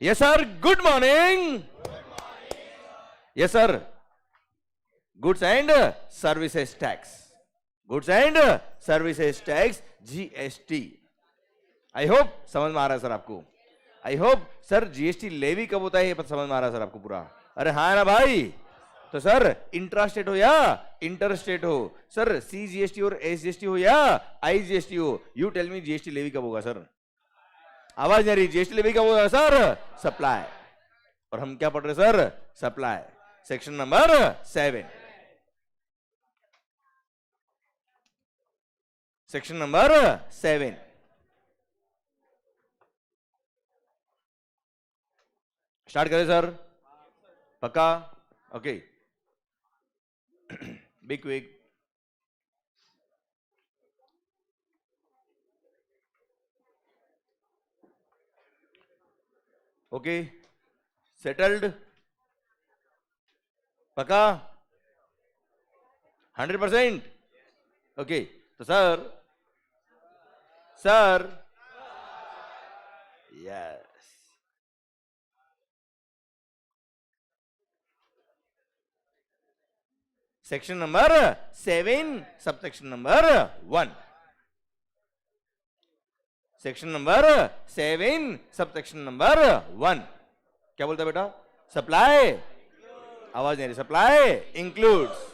Yes, sir. Good morning. Yes, sir. Goods and services tax. Goods and services tax GST. I hope समझ में आ रहा है sir आपको. I hope sir GST levy कब होता है ये समझ में आ रहा है सर आपको पूरा. अरे हाँ ना भाई. तो सर इंट्रा स्टेट हो या इंटर स्टेट हो, सर सीजीएसटी और एसजीएसटी हो या आईजीएसटी हो, you tell me GST levy कब होगा सर. आवाज नहीं आ रही. जीएसटी लेवी कब होगा सर. सप्लाई. और हम क्या पढ़ रहे sir. Supply. Section number 7. Section number 7. Start करें सर. पक्का. Okay. Be quick. Okay. Settled. पक्का. 100%. ओके. तो sir yes. Section number 7 subsection number 1. Section number 7 subsection number 1 क्या बोलता है बेटा. सप्लाई. आवाज नहीं आ रही. Supply includes.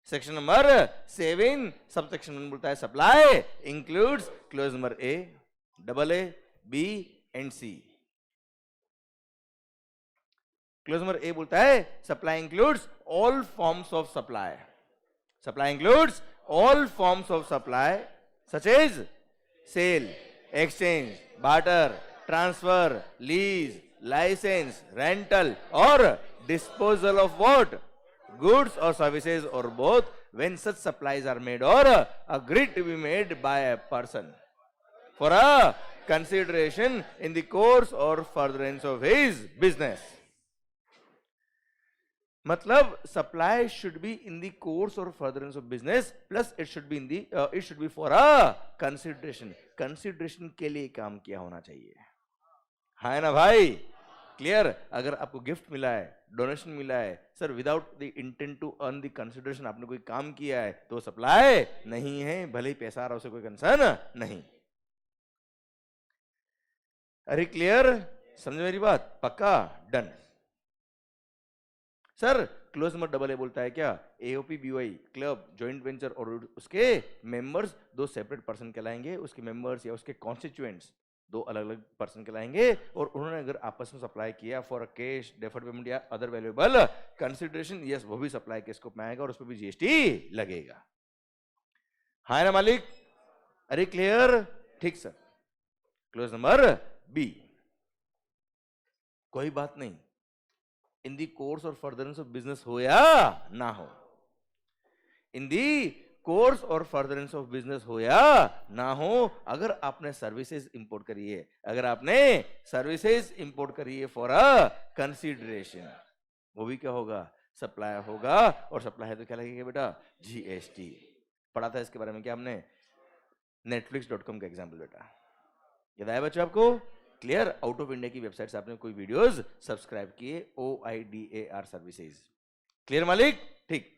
Section number 7 subsection 1 बोलता है supply includes clause number A, double A, B and C. Clause number A बोलता है supply includes all forms of supply. Supply includes all forms of supply such as sale, exchange, barter, transfer, lease, licence, rental और disposal of what. Goods or services or both when such supplies are made or agreed to be made by a person for a consideration in the course or furtherance of his business. मतलब supply should be in the course or furtherance of business plus it should be in the it should be for a consideration. Consideration के लिए काम किया होना चाहिए. है ना भाई. क्लियर. अगर आपको गिफ्ट मिला है, डोनेशन मिला है sir, without the intent to earn the consideration आपने कोई काम किया है तो सप्लाई नहीं है, भले ही पैसा आ रहा उसे कोई कंसर्न नहीं. अरे क्लियर. समझ मेरी बात. पक्का. Done. Sir clause number double ए बोलता है क्या. AOP BOI club joint venture और उसके मेंबर्स दो सेपरेट पर्सन कहलाएंगे. उसके मेंबर्स या उसके कॉन्स्टिट्यूएंट्स दो अलग अलग पर्सन कहलाएंगे. और उन्होंने अगर आपस में सप्लाई किया for a cash, deferred payment या अदर वैल्यूएबल कंसिडरेशन, यस वो भी सप्लाई के स्कोप में आएगा और उस पर भी जीएसटी लगेगा. हाँ ना मालिक. अरे क्लियर. ठीक सर. Clause number B. कोई बात नहीं. इन the course or furtherance of business हो या ना हो. इन the course or furtherance of business हो या ना हो, अगर आपने सर्विसेज इंपोर्ट करी है, अगर आपने सर्विसेज इंपोर्ट करी है फॉर अ कंसीडरेशन, वो भी क्या होगा. सप्लाई होगा. और सप्लाई है तो क्या लगेगा बेटा. जीएसटी. पढ़ा था इसके बारे में क्या हमने. netflix.com का एग्जाम्पल बेटा. याद आया बच्चों आपको. क्लियर. आउट ऑफ इंडिया की वेबसाइट से आपने कोई वीडियोस सब्सक्राइब किए. OIDAR services. क्लियर मालिक. ठीक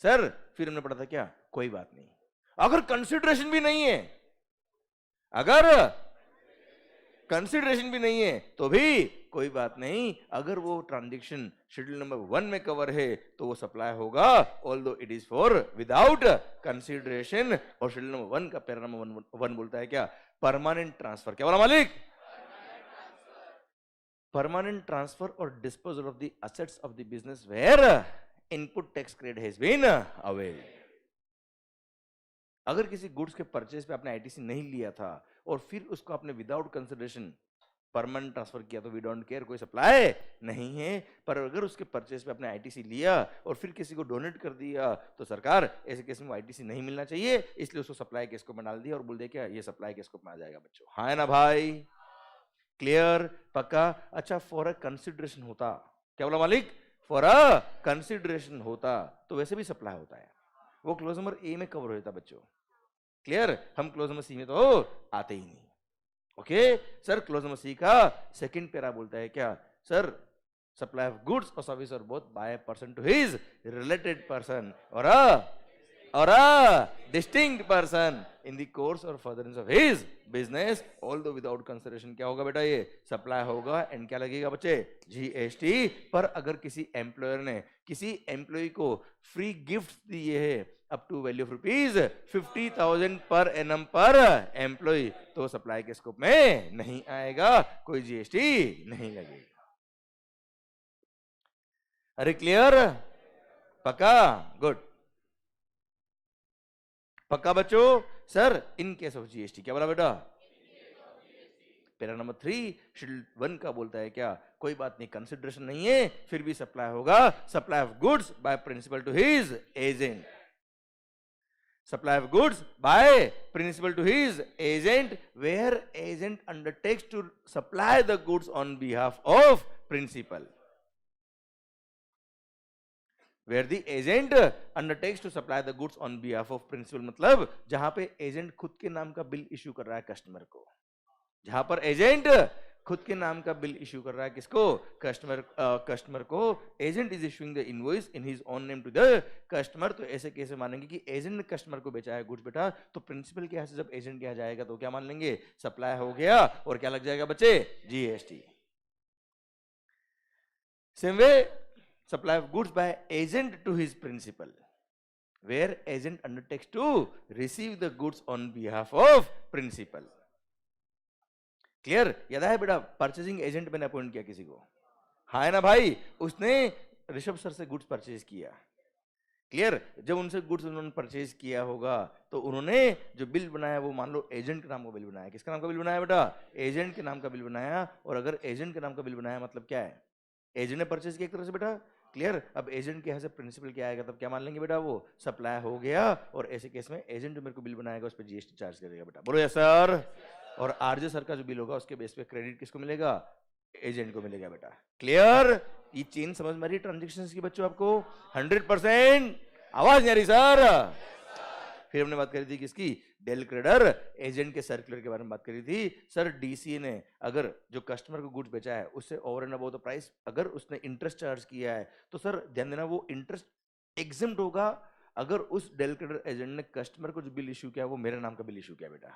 सर. फिर हमने पढ़ा था क्या. कोई बात नहीं. अगर कंसिडरेशन भी नहीं है, अगर कंसिडरेशन भी नहीं है तो भी कोई बात नहीं. अगर वो ट्रांजैक्शन शेड्यूल नंबर 1 में कवर है तो वो सप्लाई होगा, although it is for without consideration. और शेड्यूल नंबर 1 का पैरा नंबर 1 बोलता है क्या. Permanent transfer. क्या बोला मालिक. परमानेंट ट्रांसफर और disposal of the assets of the business where input tax credit has been availed. अगर किसी गुड्स के परचेज पे आपने आईटीसी नहीं लिया था और फिर उसको आपने विदाउट कंसिडरेशन परमानेंट ट्रांसफर किया तो वी डोंट केयर, कोई सप्लाई नहीं है. पर अगर उसके परचेज पे आपने आईटीसी लिया और फिर किसी को डोनेट कर दिया तो सरकार ऐसे केस में आईटीसी नहीं मिलना चाहिए, इसलिए उसको सप्लाई के स्कोप में डाल दिया और बोल दिया क्या ये सप्लाई के स्कोप में आ जाएगा बच्चों. हाँ ना भाई. क्लियर. पक्का. अच्छा फॉर अ कंसिडरेशन होता. क्या बोला मालिक. फॉर अ कंसिडरेशन होता तो वैसे भी सप्लाई होता है. वो क्लोज नंबर ए में कवर होता बच्चों. क्लियर? हम क्लोज नंबर सी में तो आते ही नहीं। Okay sir, clause number C का सेकंड पैरा बोलता है क्या sir, supply of goods or service or both by a person to his related person or a distinct person in the course or furtherance of his business, although without consideration। क्या होगा बेटा, ये supply होगा and क्या लगेगा बच्चे, GST. पर अगर किसी एम्प्लॉयर ने किसी एम्प्लॉय को फ्री गिफ्ट दिए है up to value of ₹50,000 per annum पर एम्प्लॉय, तो सप्लाई के स्कोप में नहीं आएगा, कोई जीएसटी नहीं लगेगा। अरे क्लियर? पक्का? गुड, पक्का बच्चों? Sir in case of GST क्या बोला बेटा? पैरा नंबर 3 शेड्यूल 1 का बोलता है क्या, कोई बात नहीं, कंसिडरेशन नहीं है, फिर भी सप्लाई होगा, supply of goods by principal to his agent. Supply of goods by principal to his agent, where agent undertakes to supply the goods on behalf of principal. Where the agent undertakes to supply the goods on behalf of principal, मतलब जहां पे agent खुद के नाम का bill issue कर रहा है कस्टमर को, जहां पर एजेंट खुद के नाम का बिल इश्यू कर रहा है किसको, कस्टमर को, agent is issuing the invoice in his own name to the customer. तो ऐसे कैसे मानेंगे कि एजेंट ने कस्टमर को बेचा है गुड्स बेटा, तो प्रिंसिपल के यहाँ से जब एजेंट के यहाँ जाएगा तो क्या मान लेंगे, सप्लाई हो गया, और क्या लग जाएगा बच्चे, GST. Same way supply of goods by agent to his principal, where agent undertakes to receive the goods on behalf of principal. Clear? याद है बेटा, परचेजिंग एजेंट मैंने अपॉइंट किया किसी को, हाँ है ना भाई, उसने ऋषभ सर से गुड्स परचेज किया। क्लियर? जब उनसे गुड्स उन्होंने परचेज किया होगा तो उन्होंने जो बिल बनाया वो मान लो एजेंट के नाम का बिल बनाया। किसका नाम का बिल बनाया बेटा? एजेंट के नाम का बिल बनाया। और अगर एजेंट के नाम का बिल बनाया मतलब क्या है, एजेंट ने परचेज किया एक तरह से बेटा। क्लियर? अब एजेंट के यहाँ से प्रिंसिपल क्या आएगा, तब क्या मान लेंगे बेटा, वो सप्लाई हो गया, और ऐसे केस में एजेंट जो मेरे को बिल बनाएगा उस पर जीएसटी चार्ज करेगा बेटा। बोलो यस सर। और आरजे सर का जो बिल होगा उसके बेस पे क्रेडिट किसको मिलेगा, एजेंट को मिलेगा बेटा। क्लियर? ये चेन समझ में आ रही है ट्रांजेक्शंस की बच्चों आपको? 100%। आवाज नहीं आ रही सर? फिर हमने बात करी थी किसकी, डेल क्रेडर एजेंट के सर्कुलर के बारे में बात करी थी। सर डीसीए ने अगर जो कस्टमर को गुड्स बेचा है उससे over and above the price अगर उसने इंटरेस्ट चार्ज किया है तो सर ध्यान देना वो इंटरेस्ट एग्जम्प्ट होगा अगर उस डेल क्रेडर एजेंट ने कस्टमर को जो बिल इशू किया वो मेरे नाम का बिल इशू किया बेटा,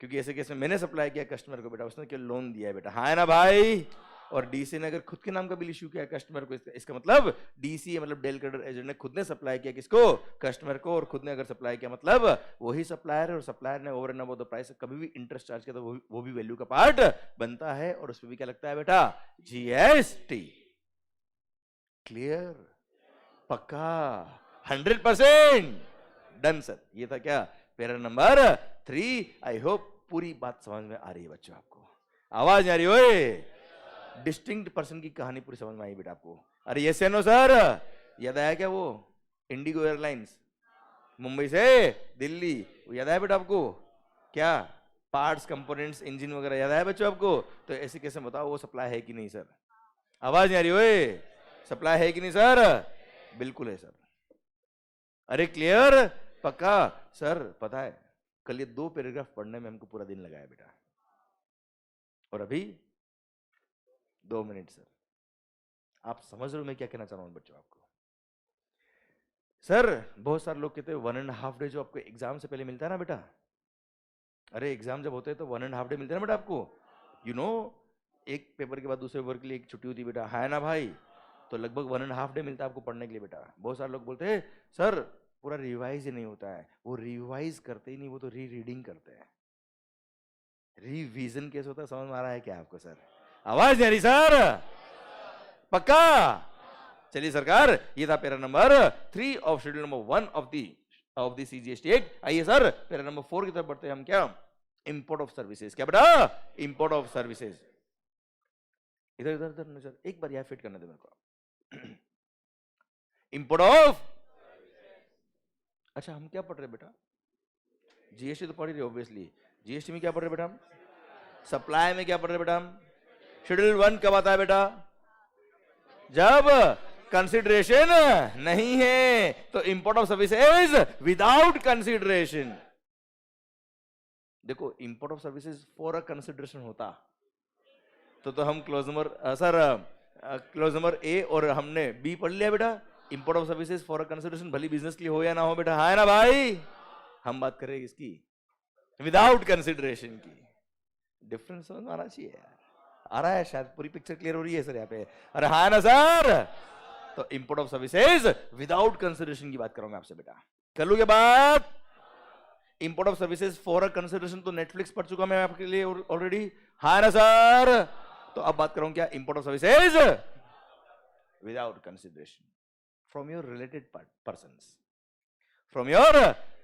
क्योंकि ऐसे केस में मैंने सप्लाई किया कस्टमर को बेटा, उसने केवल लोन दिया है बेटा, हाँ है ना भाई। और डीसी ने अगर खुद के नाम का बिल इशू किया कस्टमर को, इसका मतलब डीसी मतलब डेल क्रेडर एजेंट ने खुद ने सप्लाई किया किसको, कस्टमर को, और खुद ने अगर सप्लाई किया मतलब वही सप्लायर है, और सप्लायर ने over and above the price कभी भी इंटरेस्ट चार्ज किया तो वो भी वैल्यू का पार्ट बनता है, और उसमें भी क्या लगता है बेटा, जीएसटी। क्लियर? पक्का? 100% डन सर। ये था क्या, पैरा नंबर 3। आई होप पूरी बात समझ में आ रही है बच्चों आपको? आवाज नहीं आ रही? ओए डिस्टिंक्ट पर्सन की कहानी पूरी समझ में आई बेटा आपको? अरे ये सेनो सर याद आया क्या, वो इंडिगो एयरलाइंस मुंबई से दिल्ली, वो याद आया बेटा आपको? क्या पार्ट्स कंपोनेंट्स इंजन वगैरह याद आया बच्चों आपको? तो ऐसे कैसे बताओ वो सप्लाई है कि नहीं सर? आवाज नहीं आ रही? ओए सप्लाई है कि नहीं सर? बिल्कुल है सर। अरे क्लियर? पक्का? सर पता है कल ये 2 पैराग्राफ पढ़ने में हमको पूरा दिन लगाया बेटा, और अभी 2 मिनट सर। आप समझ रहे हो मैं क्या कहना चाह रहा हूं बच्चों आपको? सर बहुत सारे लोग कहते हैं 1.5 डे जो आपको एग्जाम से पहले मिलता है ना बेटा, अरे एग्जाम जब होते हैं तो 1.5 डे मिलता है ना बेटा आपको, यू नो एक पेपर के बाद दूसरे पेपर के लिए एक छुट्टी होती है बेटा, है ना भाई? तो लगभग 1.5 डे मिलता है आपको पढ़ने के लिए बेटा। बहुत सारे लोग बोलते हैं सर पूरा रिवाइज ही नहीं होता है, वो रिवाइज करते ही नहीं, वो तो री रीडिंग करते हैं। रिवीजन कैसे होता है समझ में आ रहा है क्या आपको सर? आवाज नहीं आ रही सर? पक्का? चलिए सरकार, ये था para number 3 of schedule number 1 of the CGST act. आइए सर पैरा नंबर 4 की तरफ बढ़ते हैं हम। क्या? Import of services. क्या बेटा? Import of services. इधर इधर इधर नजर एक बार यहां फिट करने दे मेरे को। इंपोर्ट ऑफ, अच्छा हम क्या पढ़ रहे बेटा? जीएसटी तो पढ़ ही रहे ऑब्वियसली। जीएसटी में क्या पढ़ रहे बेटा हम? सप्लाई में क्या पढ़ रहे बेटा हम? शेड्यूल 1 कब आता है बेटा? जब कंसिडरेशन नहीं है, तो import of services without consideration. देखो import of services for a consideration होता तो हम clause number sir clause number A और हमने बी पढ़ लिया बेटा। Import of services for a consideration भली बिजनेस के लिए हो या ना हो बेटा, हाँ है ना भाई। हम बात कर रहे हैं इसकी विदाउट कंसिडरेशन की। डिफरेंस समझ में आना चाहिए यार, आ रहा है शायद, पूरी पिक्चर क्लियर हो रही है सर यहाँ पे, अरे हाँ ना सर। तो import of services without consideration की बात करूंगा आपसे बेटा, कर लूंगे बात। Import of services for a consideration तो नेटफ्लिक्स पढ़ चुका मैं आपके लिए ऑलरेडी, हाँ ना सर। तो अब बात करूं क्या, import of services without consideration from your related persons, from your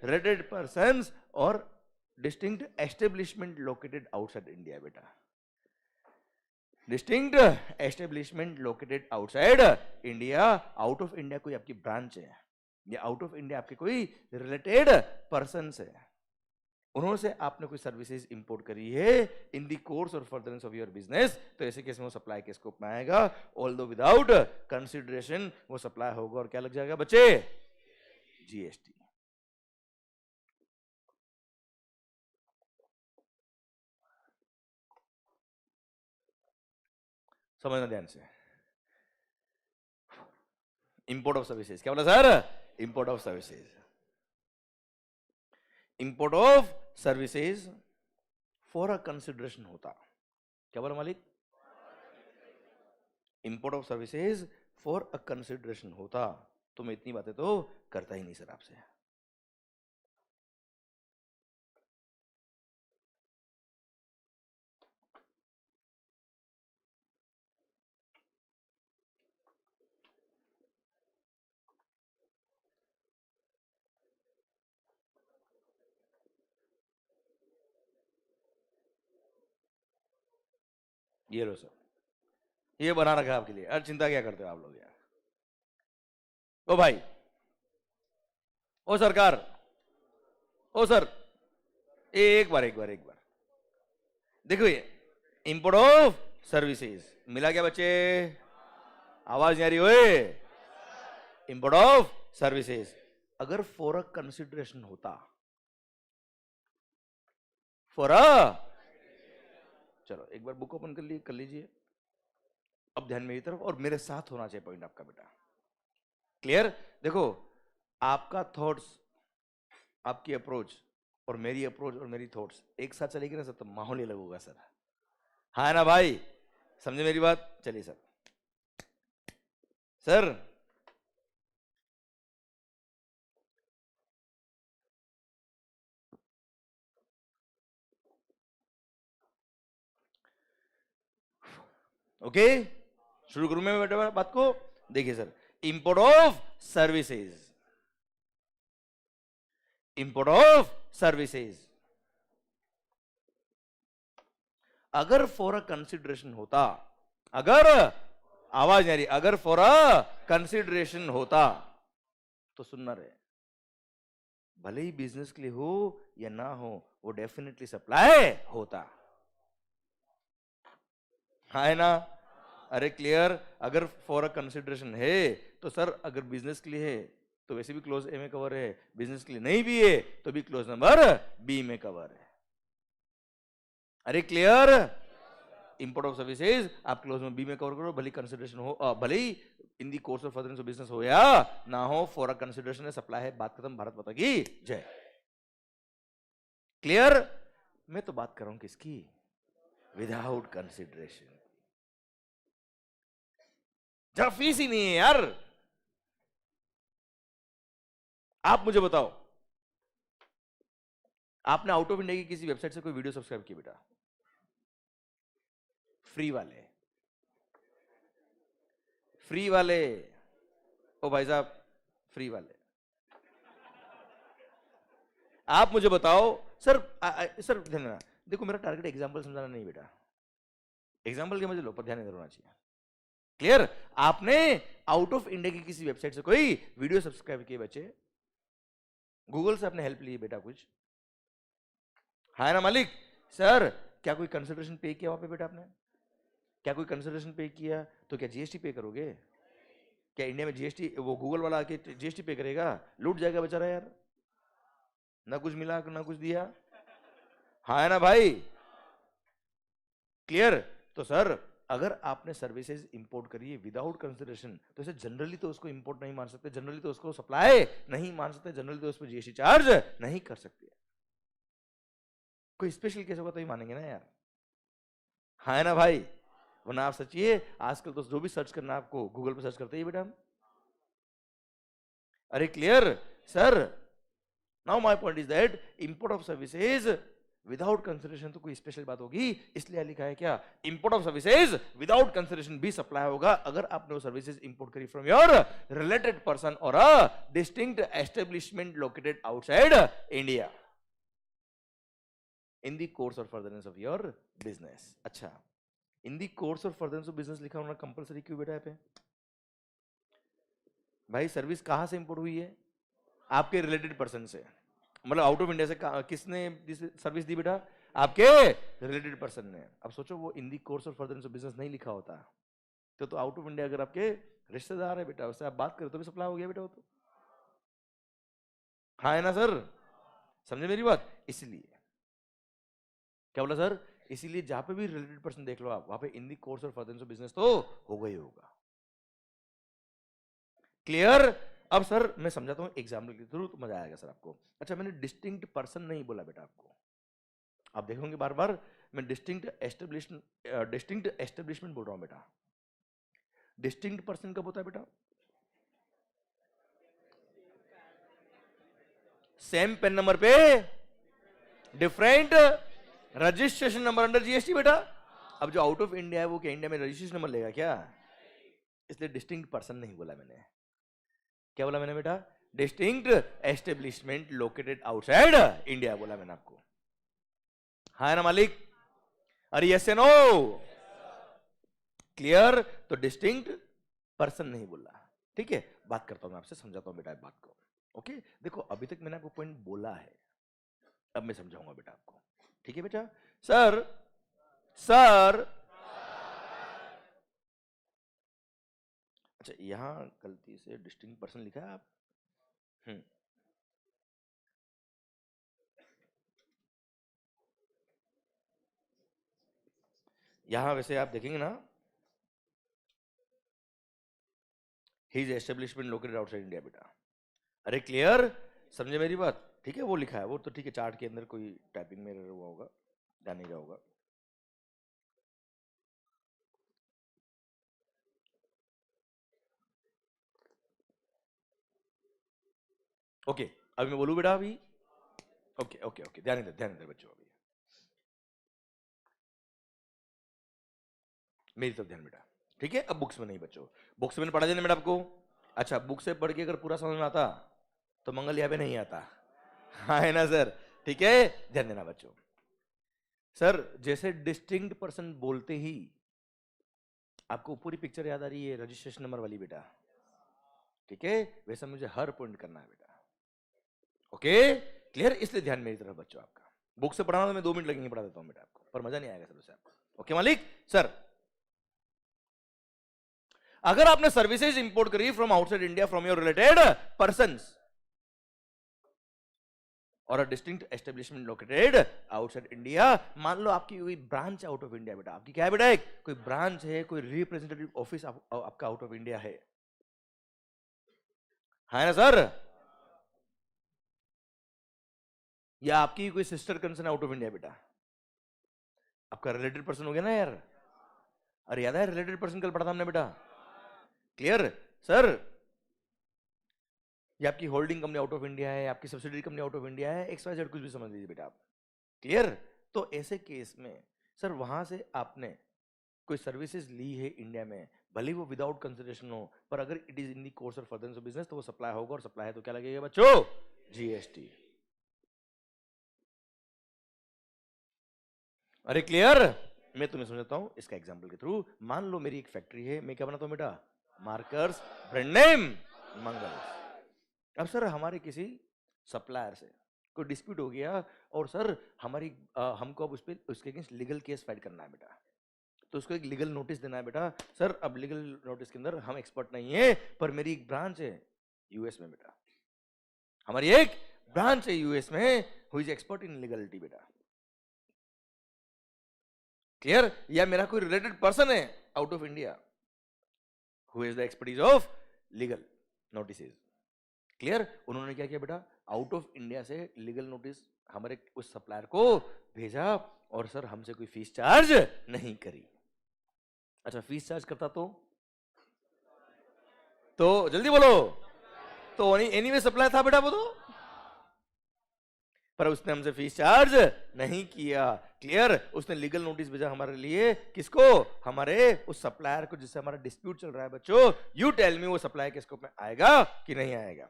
related persons or distinct establishment located outside India बेटा। Distinct establishment located outside India, out of India कोई आपकी ब्रांच है या आउट ऑफ इंडिया आपके कोई related person है, उन्होंने से आपने कोई सर्विसेज इंपोर्ट करी है इन the course or furtherance of your business, तो ऐसे केस में वो सप्लाई के स्कोप में आएगा। ऑल्दो विदाउट कंसिडरेशन वो सप्लाई होगा और क्या लग जाएगा बच्चे, जीएसटी। समझना ध्यान से। इंपोर्ट ऑफ सर्विसेज क्या बोला sir, import of services, import of services for a consideration होता, क्या बोला मालिक, import of services for a consideration होता, तो मैं इतनी बातें तो करता ही नहीं सर आपसे। ये लो सर, ये बना रखा है आपके लिए, अरे चिंता क्या करते हो आप लोग यार। ओ भाई, ओ सरकार, ओ सर, एक बार देखो ये इंपोर्ट ऑफ सर्विसेज मिला क्या बच्चे, आवाज नहीं आ रही ओए। इंपोर्ट ऑफ सर्विसेज अगर फॉर अ कंसिडरेशन होता, फॉर अ, चलो एक बार बुक ओपन कर लीजिए, अब ध्यान मेरी तरफ और मेरे साथ होना चाहिए पॉइंट आपका बेटा, क्लियर। देखो आपका थॉट्स, आपकी अप्रोच और मेरी अप्रोच और मेरी थॉट्स एक साथ चलेगी ना सर, तो माहौल ही अलग होगा सर, हाँ ना भाई, समझे मेरी बात। चलिए सर, सर ओके, शुरू करूं मैं बेटा बात को। देखिए sir, import of services, import of services अगर फॉर अ कंसिडरेशन होता, अगर, आवाज नहीं आ रही, अगर फॉर अ कंसिडरेशन होता, तो सुनना रहे, भले ही बिजनेस के लिए हो या ना हो, वो डेफिनेटली सप्लाई होता, है ना। अरे क्लियर, अगर फॉर अ कंसिडरेशन है तो सर अगर बिजनेस के लिए है तो वैसे भी क्लोज ए में कवर है, बिजनेस के लिए नहीं भी है तो भी क्लोज नंबर बी में कवर है। अरे क्लियर, इंपोर्ट ऑफ सर्विसेज आप क्लोज में बी में कवर करो, भले कंसिडरेशन हो, भले ही in the course of furtherance of business हो या ना हो, फॉर अ कंसिडरेशन है, सप्लाई है, बात खत्म, भारत माता की जय। क्लियर, मैं तो बात कर रहा हूं किसकी, विदाउट कंसिडरेशन, जरा फीस ही नहीं है यार। आप मुझे बताओ, आपने आउट ऑफ इंडिया की किसी वेबसाइट से कोई वीडियो सब्सक्राइब की बेटा, फ्री वाले, फ्री वाले, ओ भाई साहब फ्री वाले, आप मुझे बताओ सर। सर ध्यान, देखो मेरा टारगेट एग्जांपल समझाना नहीं बेटा, एग्जांपल के मुझे लो पर ध्यान नहीं देना चाहिए, क्लियर। आपने आउट ऑफ इंडिया की किसी वेबसाइट से कोई वीडियो सब्सक्राइब किए बच्चे, गूगल से आपने हेल्प ली बेटा कुछ, है ना मालिक। सर क्या कोई कंसिडरेशन पे किया वहां पे बेटा आपने, क्या कोई कंसिडरेशन पे किया तो क्या जीएसटी पे करोगे, क्या इंडिया में जीएसटी, वो गूगल वाला आके जीएसटी पे करेगा, लूट जाएगा बेचारा यार, ना कुछ मिला ना कुछ दिया, हाँ है ना भाई, क्लियर। तो सर अगर आपने सर्विसेज इंपोर्ट करी है विदाउट कंसिडरेशन, तो इसे जनरली तो उसको इंपोर्ट नहीं मान सकते, जनरली तो उसको सप्लाई नहीं मान सकते, जनरली तो उस पर जीएसटी चार्ज नहीं कर सकते। कोई स्पेशल केस होगा तो ही मानेंगे ना यार, हाँ है ना भाई। वरना आप सचिए आजकल तो जो भी सर्च करना आपको गूगल पे सर्च करते ही बेटा हम। अरे clear sir, now my point is that import of services without consideration तो कोई स्पेशल बात होगी, इसलिए लिखा है क्या, import of services without consideration भी सप्लाई होगा अगर आपने वो सर्विसेज इंपोर्ट करी from your related person or a distinct establishment located outside India in the course or furtherance of your business. अच्छा, इन the course or furtherance of business लिखा होना compulsory क्यों बेटा है पे? भाई सर्विस कहां से इंपोर्ट हुई है? आपके रिलेटेड पर्सन से, मतलब आउट ऑफ इंडिया से किसने सर्विस दी बेटा? आपके रिलेटेड पर्सन ने। अब सोचो वो इन the course or furtherance of business नहीं लिखा होता तो आउट ऑफ इंडिया अगर आपके रिश्तेदार है बेटा, उससे आप बात करें तो भी सप्लाई हो गया बेटा वो तो, हाँ है ना सर, समझे मेरी बात। इसलिए क्या बोला सर, इसीलिए जहां पे भी रिलेटेड पर्सन देख लो आप, वहां पे इन the course or furtherance of business तो होगा ही होगा। क्लियर। अब सर मैं समझाता हूं एग्जाम्पल के थ्रू तो मजा आएगा सर आपको। अच्छा, मैंने डिस्टिंक्ट पर्सन नहीं बोला बेटा आपको, आप देखोगे बार बार मैं डिस्टिंक्ट एस्टेब्लिशमेंट बोल रहा हूं बेटा। डिस्टिंक्ट पर्सन कब होता है बेटा? सेम पेन नंबर पे different registration number under GST बेटा। अब जो आउट ऑफ इंडिया है वो क्या इंडिया में रजिस्ट्रेशन नंबर लेगा क्या? इसलिए डिस्टिंक्ट पर्सन नहीं बोला मैंने। क्या बोला मैंने बेटा? Distinct establishment located outside India बोला मैंने आपको, हाँ ना मालिक? अरे यस या नो? क्लियर। तो डिस्टिंक्ट पर्सन नहीं बोला, ठीक है। बात करता हूं मैं आपसे, समझाता हूं बेटा बात को। ओके, देखो अभी तक मैंने आपको पॉइंट बोला है, अब मैं समझाऊंगा बेटा आपको, ठीक है बेटा। सर सर अच्छा, यहां गलती से डिस्टिंक्ट पर्सन लिखा है आप, यहां वैसे आप देखेंगे ना, his establishment located outside India बेटा। अरे क्लियर, समझे मेरी बात? ठीक है, वो लिखा है वो तो ठीक है, चार्ट के अंदर कोई टाइपिंग में हुआ होगा, ध्यान नहीं रहा होगा। ओके, अभी मैं बोलूं बेटा अभी? ओके ओके ओके, ध्यान दे बच्चों, अभी मेरी तरफ ध्यान बेटा, ठीक है। अब बुक्स में नहीं बच्चों, बुक्स में मैंने पढ़ा देना बेटा आपको। अच्छा, बुक से पढ़ के अगर पूरा समझ में आता तो मंगल यहाँ पे नहीं आता, हाँ है ना सर? ठीक है, ध्यान देना बच्चों। सर जैसे डिस्टिंक्ट पर्सन बोलते ही आपको पूरी पिक्चर याद आ रही है रजिस्ट्रेशन नंबर वाली बेटा, ठीक है, वैसा मुझे हर पॉइंट करना है बेटा। ओके क्लियर, इसलिए ध्यान मेरी तरफ बच्चों आपका। बुक से पढ़ाना तो मैं 2 मिनट लगेंगे, पढ़ा देता हूं बेटा आपको, पर मजा नहीं आएगा सर उससे आपको। ओके मालिक सर, अगर आपने सर्विसेज इंपोर्ट करी from outside India from your related persons or distinct establishment located outside India, मान लो आपकी कोई ब्रांच आउट ऑफ इंडिया बेटा, आपकी क्या है बेटा? एक कोई ब्रांच है, कोई रिप्रेजेंटेटिव ऑफिस आपका आउट ऑफ इंडिया है ना सर? या आपकी कोई sister concern out of India बेटा, आपका रिलेटेड पर्सन हो गया ना यार। अरे याद है रिलेटेड पर्सन कल पढ़ा था हमने बेटा, क्लियर सर? ये आपकी holding company out of India है, आपकी subsidiary company out of India है, XYZ कुछ भी समझ लीजिए बेटा आप, क्लियर। तो ऐसे केस में सर वहां से आपने कोई सर्विसेज ली है इंडिया में, भले वो विदाउट कंसिडरेशन हो, पर अगर it is in the course of furtherance of business तो वो सप्लाई होगा, और सप्लाई है तो क्या लगेगा बच्चों? जीएसटी। अरे क्लियर, मैं तुम्हें समझाता हूं इसका एग्जांपल के थ्रू। मान लो मेरी एक फैक्ट्री है, मैं क्या बनाता हूं बेटा? Markers, brand name Mangal's. अब सर हमारे किसी सप्लायर से कोई डिस्प्यूट हो गया, और सर हमको अब उसके अगेंस्ट लीगल केस फाइल करना है बेटा, तो उसको एक लीगल नोटिस देना है बेटा। सर अब लीगल नोटिस के अंदर हम एक्सपर्ट नहीं है, पर मेरी एक ब्रांच है यूएस में बेटा, हमारी एक ब्रांच है यूएस में who is expert in legality बेटा। क्लियर? या मेरा कोई रिलेटेड पर्सन है out of India who is the expertise of legal notices. Clear? उन्होंने क्या किया बेटा, आउट ऑफ इंडिया से लीगल नोटिस हमारे उस सप्लायर को भेजा और सर हमसे कोई फीस चार्ज नहीं करी। अच्छा, फीस चार्ज करता तो जल्दी बोलो, तो एनीवे सप्लायर था बेटा वो तो, पर उसने हमसे फीस चार्ज नहीं किया। क्लियर? उसने लीगल नोटिस भेजा हमारे लिए, किसको? हमारे उस सप्लायर को जिससे हमारा डिस्प्यूट चल रहा है। बच्चों यू टेल मी वो सप्लाई के स्कोप में आएगा कि नहीं आएगा?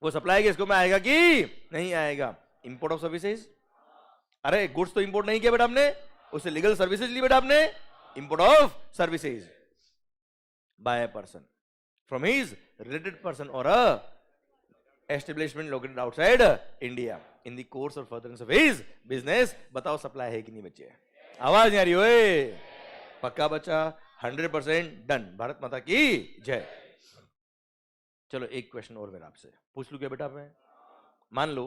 वो सप्लाई के स्कोप में आएगा कि नहीं आएगा? इंपोर्ट ऑफ सर्विसेज, अरे गुड्स तो इंपोर्ट नहीं किया बेटा हमने, उससे लीगल सर्विसेज ली बेटा आपने। Import of services by a person from his related person or a establishment located outside India in the course or furtherance of his business. बताओ सप्लाई है कि नहीं बच्चे? आवाज नहीं आ रही? ओए पक्का बच्चा? 100% डन। भारत माता की जय। चलो एक क्वेश्चन और मेरा आपसे पूछ लूं क्या बेटा? मैं मान लो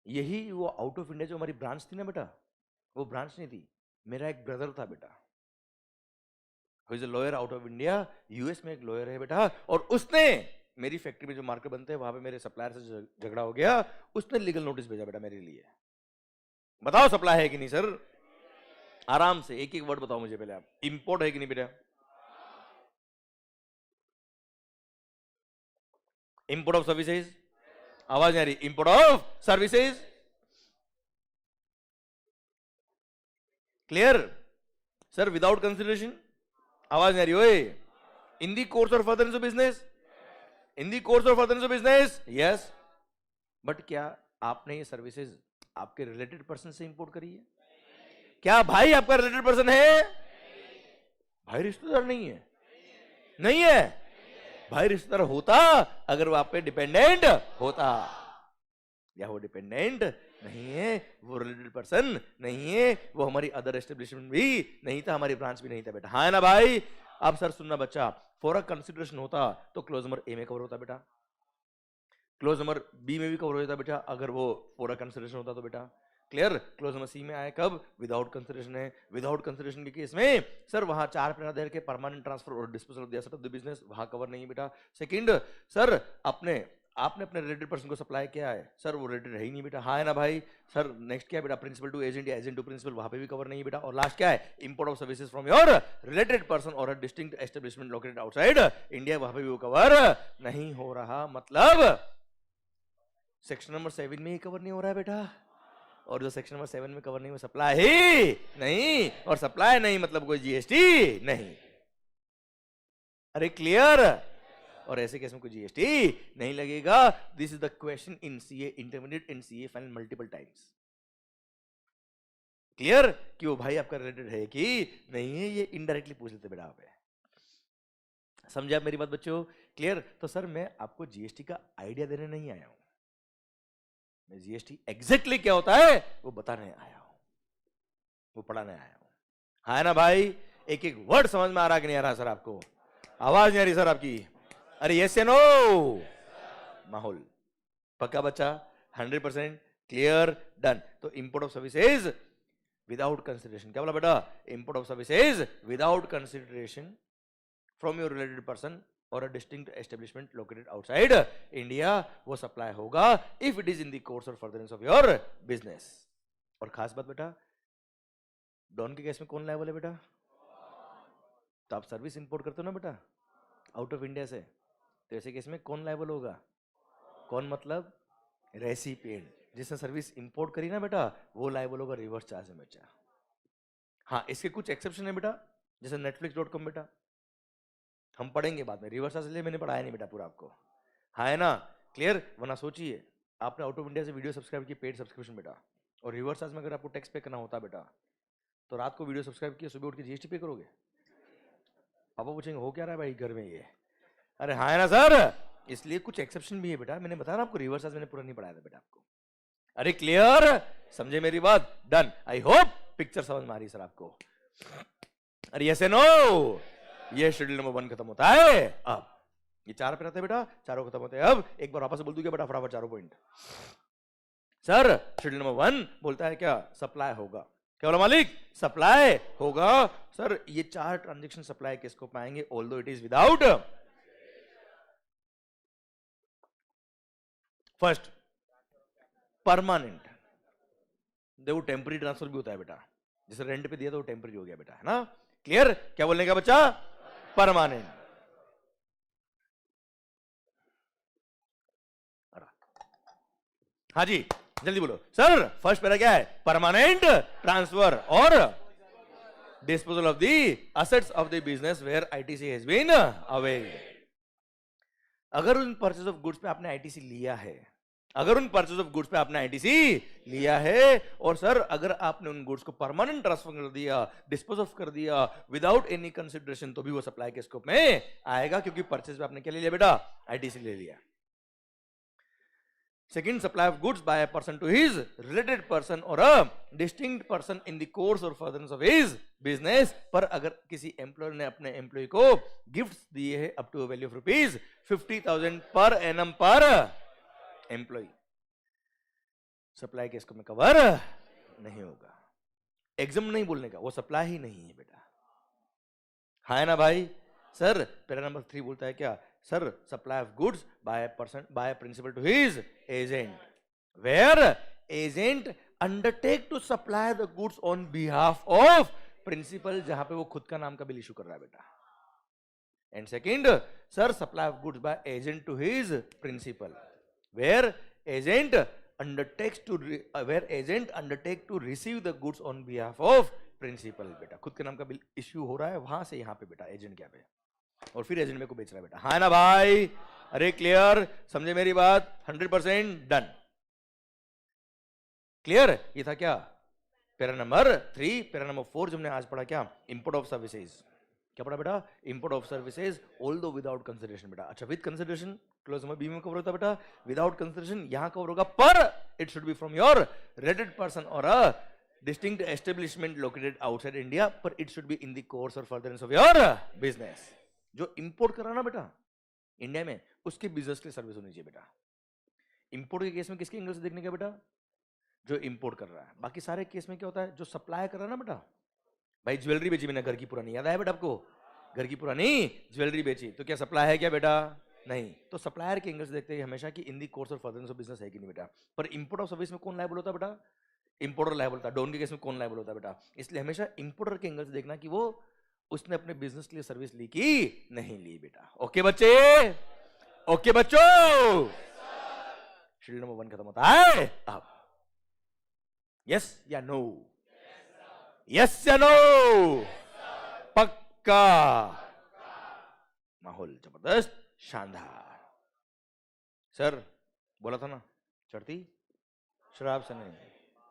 यही वो आउट ऑफ इंडिया जो हमारी ब्रांच थी ना बेटा, वो ब्रांच नहीं थी, मेरा एक ब्रदर था बेटा, who is a lawyer out of India, US में एक लॉयर है बेटा, और उसने मेरी फैक्ट्री में जो मार्कर बनते हैं वहां पे मेरे सप्लायर से झगड़ा हो गया, उसने लीगल नोटिस भेजा बेटा मेरे लिए। बताओ सप्लाई है कि नहीं सर? आराम से एक एक वर्ड बताओ मुझे पहले आप। इंपोर्ट है कि नहीं बेटा? इंपोर्ट ऑफ सर्विसेज, आवाज नहीं आ रही? Import of services. Clear sir? Without consideration, आवाज नहीं आ रही? ओए in the course or furtherance of business, in the course or furtherance of business, yes. But क्या आपने ये सर्विसेज आपके रिलेटेड पर्सन से इंपोर्ट करी है? क्या भाई आपका रिलेटेड पर्सन है? भाई रिश्तेदार नहीं है? नहीं है भाई रिश्तेदार होता अगर वो आप पे डिपेंडेंट होता, या वो डिपेंडेंट नहीं है, वो रिलेटेड पर्सन नहीं है, वो हमारी अदर एस्टेब्लिशमेंट भी नहीं था, हमारी ब्रांच भी नहीं था बेटा। हाँ है ना भाई? अब सर सुनना बच्चा, फॉर अ कंसिडरेशन होता तो क्लोज नंबर ए में कवर होता बेटा, क्लोज नंबर बी में भी कवर हो जाता बेटा अगर वो फॉर अ कंसिडरेशन होता तो बेटा। क्लियर? क्लोज नंबर सी में आए कब? विदाउट कंसिडरेशन है। विदाउट कंसिडरेशन के केस में सर वहां 4 पैरा देर के परमानेंट ट्रांसफर और disposal of the asset of the business, वहां कवर नहीं है बेटा। सेकंड सर आपने अपने रिलेटेड पर्सन को सप्लाई किया है, सर वो रिलेटेड है ही नहीं बेटा। हाँ है ना भाई? सर नेक्स्ट क्या है बेटा? प्रिंसिपल टू एजेंट या एजेंट टू प्रिंसिपल, वहां पे भी कवर नहीं है बेटा। और लास्ट क्या है? Import of services from your related person or a distinct establishment located outside India, वहां पे भी वो कवर नहीं हो रहा। मतलब सेक्शन नंबर 7 में ही कवर नहीं हो रहा है बेटा, और जो सेक्शन नंबर 7 में कवर नहीं, वो सप्लाई ही नहीं, और सप्लाई नहीं मतलब कोई जीएसटी नहीं। अरे क्लियर? और ऐसे केस में कोई जीएसटी नहीं लगेगा। This is the question in CA intermediate and CA final multiple times. Clear? कि वो भाई आपका रिलेटेड है कि नहीं है, ये इनडायरेक्टली पूछ लेते बेटा आप। समझे आप मेरी बात बच्चों? क्लियर? तो सर मैं आपको जीएसटी का आइडिया देने नहीं आया हूं, मैं जीएसटी एग्जैक्टली क्या होता है वो बताने आया हूं, वो पढ़ाने आया हूं। हाँ ना भाई? एक एक वर्ड समझ में आ रहा कि नहीं आ रहा सर आपको? आवाज नहीं आ रही सर आपकी? अरे यस या नो? माहौल पक्का बच्चा? 100% क्लियर? डन। तो import of services without consideration, क्या बोला बेटा? Import of services without consideration from your related person और a distinct establishment located outside India, वो सप्लाई होगा if it is in the course or furtherance of your business। और खास बात बेटा, डॉन के केस में कौन लायबल है बेटा? तो आप सर्विस इंपोर्ट करते हो ना बेटा आउट ऑफ इंडिया से, तो ऐसे केस में कौन लायबल होगा? कौन मतलब? रेसिपिएंट। जिसने सर्विस इंपोर्ट करी ना बेटा वो लायबल होगा रिवर्स चार्ज में बेटा। हाँ इसके कुछ एक्सेप्शन है बेटा, जैसे netflix.com बेटा, हम पढ़ेंगे बाद में। रिवर्स चार्ज मैंने पढ़ाया नहीं बेटा पूरा आपको। हाँ है ना? क्लियर? वरना सोचिए आपने आउट ऑफ इंडिया से वीडियो सब्सक्राइब की, पेड सब्सक्रिप्शन बेटा, और रिवर्स चार्ज में अगर आपको टैक्स पे करना होता बेटा, तो रात को वीडियो सब्सक्राइब किया, सुबह उठ के जीएसटी पे करोगे? पापा पूछेंगे हो क्या रहा है भाई घर में ये? अरे हाँ है ना सर? इसलिए कुछ एक्सेप्शन भी है बेटा, मैंने बताया ना आपको, रिवर्स चार्ज मैंने पूरा नहीं पढ़ाया था बेटा आपको। अरे क्लियर? समझे मेरी बात? डन। आई होप पिक्चर समझ में आ रही सर आपको? अरे यस नो? ये शेड्यूल नंबर 1 खत्म होता है अब। ये 4 पे रहते हैं बेटा, चारों खत्म होते हैं। अब एक बार वापस बोल दूं क्या बेटा, फटाफट चारों पॉइंट। सर शेड्यूल नंबर 1 बोलता है क्या, सप्लाई होगा। क्या बोला मालिक, सप्लाई होगा। सर ये 4 ट्रांजेक्शन सप्लाई किसको पाएंगे, although it is without. First permanent, देखो टेम्पररी ट्रांसफर भी होता है बेटा, जैसे रेंट पे दिया तो वो टेम्पररी हो गया बेटा, है ना, क्लियर। क्या बोलने का बच्चा, परमानेंट। हाँ जी जल्दी बोलो सर। फर्स्ट पैरा क्या है, परमानेंट ट्रांसफर और disposal of the assets of the business where ITC has been availed. अगर उन परचेज ऑफ गुड्स पे आपने आईटीसी लिया है, अगर उन परचेज ऑफ गुड्स पे आपने आईटीसी लिया है, और सर अगर आपने उन गुड्स को परमानेंट ट्रांसफर कर दिया, डिस्पोज ऑफ कर दिया विदाउट एनी कंसिडरेशन, तो भी वो सप्लाई के स्कोप में आएगा, क्योंकि परचेज पे आपने क्या ले लिया बेटा, आईटीसी ले लिया। Second, supply of goods by a person to his related person or a distinct person in the course or furtherance of his business। पर अगर किसी एम्प्लॉयर ने अपने एम्प्लॉय को गिफ्ट्स दिए हैं up to value of ₹50,000 per annum पर employ, supply के इसको में कवर नहीं होगा। एग्जाम नहीं बोलने का, वो सप्लाई ही नहीं है बेटा, है ना भाई। सर पैरा नंबर 3 बोलता है क्या, sir supply of goods by person by principal to his agent, where agent undertake to supply the goods on behalf of principal, जहां पे वो खुद का नाम का बिल इशू कर रहा है बेटा। And second, sir supply of goods by agent to his principal, where agent undertake to receive the goods on behalf of principal. बेटा खुद के नाम का बिल इश्यू हो रहा है, वहां से यहां पे बेटा एजेंट क्या पे, और फिर एजेंट में को बेच रहा है बेटा, हाँ ना भाई। अरे क्लियर, समझे मेरी बात, 100% डन, क्लियर। ये था क्या, पैरा नंबर 3। पैरा नंबर 4 जो हमने आज पढ़ा क्या, इंपोर्ट ऑफ सर्विसेज। क्या पढ़ा बेटा, import of services although without consideration बेटा। अच्छा विद कंसिडरेशन क्लोज में बी में कवर होता बेटा, विदाउट कंसिडरेशन यहां कवर होगा, पर it should B from your rated person or a distinct establishment located outside India, but it should be in the course or furtherance of your business। जो import कर रहा ना बेटा इंडिया में, उसके बिजनेस की सर्विस होनी चाहिए बेटा। इंपोर्ट के केस में किसके एंगल से देखने का बेटा, जो इंपोर्ट कर रहा है। बाकी सारे केस में क्या होता है, जो सप्लाई कर रहा है ना बेटा, भाई ज्वेलरी बेची मैंने घर की पुरानी, याद आया बेटा आपको, घर की पुरानी ज्वेलरी बेची, तो क्या सप्लाई है क्या बेटा, नहीं। तो सप्लायर के एंगल से देखते हैं हमेशा कि इन the course or furtherance of business है कि नहीं बेटा। पर इंपोर्ट ऑफ सर्विस में कौन लायबल होता है बेटा, इंपोर्टर लायबल होता है। डॉन के केस में कौन लायबल होता है बेटा, इसलिए हमेशा इंपोर्टर के एंगल से देखना कि वो उसने अपने बिजनेस के लिए सर्विस ली कि नहीं ली बेटा। ओके बच्चे, ओके बच्चों, शेड्यूल नंबर 1 खत्म होता है अब। यस या नो, यस या नो, पक्का, माहौल जबरदस्त शानदार। सर बोला था ना चढ़ती शराब से नहीं,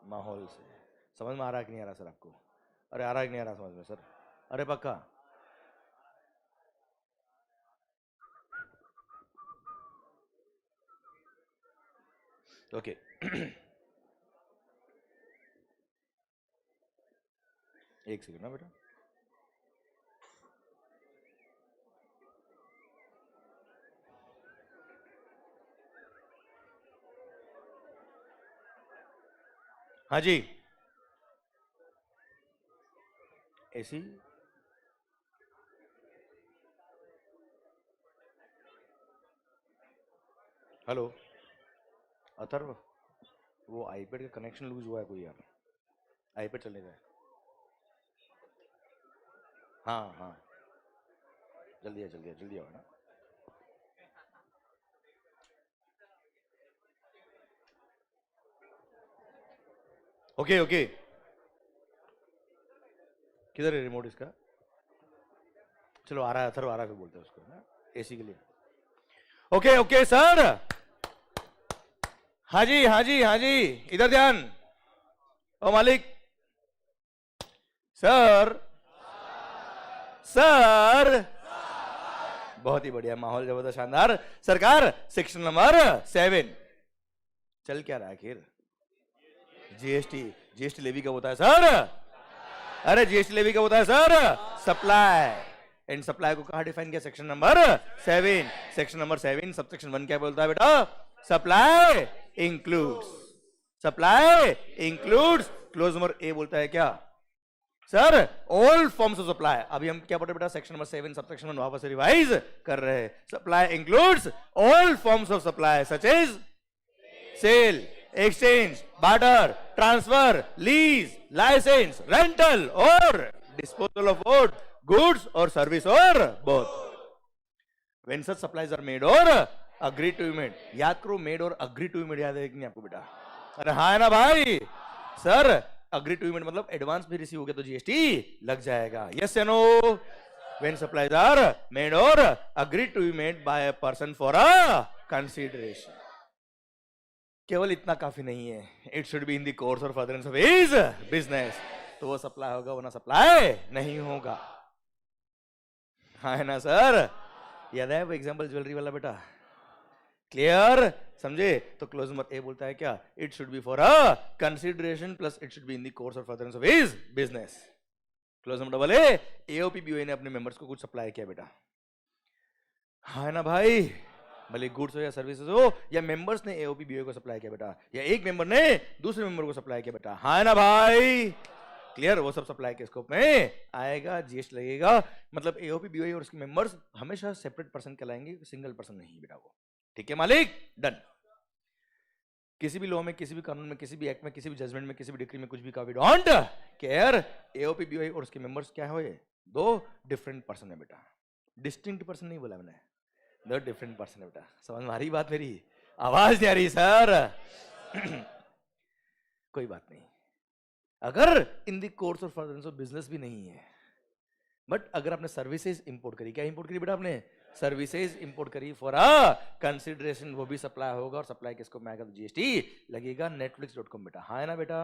माहौल से। समझ में आ रहा है कि नहीं आ रहा सर आपको, अरे आ रहा है कि नहीं आ रहा समझ में सर, अरे पक्का। ओके एक सेकंड ना बेटा, हाँ जी ऐसी हेलो अथर्व, वो आईपैड का कनेक्शन लूज हुआ है कोई यार, आईपैड चलने का है। हाँ हाँ जल्दी आ जल्दी आ जल्दी आओ ना। ओके ओके, किधर है रिमोट इसका, चलो आ रहा है अथर्व, आ रहा है, बोलते हैं उसको ना एसी के लिए। ओके ओके सर, हाँ जी हाँ जी हाँ जी, इधर ध्यान। ओ मालिक, सर सर, बहुत ही बढ़िया, माहौल जबरदस्त शानदार। सरकार सेक्शन नंबर 7 चल क्या रहा है आखिर, जीएसटी। जीएसटी लेवी कब होता है सर, अरे जीएसटी लेवी कब होता है सर, सप्लाई। एंड सप्लाई को कहा डिफाइन किया? Section number 7। Section number 7 subsection 1 क्या बोलता है बेटा? Supply includes, supply includes clause number A बोलता है क्या sir? All forms of supply. अभी हम क्या पढ़ रहे बेटा? सेक्शन नंबर 7 सबसेक्शन 1 वापस रिवाइज कर रहे हैं। Supply includes all forms of supply such as sale, exchange, barter, transfer, lease, licence, rental और डिस्पोजल ऑफ गुड्स और सर्विस और both. When such supplies are made और अग्री टू मेड, याद करो मेड और अग्री टू मेड याद है कि नहीं आपको बेटा? अरे हाँ है ना भाई? सर अग्री टू मेड मतलब एडवांस भी रिसीव हो गया तो जीएसटी लग जाएगा। यस या no? When supplies are made और agree to made by a person for a consideration. केवल इतना काफी नहीं है, it should be in the course or furtherance of his business. तो वो सप्लाई होगा वरना सप्लाई नहीं होगा। हाँ है ना सर? याद है वो एग्जांपल ज्वेलरी वाला बेटा? क्लियर? समझे? तो क्लोज नंबर ए बोलता है क्या? It should be for a consideration plus it should be in the course or furtherance of his business. Clause number double A, AOP BOA ने अपने मेंबर्स को कुछ सप्लाई किया बेटा। हाँ है ना भाई? भले गुड्स हो या सर्विसेज हो, या मेंबर्स ने एओपी बीओए को सप्लाई किया बेटा, या एक मेंबर ने दूसरे मेंबर को सप्लाई किया बेटा। हाँ है ना भाई? क्लियर? वो सब सप्लाई के स्कोप में आएगा, जीएसटी लगेगा। मतलब एओपी बीओए और उसके मेंबर्स हमेशा सेपरेट पर्सन कहलाएंगे, सिंगल पर्सन नहीं बेटा वो। ठीक है मालिक? डन। किसी भी लॉ में, किसी भी कानून में, किसी भी एक्ट में, किसी भी जजमेंट में, किसी भी डिक्री में कुछ भी कहा, we don't care. AOP BOA और उसके मेंबर्स क्या हो? दो डिफरेंट पर्सन है बेटा। डिस्टिंक्ट पर्सन नहीं बोला मैंने, दो डिफरेंट पर्सन है बेटा। समझ में आ रही बात मेरी? आवाज नहीं आ रही सर? कोई बात नहीं। अगर इन the course of furtherance of business भी नहीं है, बट अगर आपने सर्विसेज इंपोर्ट करी, क्या इंपोर्ट करी बेटा आपने? सर्विसेज इंपोर्ट करी फॉर अ कंसीडरेशन, वो भी सप्लाई होगा और सप्लाई किसको में आएगा? तो जीएसटी लगेगा। netflix.com बेटा। हाँ है ना बेटा?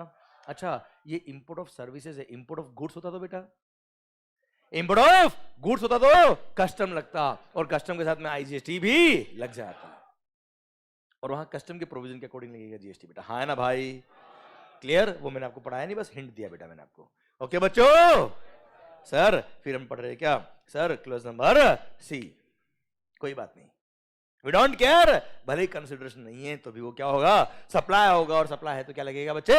अच्छा ये इंपोर्ट ऑफ सर्विसेज है, इंपोर्ट ऑफ गुड्स होता तो बेटा, इंपोर्ट ऑफ गुड्स होता तो कस्टम लगता और कस्टम के साथ में आईजीएसटी भी लग जाता और वहां कस्टम के प्रोविजन के अकॉर्डिंग लगेगा जीएसटी बेटा। हाँ है ना भाई? क्लियर? वो मैंने आपको पढ़ाया नहीं, बस हिंट दिया बेटा मैंने आपको। ओके बच्चों? सर फिर हम पढ़ रहे क्या सर? क्लोज नंबर सी। कोई बात नहीं, वी डोंट केयर। भले ही कंसिडरेशन नहीं है तो भी वो क्या होगा? सप्लाई होगा, और सप्लाई है तो क्या लगेगा बच्चे?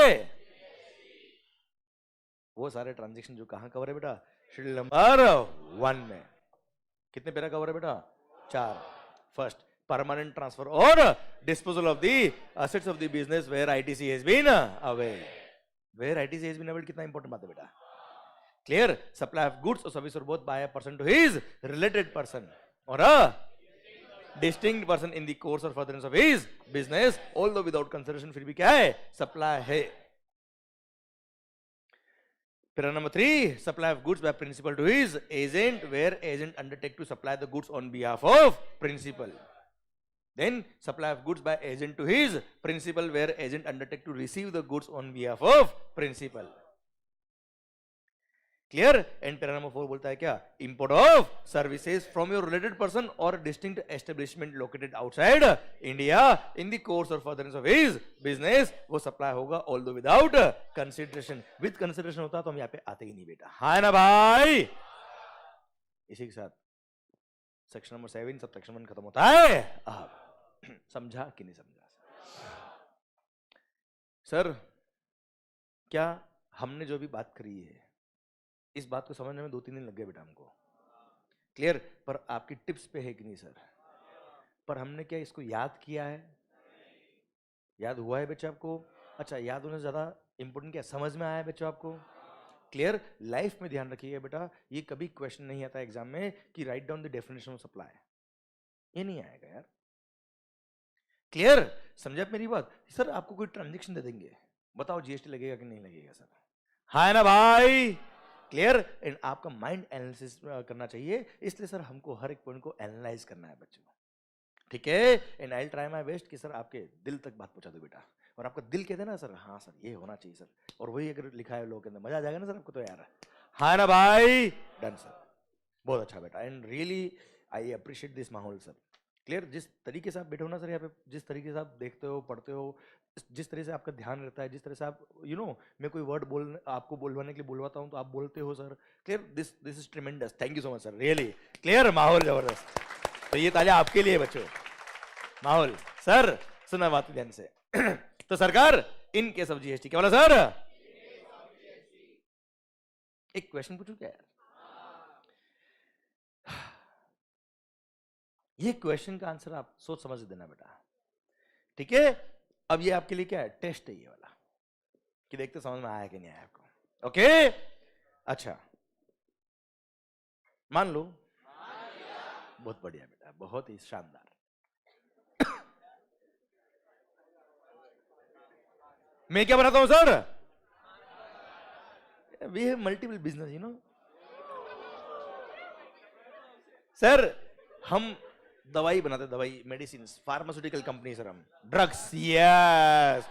वो सारे ट्रांजेक्शन जो कहां कवर है बेटा? शेड्यूल नंबर 1 में। कितने पैरा कवर है बेटा? 4। फर्स्ट, परमानेंट ट्रांसफर और disposal of the assets of the business where ITC has been availed. Where ITC has been availed कितना इंपॉर्टेंट बात है बेटा? क्लियर? सप्लाई ऑफ गुड्स और सर्विस और both by a person to his related person or a distinct person in the course or furtherance of his business, although without consideration, फिर भी क्या है? सप्लाई है। Pillar number 3, supply of goods by principal to his agent, where agent undertake to supply the goods on behalf of principal. Then supply of goods by agent to his principal, where agent undertake to receive the goods on behalf of principal. Clear? And pillar number 4 बोलता है क्या? Import of services from your related person or distinct establishment located outside India in the course or furtherance of his business, वो supply होगा although without consideration. With consideration होता तो हम यहाँ पे आते ही नहीं बेटा। हाँ ना भाई? इसी के साथ सेक्शन नंबर 7 सबसेक्शन 1 खत्म होता है। अब समझा कि नहीं समझा? सर क्या हमने जो भी बात करी है, इस बात को समझने में 2-3 दिन लग गए बेटा हमको। क्लियर? पर आपकी टिप्स पे है कि नहीं सर? पर हमने क्या इसको याद किया है? याद हुआ है बच्चा आपको? अच्छा, याद होने से ज्यादा इंपोर्टेंट क्या समझ में आया है बच्चों आपको? क्लियर? लाइफ में ध्यान रखिएगा बेटा, ये कभी क्वेश्चन नहीं आता एग्जाम में कि write down the definition of supply, ये नहीं आएगा यार। क्लियर? समझे आप मेरी बात? सर आपको कोई ट्रांजेक्शन दे देंगे, बताओ जीएसटी लगेगा कि नहीं लगेगा सर? हाँ ना भाई? क्लियर? एंड आपका माइंड एनालिसिस करना चाहिए, इसलिए सर हमको हर एक पॉइंट को एनालाइज करना है बच्चों। ठीक है? And I will try my best कि सर आपके दिल तक बात पहुंचा दो बेटा, और आपका दिल कहते ना सर हाँ सर ये होना चाहिए सर, और वही अगर लिखा है लोगों के अंदर, मजा आ जाएगा ना सर आपको तो यार। हाँ ना भाई? डन सर, बहुत अच्छा बेटा, and really I appreciate this माहौल सर। क्लियर? जिस तरीके से आप बैठे हो ना सर यहाँ पे, जिस तरीके से आप देखते हो, पढ़ते हो, जिस तरह से आपका ध्यान रहता है, जिस तरह से आप मैं कोई वर्ड आपको बोलवाने के लिए बोलवाता हूं तो आप बोलते हो sir. Clear, this is tremendous, thank you so much sir, really clear, माहौल जबरदस्त। तो ये तालियां आपके लिए बच्चों, माहौल। सर सुना बात ध्यान से। तो सरकार इन केस ऑफ जीएसटी क्या बोला सर? एक क्वेश्चन पूछूं क्या यार? ये क्वेश्चन का आंसर आप सोच समझ देना बेटा, ठीक है? अब ये आपके लिए क्या है? टेस्ट है ये वाला, कि देखते समझ में आया कि नहीं आया आपको। ओके, अच्छा मान लो, बहुत बढ़िया बेटा, बहुत ही शानदार। मैं क्या बनाता हूं sir? We have multiple business, sir हम दवाई बनाते, दवाई, मेडिसिन, फार्मास्यूटिकल कंपनी सर, हम ड्रग्स, यस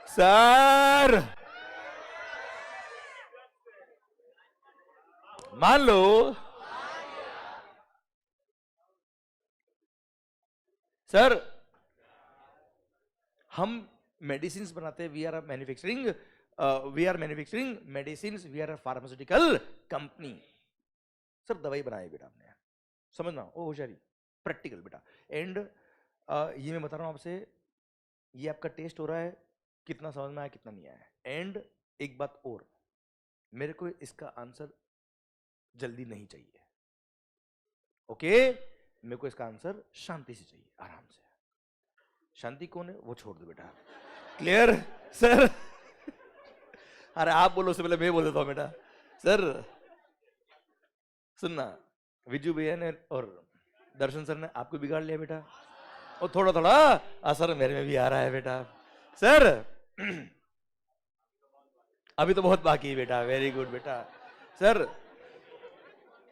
सर। मान लो सर हम मेडिसिन बनाते हैं, we are manufacturing medicine, we are pharmaceutical company. Sir दवाई बनाई बेटा आपने, समझना, ओ होशियारी, प्रैक्टिकल बेटा। एंड ये मैं बता रहा हूं आपसे, ये आपका टेस्ट हो रहा है कितना समझ में आया कितना नहीं आया। एंड एक बात और, मेरे को इसका आंसर जल्दी नहीं चाहिए, ओके? मेरे को इसका आंसर शांति से चाहिए, आराम से। शांति कौन है वो छोड़ दो बेटा, क्लियर सर? अरे आप बोलो उससे पहले मैं बोल देता हूं बेटा। सर सुनना, विजू भैया ने और दर्शन सर ने आपको बिगाड़ लिया बेटा, और थोड़ा थोड़ा असर मेरे में भी आ रहा है बेटा। सर अभी तो बहुत बाकी है बेटा, वेरी गुड बेटा। सर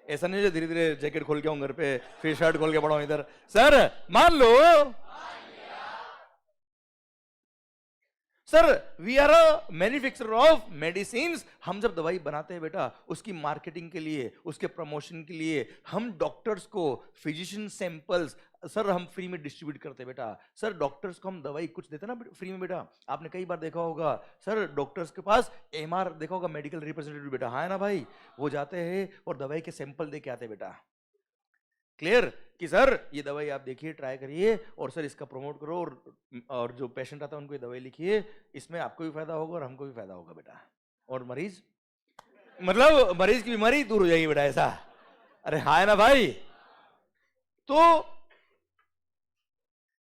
ऐसा नहीं जो धीरे धीरे जैकेट खोल के आऊं घर पे, फिर शर्ट खोल के पढ़ाऊं इधर। सर मान लो sir we are a manufacturer of medicine, हम जब दवाई बनाते हैं बेटा, उसकी मार्केटिंग के लिए, उसके प्रमोशन के लिए हम डॉक्टर्स को फिजिशियन सैंपल्स सर हम फ्री में डिस्ट्रीब्यूट करते हैं बेटा। सर डॉक्टर्स को हम दवाई कुछ देते ना फ्री में बेटा, आपने कई बार देखा होगा सर डॉक्टर्स के पास एमआर देखा होगा, मेडिकल रिप्रेजेंटेटिव बेटा, हाँ ना भाई, वो जाते हैं और दवाई के सैंपल दे के आते बेटा। क्लियर कि सर ये दवाई आप देखिए, ट्राई करिए, और सर इसका प्रमोट करो, और जो पेशेंट आता है उनको ये दवाई लिखिए, इसमें आपको भी फायदा होगा और हमको भी फायदा होगा बेटा, और मरीज मतलब मरीज की बीमारी दूर हो जाएगी बेटा, ऐसा। अरे हाँ ना भाई, तो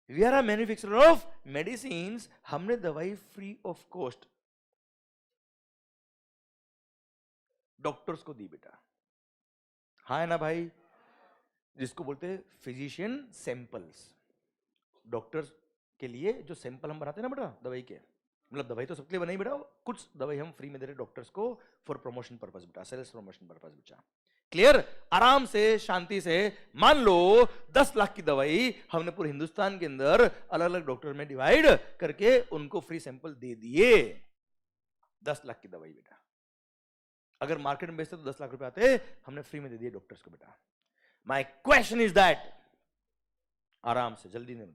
we are a manufacturer of medicine, हमने दवाई फ्री ऑफ कॉस्ट डॉक्टर्स को दी बेटा, हाँ ना भाई, जिसको बोलते हैं फिजिशियन सैंपल्स। डॉक्टर्स के लिए जो सैंपल हम बनाते हैं ना बेटा दवाई के, मतलब दवाई तो सबके लिए बनाई बेटा, कुछ दवाई हम फ्री में दे रहे डॉक्टर्स को फॉर प्रमोशन पर्पस बेटा, सेल्स प्रमोशन पर्पस बेटा। क्लियर, आराम से शांति से। मान लो 10 लाख की दवाई हमने पूरे हिंदुस्तान के अंदर अलग अलग डॉक्टर में डिवाइड करके उनको फ्री सैंपल दे दिए, 10 लाख की दवाई बेटा। अगर मार्केट में बेचते तो 10 लाख रुपए आते, हमने फ्री में दे दिए डॉक्टर्स को बेटा। माई क्वेश्चन इज दैट, आराम से, जल्दी नहीं,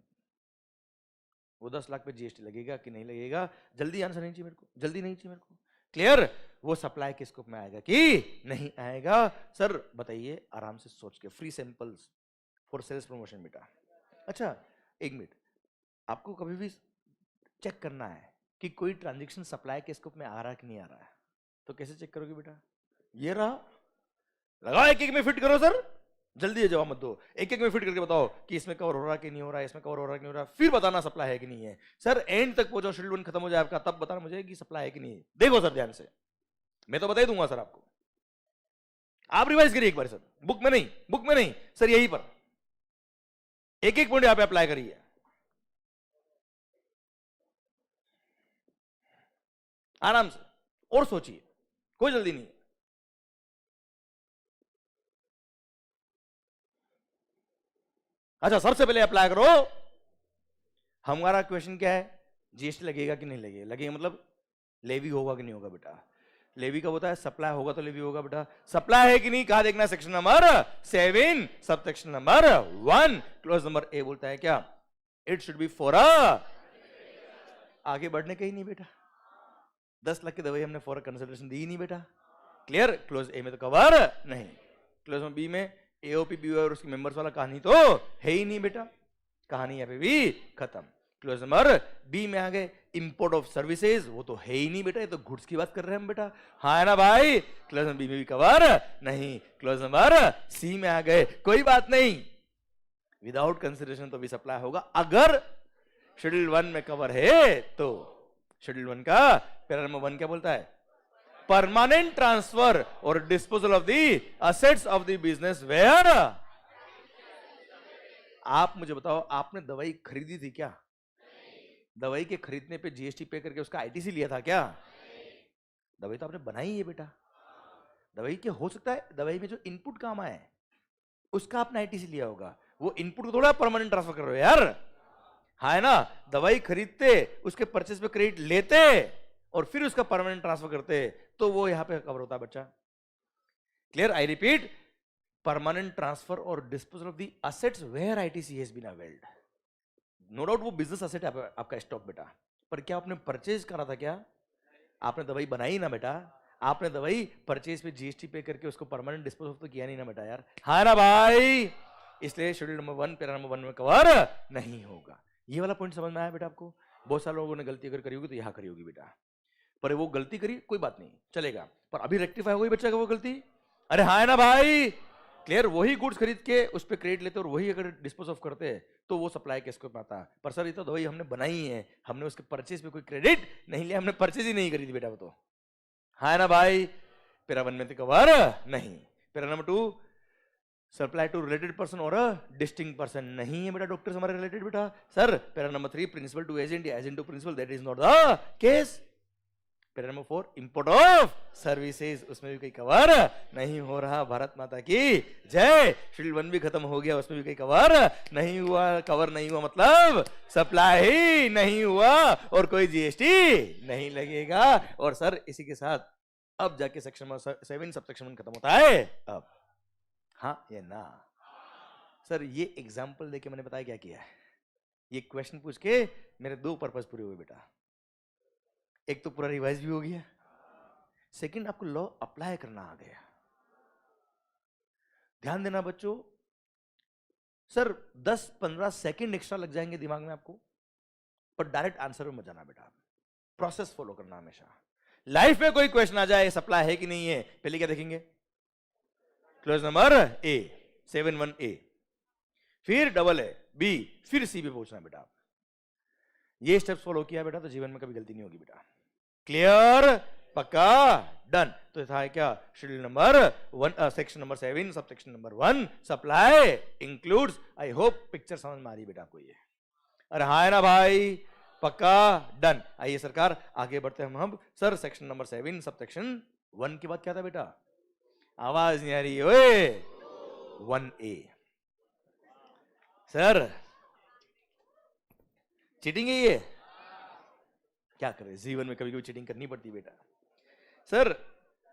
वो 10 लाख पे जीएसटी लगेगा कि नहीं लगेगा, जल्दी आंसर नहीं चाहिए मेरे को, जल्दी नहीं चाहिए मेरे को। क्लियर, वो सप्लाई के स्कोप में आएगा कि नहीं आएगा? सर बताइए आराम से सोच के, free samples for sales promotion बेटा। अच्छा एक मिनट, आपको कभी भी चेक करना है कि कोई ट्रांजेक्शन सप्लाई के स्कोप में आ रहा है कि नहीं आ रहा है, तो कैसे चेक करोगे बेटा? ये रहा, लगाओ, एक एक में फिट करो सर, जल्दी जवाब मत दो, एक एक में फिट करके बताओ कि इसमें कवर हो रहा कि नहीं हो रहा है, इसमें कवर हो रहा कि नहीं हो रहा, फिर बताना सप्लाई है कि नहीं है। सर एंड तक पहुंचो, शेड्यूल 1 खत्म हो जाए आपका, तब बताना मुझे कि सप्लाई है कि नहीं है। देखो सर ध्यान से, मैं तो बता ही दूंगा सर आपको, आप रिवाइज करिए एक बार सर, बुक में नहीं, बुक में नहीं सर, यहीं पर एक एक पॉइंट यहां पे अप्लाई करिए, आराम से, और सोचिए, कोई जल्दी नहीं है। अच्छा सबसे पहले अप्लाई करो, हमारा क्वेश्चन क्या है, जीएसटी लगेगा कि नहीं लगेगा? लगेगा मतलब लेवी होगा कि नहीं होगा बेटा? लेवी का होता है, सप्लाई होगा तो लेवी होगा बेटा। सप्लाई है कि नहीं कहा देखना, section number 7 sub section number 1 close number A बोलता है क्या, इट शुड बी फॉर अ, आगे बढ़ने का ही नहीं बेटा। 10 लाख की दवाई हमने फॉर कंसिडरेशन दी ही नहीं बेटा। क्लियर? क्लोज ए में तो कवर नहीं, क्लोज में बी में एओपी बी और उसकी मेंबर्स वाला कहानी तो है ही नहीं बेटा, कहानी यहाँ पे भी खत्म। क्लोज नंबर बी में आ गए इंपोर्ट ऑफ सर्विसेज, वो तो है ही नहीं बेटा, ये तो गुड्स की बात कर रहे हैं हम बेटा, हाँ है ना भाई। क्लोज नंबर बी में भी कवर नहीं। क्लोज नंबर सी में आ गए, कोई बात नहीं, विदाउट कंसिडरेशन तो भी सप्लाई होगा अगर शेड्यूल 1 में कवर है तो। शेड्यूल 1 का पैरा नंबर 1 क्या बोलता है? परमानेंट ट्रांसफर और disposal of the assets of the business where. आप मुझे बताओ, आपने दवाई खरीदी थी क्या? दवाई के खरीदने पे जीएसटी पे करके उसका आईटीसी लिया था क्या? दवाई तो आपने बनाई है बेटा। दवाई के हो सकता है दवाई में जो इनपुट काम आए उसका आपने आईटीसी लिया होगा, वो इनपुट को थोड़ा परमानेंट ट्रांसफर कर रहे हो यार, हाँ है ना। दवाई खरीदते, उसके परचेस पे क्रेडिट लेते और फिर उसका परमानेंट ट्रांसफर करते तो वो यहां पे कवर होता है बच्चा। Clear? I repeat, permanent transfer और disposal of the assets where ITC has been availed. No doubt वो बिजनेस असेट है आपका स्टॉक बेटा, पर क्या आपने परचेज करा था? क्या आपने दवाई बनाई ना बेटा? आपने दवाई परचेज पे जीएसटी पे करके उसको परमानेंट डिस्पोज ऑफ तो किया नहीं ना बेटा यार, हाँ ना भाई। इसलिए शेड्यूल नंबर 1 पैरा नंबर 1 में कवर नहीं होगा। ये वाला पॉइंट समझ में आया बेटा आपको? बहुत सारे लोगों ने गलती अगर करी होगी तो यहां करी होगी बेटा, पर वो गलती करी कोई बात नहीं चलेगा, पर अभी रेक्टिफाई हो गई बच्चा का वो गलती, अरे हाँ है ना भाई। क्लियर? वही गुड्स खरीद के उस पर क्रेडिट लेते और वही अगर डिस्पोज ऑफ करते तो वो सप्लाई केस को पाता। पर सर ये तो दवाई हमने बनाई है, हमने उसके परचेज पे कोई क्रेडिट नहीं लिया, हमने परचेज ही नहीं करी थी बेटा वो तो, हाँ है ना भाई। पैरा 1 में तो कवर नहीं। Para number 2, supply to related person or distinct person नहीं है बेटा, डॉक्टर हमारे रिलेटेड बेटा। Sir para number 3, principal to agent या agent to principal, that is not the case. Para number 4, import of services, उसमें भी कोई कवर नहीं हो रहा। भारत माता की जय। शेड्यूल 1 भी खत्म हो गया, उसमें भी कोई कवर नहीं हुआ। कवर नहीं हुआ मतलब सप्लाई ही नहीं हुआ और कोई जीएसटी नहीं लगेगा। और सर इसी के साथ अब जाके सेक्शन नंबर 7 सबसेक्शन 1 खत्म होता है। अब हाँ या ना? सर ये एग्जाम्पल देके मैंने बताया क्या किया है, ये क्वेश्चन पूछ के मेरे 2 पर्पस पूरे हुए बेटा। एक तो पूरा रिवाइज भी हो गया, सेकंड आपको लॉ अप्लाई करना आ गया। ध्यान देना बच्चों, सर 10-15 सेकंड एक्स्ट्रा लग जाएंगे दिमाग में आपको, पर डायरेक्ट आंसर में मत जाना बेटा, प्रोसेस फॉलो करना हमेशा। लाइफ में कोई क्वेश्चन आ जाए सप्लाई है कि नहीं है, पहले क्या देखेंगे? क्लोज नंबर ए 7(1)(a), फिर डबल है बी, फिर सी पे पहुंचना बेटा। ये स्टेप्स फॉलो किया बेटा तो जीवन में कभी गलती नहीं होगी बेटा। क्लियर? पक्का? डन। तो था क्या? Schedule number 1 section number 7 sub section number 1 supply includes. I hope picture समझ में आ रही बेटा आपको ये, अरे हाँ है ना भाई? पक्का? डन। आइए सरकार आगे बढ़ते हैं हम। Sir section number 7 sub section 1 के बाद क्या था बेटा? आवाज नहीं आ रही ओए। 1A। सर चीटिंग है ये, क्या करें, जीवन में कभी कभी चीटिंग करनी पड़ती है बेटा। सर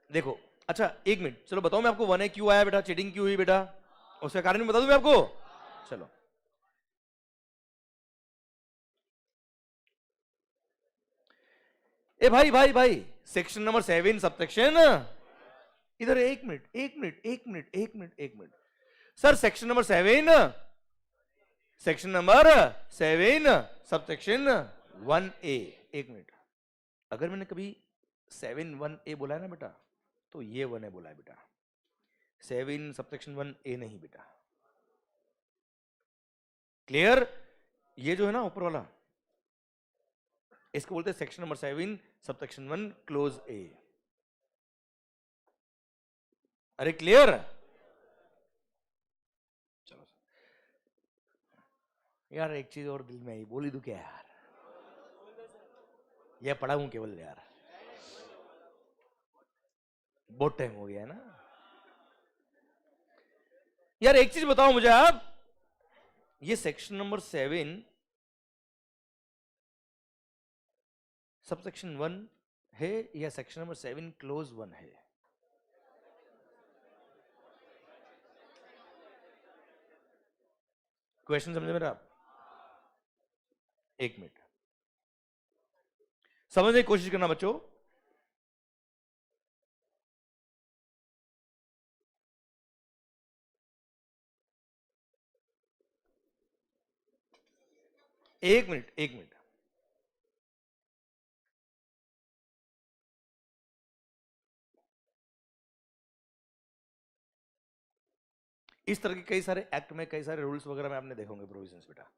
देखो, अच्छा एक मिनट, चलो बताओ मैं आपको 1A क्यों आया बेटा, चीटिंग क्यों हुई बेटा, उसका कारण भी बता दूं मैं आपको। चलो ए भाई भाई भाई, सेक्शन नंबर 7 सब सेक्शन, इधर एक मिनट एक मिनट एक मिनट एक मिनट एक minute. Sir section number 7 sub section 1A, एक मिनट, अगर मैंने कभी 7(1)(a) बोला है ना बेटा तो ये 1A बोला है बेटा, 7 सबसेक्शन 1A नहीं बेटा। क्लियर? ये जो है ना ऊपर वाला, इसको बोलते हैं सेक्शन नंबर 7 सबसेक्शन 1 क्लोज ए। अरे क्लियर? चलो यार एक चीज और दिल में आई, बोली दूं क्या यार, यह पढ़ा हूं केवल यार, बहुत टाइम हो गया है ना यार। एक चीज बताओ मुझे आप, ये सेक्शन नंबर 7 सबसेक्शन 1 है या सेक्शन नंबर 7 क्लोज 1 है? क्वेश्चन समझे मेरा? एक मिनट समझने की कोशिश करना बच्चों। एक मिनट एक मिनट। इस तरह के कई सारे एक्ट में कई सारे रूल्स वगैरह में आपने देखोगे प्रोविजंस बेटा।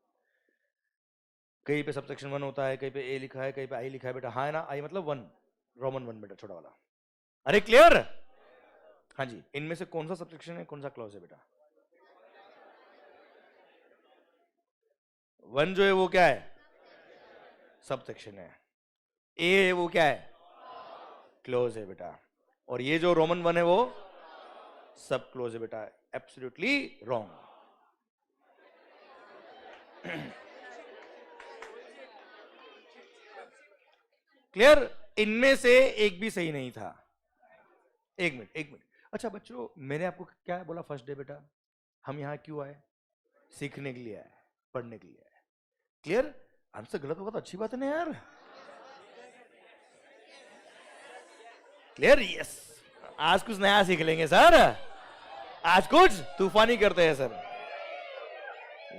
कहीं पे सबसेक्शन 1 होता है, कहीं पे ए लिखा है, कहीं पे आई लिखा है बेटा। हाँ है ना, आई मतलब 1, रोमन 1 बेटा, छोटा वाला। अरे क्लियर? हाँ जी। इनमें से कौन सा सबसेक्शन है, कौन सा क्लॉज है बेटा? 1 जो है वो क्या है? सबसेक्शन है। ए वो क्या है? क्लोज है बेटा। और ये जो रोमन 1 है वो सब क्लोज है बेटा। Absolutely wrong. क्लियर? इनमें से एक भी सही नहीं था। एक मिनट एक मिनट। अच्छा बच्चों, मैंने आपको क्या बोला फर्स्ट डे बेटा? हम यहां क्यों आए? सीखने के लिए आए, पढ़ने के लिए आए। क्लियर? आंसर गलत होगा तो अच्छी बात है ना यार। क्लियर? यस। आज कुछ नया सीख लेंगे सर, आज कुछ तूफानी करते हैं सर।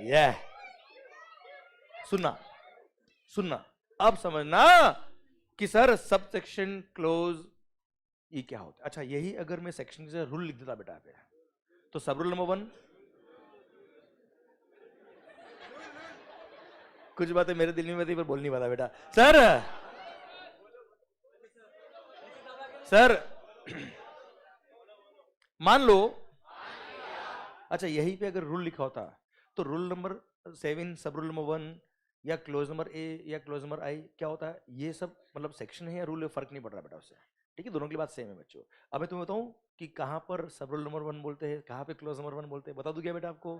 यह सुनना सुनना, अब समझना कि सर सब सेक्शन क्लोज ये क्या होता है। अच्छा यही अगर मैं सेक्शन से रूल लिख देता बेटा पे, तो सब रूल नंबर 1, कुछ बातें मेरे दिल में थी पर बोल नहीं पाता बेटा। सर सर मान लो, अच्छा यहीं पे अगर रूल लिखा होता तो रूल नंबर 7 सब रूल नंबर 1 या क्लोज नंबर ए या क्लोज नंबर आई क्या होता है, ये सब मतलब सेक्शन है या रूल है, फर्क नहीं पड़ रहा बेटा उससे। ठीक है, दोनों की बात सेम है बच्चों। अब मैं तुम्हें बताऊं कि कहां पर सब रूल नंबर 1 बोलते हैं, कहां पे क्लोज नंबर 1 बोलते हैं, बता दूं क्या बेटा आपको?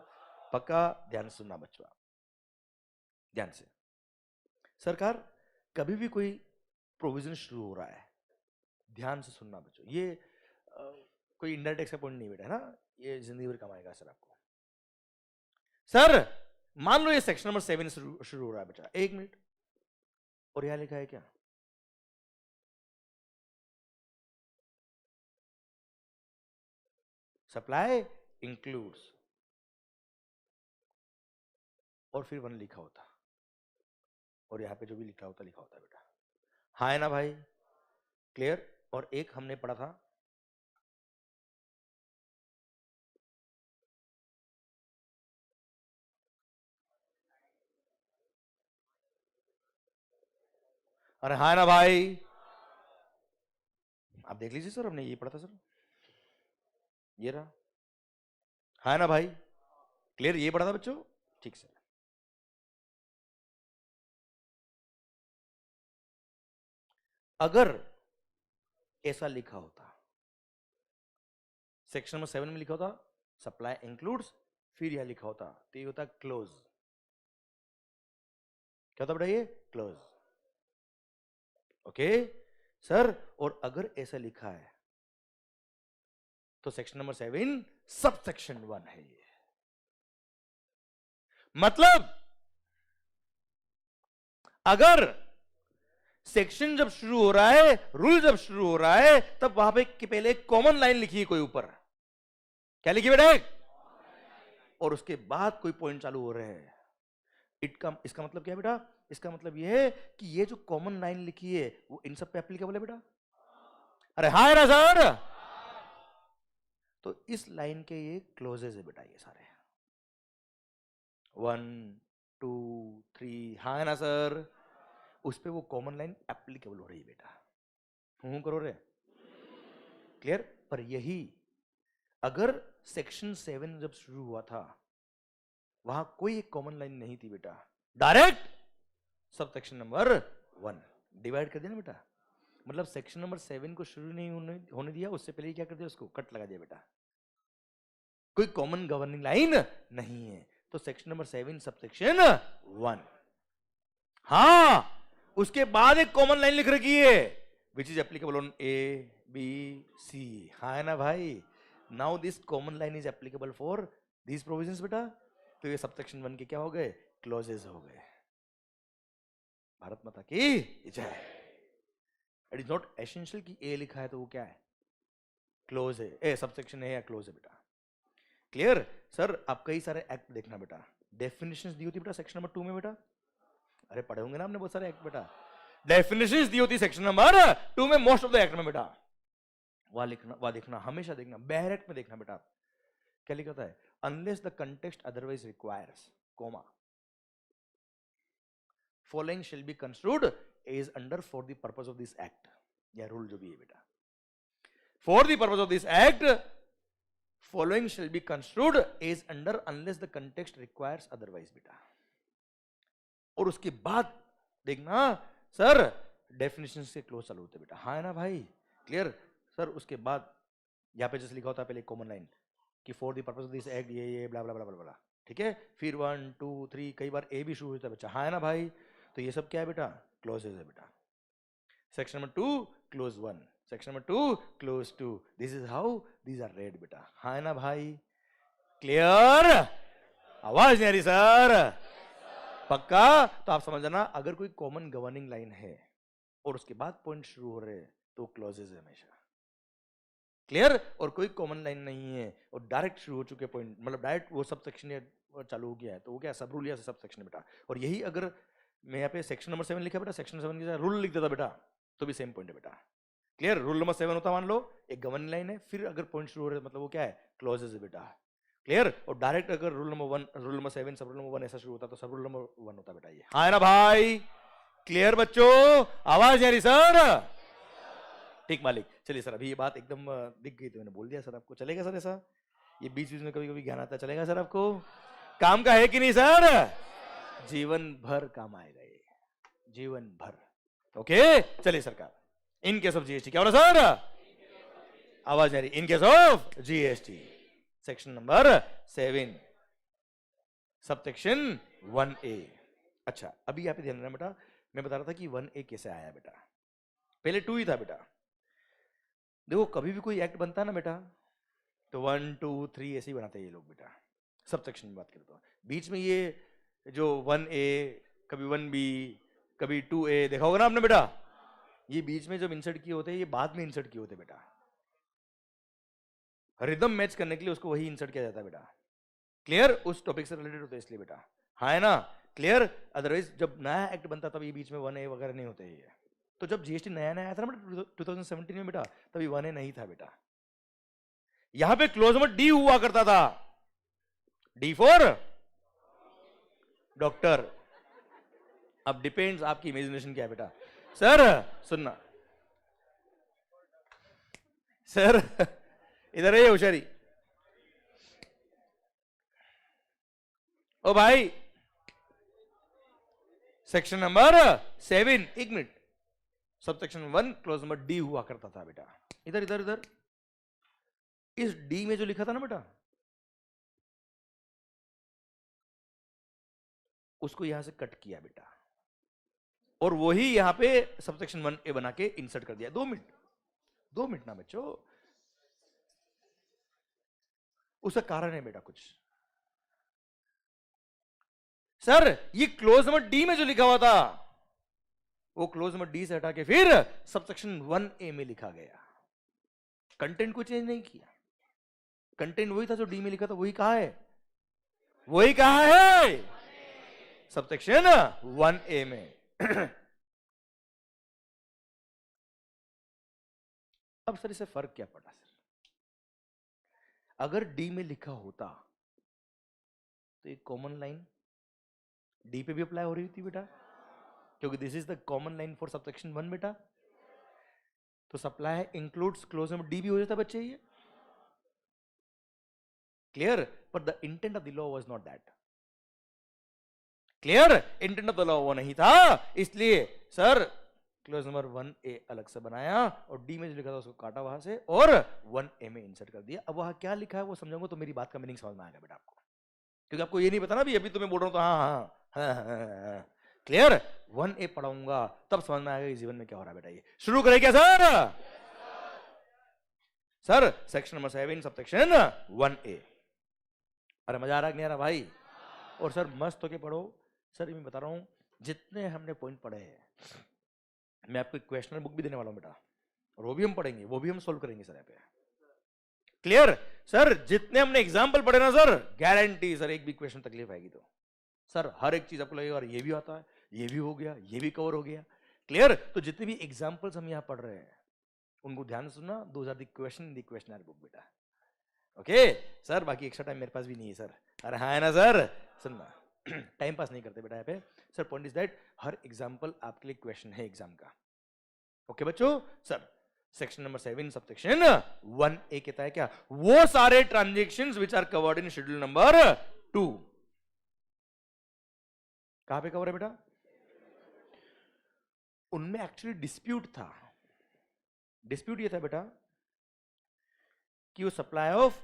पक्का ध्यान से सुनना बच्चों, ध्यान से। सरकार कभी भी कोई प्रोविजन शुरू हो रहा है, ध्यान से सुनना बच्चों, ये कोई इंडायरेक्ट का पॉइंट नहीं बेटा, है ना, ये जिंदगी भर कमाएगा सर आपको। सर मान लो ये सेक्शन नंबर 7 शुरू हो रहा है बेटा, एक मिनट, और यहां लिखा है क्या? सप्लाई इंक्लूड्स, और फिर 1 लिखा होता, और यहां पे जो भी लिखा होता बेटा। हाँ है ना भाई? क्लियर? और एक हमने पढ़ा था, अरे हाँ है ना भाई? आप देख लीजिए सर, हमने ये पढ़ा था सर, ये रहा। हाँ है ना भाई? क्लियर? ये पढ़ा था बच्चों? ठीक सर। अगर ऐसा लिखा होता, सेक्शन नंबर 7 में लिखा होता सप्लाई इंक्लूड्स, फिर यह लिखा होता तो ये होता क्लोज। क्या होता बेटा? ये क्लोज। ओके सर, और अगर ऐसा लिखा है तो सेक्शन नंबर 7 सब सेक्शन 1 है ये। मतलब अगर सेक्शन जब शुरू हो रहा है, रूल जब शुरू हो रहा है, तब वहां पे पहले कॉमन लाइन लिखी है कोई ऊपर, क्या लिखी बेटा? और उसके बाद कोई पॉइंट चालू हो रहे हैं। इसका मतलब क्या है बेटा? इसका मतलब यह है कि ये जो कॉमन लाइन लिखी है वो इन सब पे एप्लीकेबल है बेटा। अरे हाँ है ना सर? तो इस लाइन के ये क्लोजेस है बेटा, ये सारे 1 2 3, हाँ है ना सर? उस पे वो कॉमन लाइन एप्लीकेबल हो रही है बेटा। करो रे। क्लियर? पर यही अगर सेक्शन 7 जब शुरू हुआ था, वहां कोई एक कॉमन लाइन नहीं थी बेटा, direct sub section number 1 divide कर दिया ना बेटा। मतलब सेक्शन नंबर 7 को शुरू नहीं होने दिया, उससे पहले क्या कर दिया, उसको कट लगा दिया बेटा। कोई कॉमन गवर्निंग लाइन नहीं है, तो सेक्शन नंबर 7 सब सेक्शन 1। हाँ, उसके बाद एक कॉमन लाइन लिख रखी है which is applicable on A B C, हाँ है ना भाई? Now this common line is applicable for this provisions बेटा। तो ये सब सेक्शन 1 के क्या हो गए? क्लोजेस हो गए। भारत माता की जय। इट इज नॉट एसेंशियल कि ए लिखा है तो वो क्या है, क्लोज है, ए सबसेक्शन है या क्लोज है बेटा। Clear sir? आप कई सारे एक्ट देखना बेटा, डेफिनेशंस दी होती बेटा सेक्शन नंबर 2 में बेटा। अरे पढ़े होंगे ना आपने बहुत सारे एक्ट बेटा, डेफिनेशंस दी होती सेक्शन नंबर 2 में मोस्ट ऑफ द एक्ट में बेटा। वहां लिखना, वहां देखना, हमेशा देखना, बहर एक्ट में देखना बेटा। क्या लिखा है? Unless the context otherwise requires, comma, following shall be construed as under for the purpose of this act, या रूल जो भी है बेटा। For the purpose of this act following shall be construed as under unless the context requires otherwise बेटा। और उसके बाद देखना सर डेफिनेशन से क्लोज चालू होते बेटा, हाँ है ना भाई? Clear sir? उसके बाद यहां पे जैसे लिखा होता है पहले कॉमन लाइन कि for the purpose of this act ये ब्ला ब्ला ब्ला ब्ला ब्ला, ठीक है? फिर 1 2 3 कई बार ए भी शुरू होता है बच्चा, हाँ है ना भाई? तो ये सब क्या है बेटा? क्लोजेज है बेटा। Section number 2 clause 1, section number 2 clause 2, this is how these are read बेटा, हाँ है ना भाई? क्लियर? आवाज नहीं आ रही सर? पक्का? तो आप समझ जाना, अगर कोई कॉमन गवर्निंग लाइन है और उसके बाद पॉइंट शुरू हो रहे हैं तो क्लॉजेज है हमेशा। क्लियर? और कोई कॉमन लाइन नहीं है और डायरेक्ट शुरू हो चुके पॉइंट, मतलब डायरेक्ट वो सब सेक्शन चालू हो गया है तो वो क्या सब रूल या सब सेक्शन बेटा। और यही अगर मैं यहाँ पे सेक्शन नंबर 7 लिखा बेटा, सेक्शन 7 की रूल लिख देता बेटा तो भी सेम पॉइंट है बेटा। क्लियर? रूल नंबर 7 होता, मान लो एक गवर्निंग लाइन है, फिर अगर पॉइंट शुरू हो रहे मतलब वो क्या है? क्लॉजेज है बेटा। क्लियर? और डायरेक्ट अगर रूल नंबर 1, रूल नंबर 7, सब रूल नंबर 1 ऐसा शुरू होता तो सब रूल नंबर 1 होता बेटा ये, हाँ है ना भाई? क्लियर बच्चों? आवाज नहीं आ रही सर? ठीक मालिक। चलिए सर, अभी ये बात एकदम दिख गई तो मैंने बोल दिया सर आपको, चलेगा सर ऐसा? ये बीच बीच में कभी कभी ज्ञान आता, चलेगा सर आपको? काम का है कि नहीं सर? जीवन भर काम आएगा ये, जीवन भर। ओके चलिए सरकार, इन केस ऑफ जीएसटी क्या हो रहा सर? आवाज आ रही? In case of GST section number 7 subsection 1A। अच्छा अभी यहाँ पे ध्यान देना बेटा, मैं बता रहा था कि 1A कैसे आया बेटा, पहले 2 ही था बेटा। देखो कभी भी कोई एक्ट बनता है ना बेटा तो 1 2 3 ऐसे ही बनाते हैं ये लोग बेटा, सबसेक्शन की बात करें तो। बीच में ये जो 1A, कभी 1B, कभी 2A, देखा होगा ना आपने बेटा, ये बीच में जब इंसर्ट किए होते हैं ये बाद में इंसर्ट किए होते बेटा, रिदम मैच करने के लिए उसको वही इंसर्ट किया जाता है बेटा। क्लियर? उस टॉपिक से रिलेटेड होता है इसलिए बेटा, हाँ है ना? क्लियर? अदरवाइज जब नया एक्ट बनता तब ये बीच में 1A वगैरह नहीं होते ये। तो जब जीएसटी नया नया आया था ना बेटा 2017 में बेटा, तभी 1A नहीं था बेटा। यहां पे क्लोज नंबर डी हुआ करता था, डी फॉर डॉक्टर। अब डिपेंड्स आपकी इमेजिनेशन क्या है बेटा। सर सुनना सर, इधर है होशियारी। ओ भाई सेक्शन नंबर 7, एक minute, sub section 1 close number D हुआ करता था बेटा। इधर इधर इधर इस डी में जो लिखा था ना बेटा, उसको यहां से कट किया बेटा और वही यहां पे सबसेक्शन 1A बना के इंसर्ट कर दिया। 2 मिनट ना बच्चों, उसका कारण है बेटा कुछ। सर ये क्लोज नंबर डी में जो लिखा हुआ था वो क्लोज नंबर डी से हटा के फिर सबसेक्शन 1A में लिखा गया, कंटेंट को चेंज नहीं किया, कंटेंट वही था जो डी में लिखा था, वही कहा है, वही कहा है सबसेक्शन 1A में। अब सर इससे फर्क क्या पड़ा सर? अगर डी में लिखा होता तो एक कॉमन लाइन डी पे भी अप्लाई हो रही थी बेटा, क्योंकि this is the common line for subsection 1 बेटा। तो supply includes clause number D भी हो जाता बच्चे ये। क्लियर? पर the intent of the law was not that. Clear? Intent of the law वो नहीं था, इसलिए सर क्लोज नंबर 1A अलग से बनाया और डी में जो लिखा था उसको काटा वहां से और 1A में इंसर्ट कर दिया। अब वहां क्या लिखा है वो समझाऊंगा तो मेरी बात का मीनिंग समझ में आएगा बेटा आपको, क्योंकि आपको ये नहीं पता ना, अभी तो मैं बोल रहा हूं तो हाँ। क्लियर? 1A पढ़ाऊंगा तब समझ में आएगा जीवन में क्या हो रहा है बेटा। ये शुरू करें क्या sir? Sir section number 7 subsection 1A। अरे मजा आ रहा है नहीं आ रहा भाई? और सर मस्त होके पढ़ो सर, मैं बता रहा हूं जितने हमने पॉइंट पढ़े हैं, मैं आपको क्वेश्चनर बुक भी देने वाला हूं बेटा, और वो भी हम पढ़ेंगे, वो भी हम सोल्व करेंगे सर यहाँ पे। Clear sir? जितने हमने एग्जाम्पल पढ़े ना सर, गारंटी सर एक भी क्वेश्चन तकलीफ आएगी तो सर हर एक चीज आपको लगेगा और ये भी आता है, ये भी हो गया, ये भी कवर हो गया। क्लियर? तो जितने भी एग्जाम्पल्स हम यहाँ पढ़ रहे हैं उनको ध्यान से सुनना, those are the question in the questioner book बेटा। ओके सर, बाकी एक्स्ट्रा टाइम मेरे पास भी नहीं है सर। अरे हाँ है ना सर, सुनना टाइम पास नहीं करते बेटा यहाँ पे sir. Point is that her example आपके लिए क्वेश्चन है एग्जाम का। ओके बच्चों, sir section number 7 subsection 1A कहता है क्या? वो सारे transactions which are covered in schedule number 2। कहां पे कवर है बेटा? उनमें एक्चुअली डिस्प्यूट था। डिस्प्यूट ये था बेटा कि वो सप्लाई ऑफ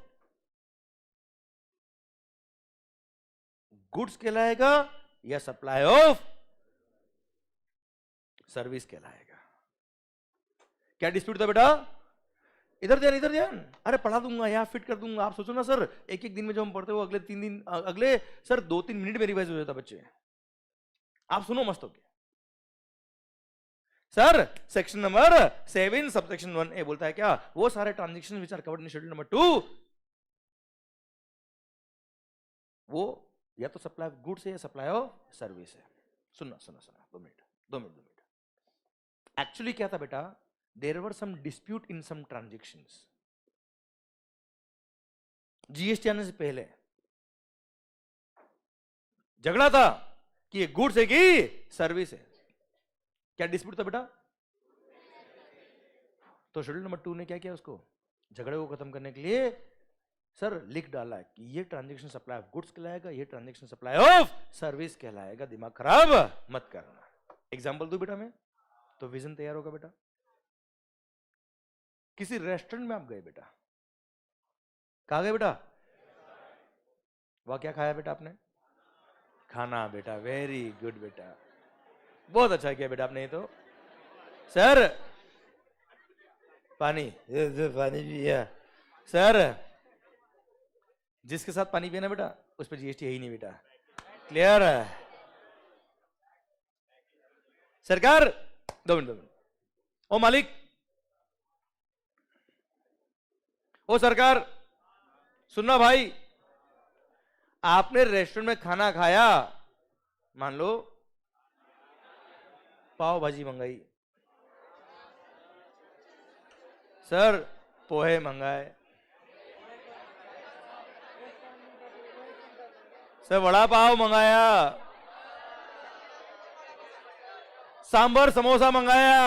गुड्स कहलाएगा या सप्लाई ऑफ सर्विस कहलाएगा। क्या डिस्प्यूट था बेटा? इधर ध्यान, इधर ध्यान। अरे पढ़ा दूंगा या फिट कर दूंगा। आप सोचो ना सर, एक एक दिन में जो हम पढ़ते हो अगले 3 दिन, अगले सर 2-3 मिनट में रिवाइज हो जाता बच्चे। आप सुनो मस्त होके sir. Section number 7 subsection 1A बोलता है क्या? वो सारे transaction which are covered in schedule number 2, वो या तो सप्लाई ऑफ गुड्स है या सप्लाई ऑफ सर्विस है। सुनना सुनना सुनना, 2 मिनट 2 मिनट 2 मिनट। एक्चुअली क्या था बेटा? There were some dispute in some transactions. GST आने से पहले झगड़ा था कि ये गुड्स है कि सर्विस है। क्या डिस्प्यूट था बेटा? तो शेड्यूल नंबर 2 ने क्या किया? उसको झगड़े को खत्म करने के लिए सर लिख डाला कि ये ट्रांजैक्शन सप्लाई ऑफ गुड्स कहलाएगा, ये ट्रांजैक्शन सप्लाई ऑफ सर्विस कहलाएगा। दिमाग खराब मत करना। एग्जांपल दूं बेटा मैं, तो विजन तैयार होगा बेटा। किसी रेस्टोरेंट में आप गए बेटा, कहां गए बेटा? वहां क्या खाया बेटा आपने? खाना बेटा, वेरी गुड बेटा, बहुत अच्छा किया बेटा आपने। ये तो सर पानी, पानी पिया सर। जिसके साथ पानी पिया ना बेटा, उस पर जीएसटी है ही नहीं बेटा। क्लियर है सरकार? 2 मिनट 2 मिनट। ओ मालिक, ओ सरकार, सुनना भाई, आपने रेस्टोरेंट में खाना खाया, मान लो पाव भाजी मंगाई सर, पोहे मंगाए सर, वड़ा पाव मंगाया, सांभर समोसा मंगाया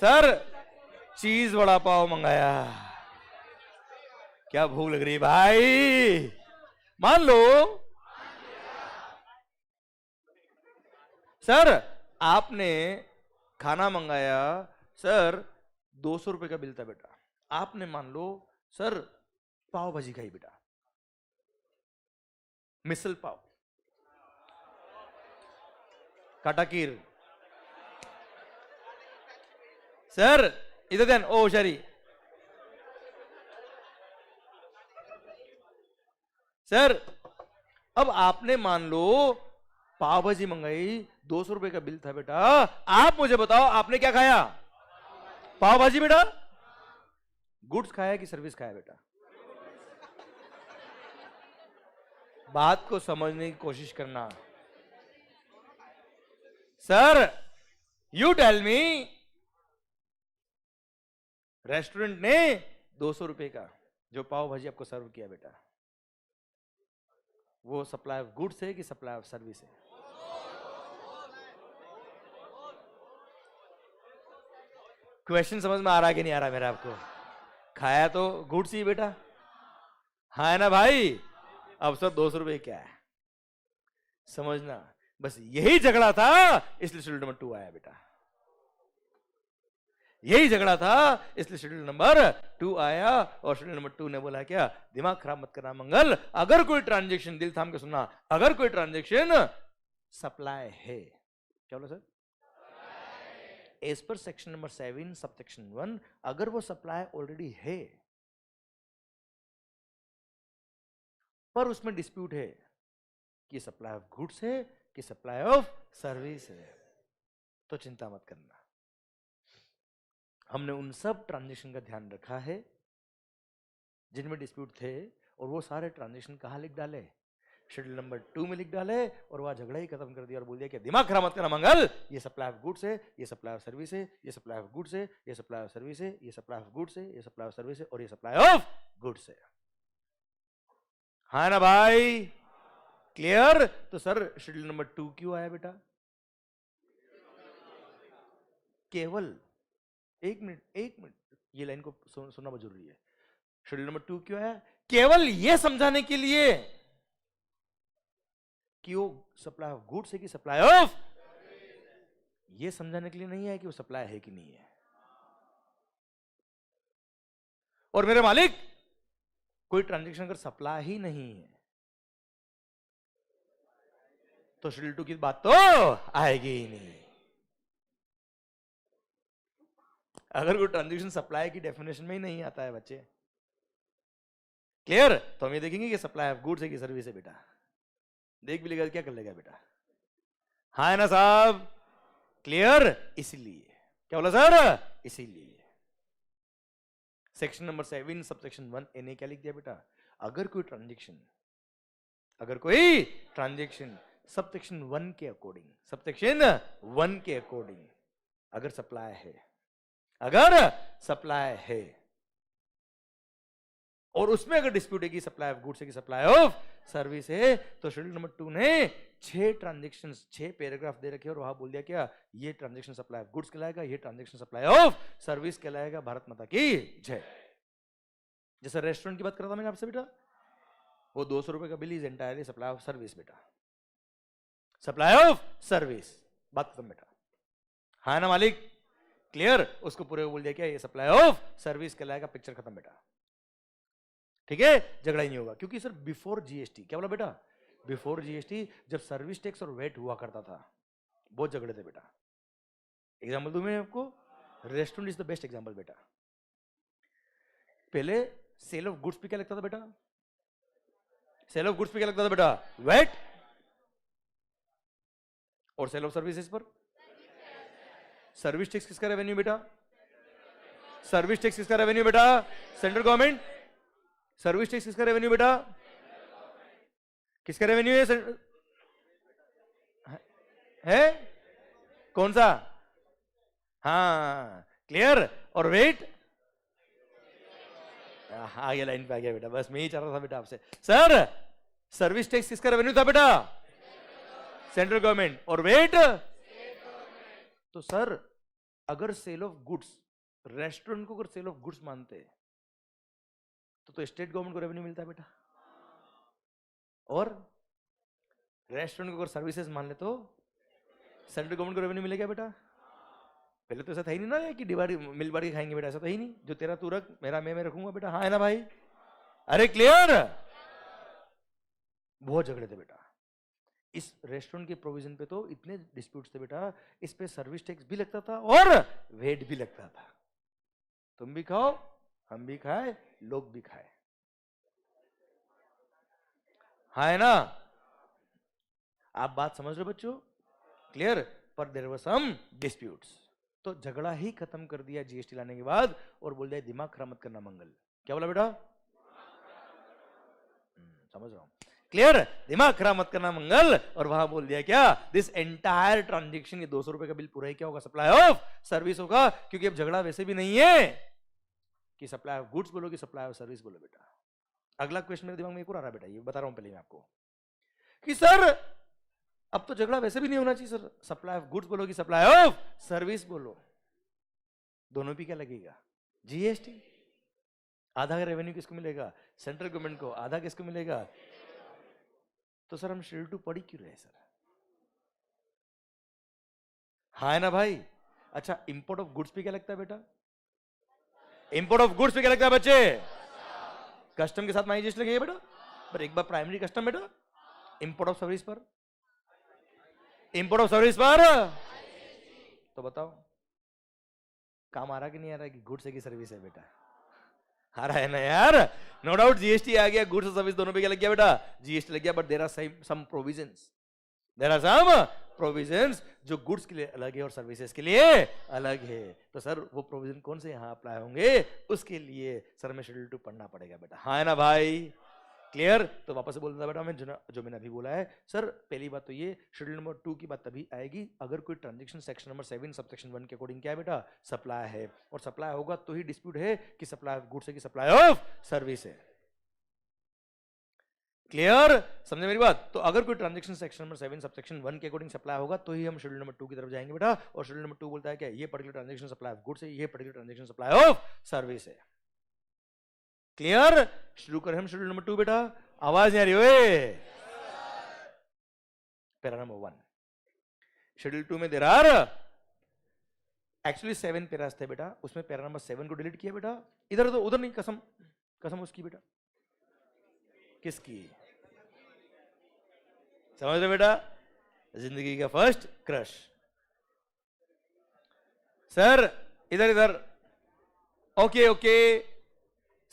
सर, चीज वड़ा पाव मंगाया। क्या भूख लग रही है भाई? मान लो सर आपने खाना मंगाया सर, 200 रुपए का बिल था बेटा। आपने मान लो सर पाव भाजी खाई बेटा, मिसल पाव, काटाकीर सर, इधर ध्यान। ओ शरी सर, अब आपने मान लो पाव भाजी मंगाई, 200 रुपए का बिल था बेटा। आप मुझे बताओ आपने क्या खाया? पाव भाजी बेटा। गुड्स खाया कि सर्विस खाया बेटा? बात को समझने की कोशिश करना sir. You tell me, restaurant ने 200 रुपए का जो पाव भाजी आपको सर्व किया बेटा, वो सप्लाई ऑफ गुड्स है कि सप्लाई ऑफ सर्विस है? क्वेश्चन समझ में आ रहा है कि नहीं आ रहा मेरा आपको? खाया तो गुड्स ही बेटा, हाँ है ना भाई? अब सर 200 रुपए क्या है समझना। बस यही झगड़ा था, इसलिए शेड्यूल नंबर 2 आया बेटा। यही झगड़ा था, इसलिए शेड्यूल नंबर 2 आया। और शेड्यूल नंबर 2 ने बोला क्या? दिमाग खराब मत करना मंगल। अगर कोई ट्रांजेक्शन, दिल थाम के सुनना, अगर कोई ट्रांजेक्शन सप्लाई है, क्या बोला sir? As per section number 7 subsection 1, अगर वो सप्लाई ऑलरेडी है पर उसमें डिस्प्यूट है, कि सप्लाई ऑफ गुड्स है कि सप्लाई ऑफ सर्विस है। तो चिंता मत करना, हमने उन सब ट्रांजेक्शन का ध्यान रखा है जिनमें डिस्प्यूट थे, और वो सारे ट्रांजेक्शन कहाँ लिख डाले, शेड्यूल नंबर 2 में लिख डाले, और वह झगड़ा ही खत्म कर दिया और बोल दिया कि दिमाग खराब मत करना मंगल, ये सप्लाई ऑफ गुड्स है, ये सप्लाई ऑफ सर्विस है, ये सप्लाई ऑफ गुड्स है, ये सप्लाई ऑफ सर्विस है, ये सप्लाई ऑफ गुड्स है, ये सप्लाई ऑफ सर्विस है, और ये सप्लाई ऑफ गुड्स है। हाँ ना भाई, क्लियर? तो सर शेड्यूल नंबर 2 क्यों आया बेटा? केवल एक मिनट ये लाइन को सुनना बहुत जरूरी है। शेड्यूल नंबर 2 क्यों आया? केवल ये समझाने के लिए कि वो सप्लाई ऑफ गुड्स है कि सप्लाई ऑफ, ये समझाने के लिए नहीं है कि वो सप्लाई है कि नहीं है। और मेरे मालिक, कोई ट्रांजैक्शन अगर सप्लाई ही नहीं है तो शेड्यूल 2 की बात तो आएगी ही नहीं। अगर कोई ट्रांजैक्शन सप्लाई की डेफिनेशन में ही नहीं आता है बच्चे, क्लियर? तो हम ये देखेंगे कि सप्लाई ऑफ गुड्स है कि सर्विस है बेटा। देख भी लेगा क्या कर लेगा बेटा? हाँ है ना साहब, क्लियर? इसीलिए क्या बोला सर? इसीलिए सेक्शन नंबर 7 सबसेक्शन 1 ए ने क्या लिख दिया बेटा? अगर कोई ट्रांजैक्शन सबसेक्शन 1 के अकॉर्डिंग, सबसेक्शन 1 के अकॉर्डिंग अगर सप्लाई है और उसमें अगर डिस्प्यूट है कि सप्लाई ऑफ गुड्स है कि सप्लाई ऑफ सर्विस है, तो शेड्यूल नंबर 2 ने 6 ट्रांजैक्शन 6 पैराग्राफ दे रखे और वहां बोल दिया क्या, ये ट्रांजैक्शन सप्लाई ऑफ गुड्स कहलाएगा, ये ट्रांजैक्शन सप्लाई ऑफ सर्विस कहलाएगा। भारत माता की जय। जैसे रेस्टोरेंट की बात कर रहा था मैंने आपसे बेटा, वो 200 रुपए का bill is entirely supply of service बेटा, सप्लाई ऑफ सर्विस, बात खत्म बेटा। हाँ ना मालिक, क्लियर? उसको पूरे बोल दिया क्या, ये सप्लाई ऑफ सर्विस कहलाएगा, पिक्चर खत्म बेटा। ठीक है, झगड़ा ही नहीं होगा। क्योंकि सर बिफोर जीएसटी, क्या बोला बेटा? बिफोर जीएसटी जब सर्विस टैक्स और वेट हुआ करता था, बहुत झगड़े थे बेटा। एग्जाम्पल दूं मैं आपको, restaurant is the best example बेटा। पहले सेल ऑफ गुड्स पे क्या लगता था बेटा? सेल ऑफ गुड्स पे क्या लगता था बेटा? वेट। और सेल ऑफ सर्विसेज पर सर्विस टैक्स किसका रेवेन्यू बेटा? सर्विस टैक्स किसका रेवेन्यू बेटा? Central government. सर्विस टैक्स किसका रेवेन्यू बेटा? किसका रेवेन्यू है? कौन सा? हाँ, क्लियर? और वेट आगे लाइन पे आ गया बेटा, बस मैं ही चल रहा था बेटा आपसे। सर सर्विस टैक्स किसका रेवेन्यू था बेटा? Central government. और वेट? तो सर अगर सेल ऑफ गुड्स, रेस्टोरेंट को अगर सेल ऑफ गुड्स मानते तो स्टेट गवर्नमेंट को रेवेन्यू मिलता है बेटा, और रेस्टोरेंट को अगर सर्विसेज मान ले तो सेंट्रल गवर्नमेंट को रेवेन्यू मिलेगा बेटा। पहले तो ऐसा था ही नहीं ना कि डिवाइड मिल बांट के खाएंगे बेटा, ऐसा तो ही नहीं, जो तेरा तू रख, मेरा मैं रखूंगा बेटा। हाँ है ना भाई? अरे क्लियर? बहुत झगड़े थे बेटा इस रेस्टोरेंट के प्रोविजन पे, तो इतने डिस्प्यूट्स थे बेटा, इस पे सर्विस टैक्स भी लगता था और वेट भी लगता था। तुम भी खाओ, हम भी खाए, लोग भी खाए। हाँ है ना? आप बात समझ रहे हो बच्चों? क्लियर? पर देयर वर सम डिस्प्यूट्स, तो झगड़ा ही खत्म कर दिया जीएसटी लाने के बाद, और बोल दिया दिमाग खराब मत करना मंगल। क्या बोला बेटा? समझ रहा हूं, क्लियर? दिमाग खराब मत करना मंगल, और वहां बोल दिया क्या, दिस एंटायर ट्रांजेक्शन, ये 200 रुपए का बिल पूरा ही क्या होगा? सप्लाई ऑफ सर्विस होगा। क्योंकि अब झगड़ा वैसे भी नहीं है कि सप्लाई ऑफ गुड्स बोलो कि सप्लाई ऑफ सर्विस बोलो बेटा। अगला क्वेश्चन मेरे दिमाग में एक और आ रहा है बेटा, ये बता रहा हूं पहले मैं आपको, कि सर अब तो झगड़ा वैसे भी नहीं होना चाहिए सर, सप्लाई ऑफ गुड्स बोलो कि सप्लाई ऑफ सर्विस बोलो, दोनों भी क्या लगेगा? जीएसटी। आधा रेवेन्यू किसको मिलेगा? सेंट्रल गवर्नमेंट को। आधा किसको मिलेगा? तो सर हम शेड्यूल 2 पढ़ क्यों रहे सर? हाँ है ना भाई? अच्छा, इंपोर्ट ऑफ गुड्स पे क्या लगता है बेटा? इंपोर्ट ऑफ गुड्स पे क्या लगता है बच्चे? कस्टम के साथ माइजेस्ट लगेगा बेटा, पर एक बार प्राइमरी कस्टम बेटा। इंपोर्ट ऑफ सर्विस पर, इंपोर्ट ऑफ सर्विस पर तो बताओ काम आ रहा कि नहीं आ रहा, कि गुड्स है कि सर्विस है बेटा? आ रहा है ना यार? नो डाउट जीएसटी आ गया, गुड्स और सर्विस दोनों पे क्या लग गया बेटा? जीएसटी लग गया, but there are some provisions, there are some provisions जो गुड्स के लिए अलग है और सर्विसेज के लिए अलग है। तो सर वो प्रोविजन कौन से यहाँ अप्लाई होंगे, उसके लिए सर में शेड्यूल 2 पढ़ना पड़ेगा बेटा, हाँ है ना भाई? क्लियर? तो वापस से बोल देता बेटा मैं जो मैंने अभी बोला है। सर पहली बात तो ये, शेड्यूल नंबर 2 की बात तभी आएगी अगर कोई ट्रांजेक्शन सेक्शन नंबर 7 सबसेक्शन 1 के अकॉर्डिंग क्या है बेटा? सप्लाई है, और सप्लाई होगा तो ही डिस्प्यूट है कि सप्लाई ऑफ गुड्स है कि सप्लाई ऑफ सर्विस है। क्लियर? समझे मेरी बात? तो अगर कोई ट्रांजेक्शन सेक्शन नंबर 7 सबसेक्शन 1 के अकॉर्डिंग सप्लाई होगा तो ही हम शेड्यूल नंबर 2 की तरफ जाएंगे बेटा। और शेड्यूल नंबर 2 बोलता है क्या? ये particular transaction supply of goods है, ये particular transaction supply of service है। क्लियर? शुरू करें हम शेड्यूल नंबर 2 बेटा। आवाज नहीं आ रही ओए? पैरा नंबर 1, शेड्यूल 2 में देयर आर एक्चुअली 7 पैरास थे बेटा, उसमें पैरा नंबर 7 को डिलीट किया बेटा। इधर तो उधर नहीं, कसम कसम उसकी बेटा। किसकी? समझ रहे बेटा? जिंदगी का फर्स्ट क्रश। सर इधर इधर, ओके ओके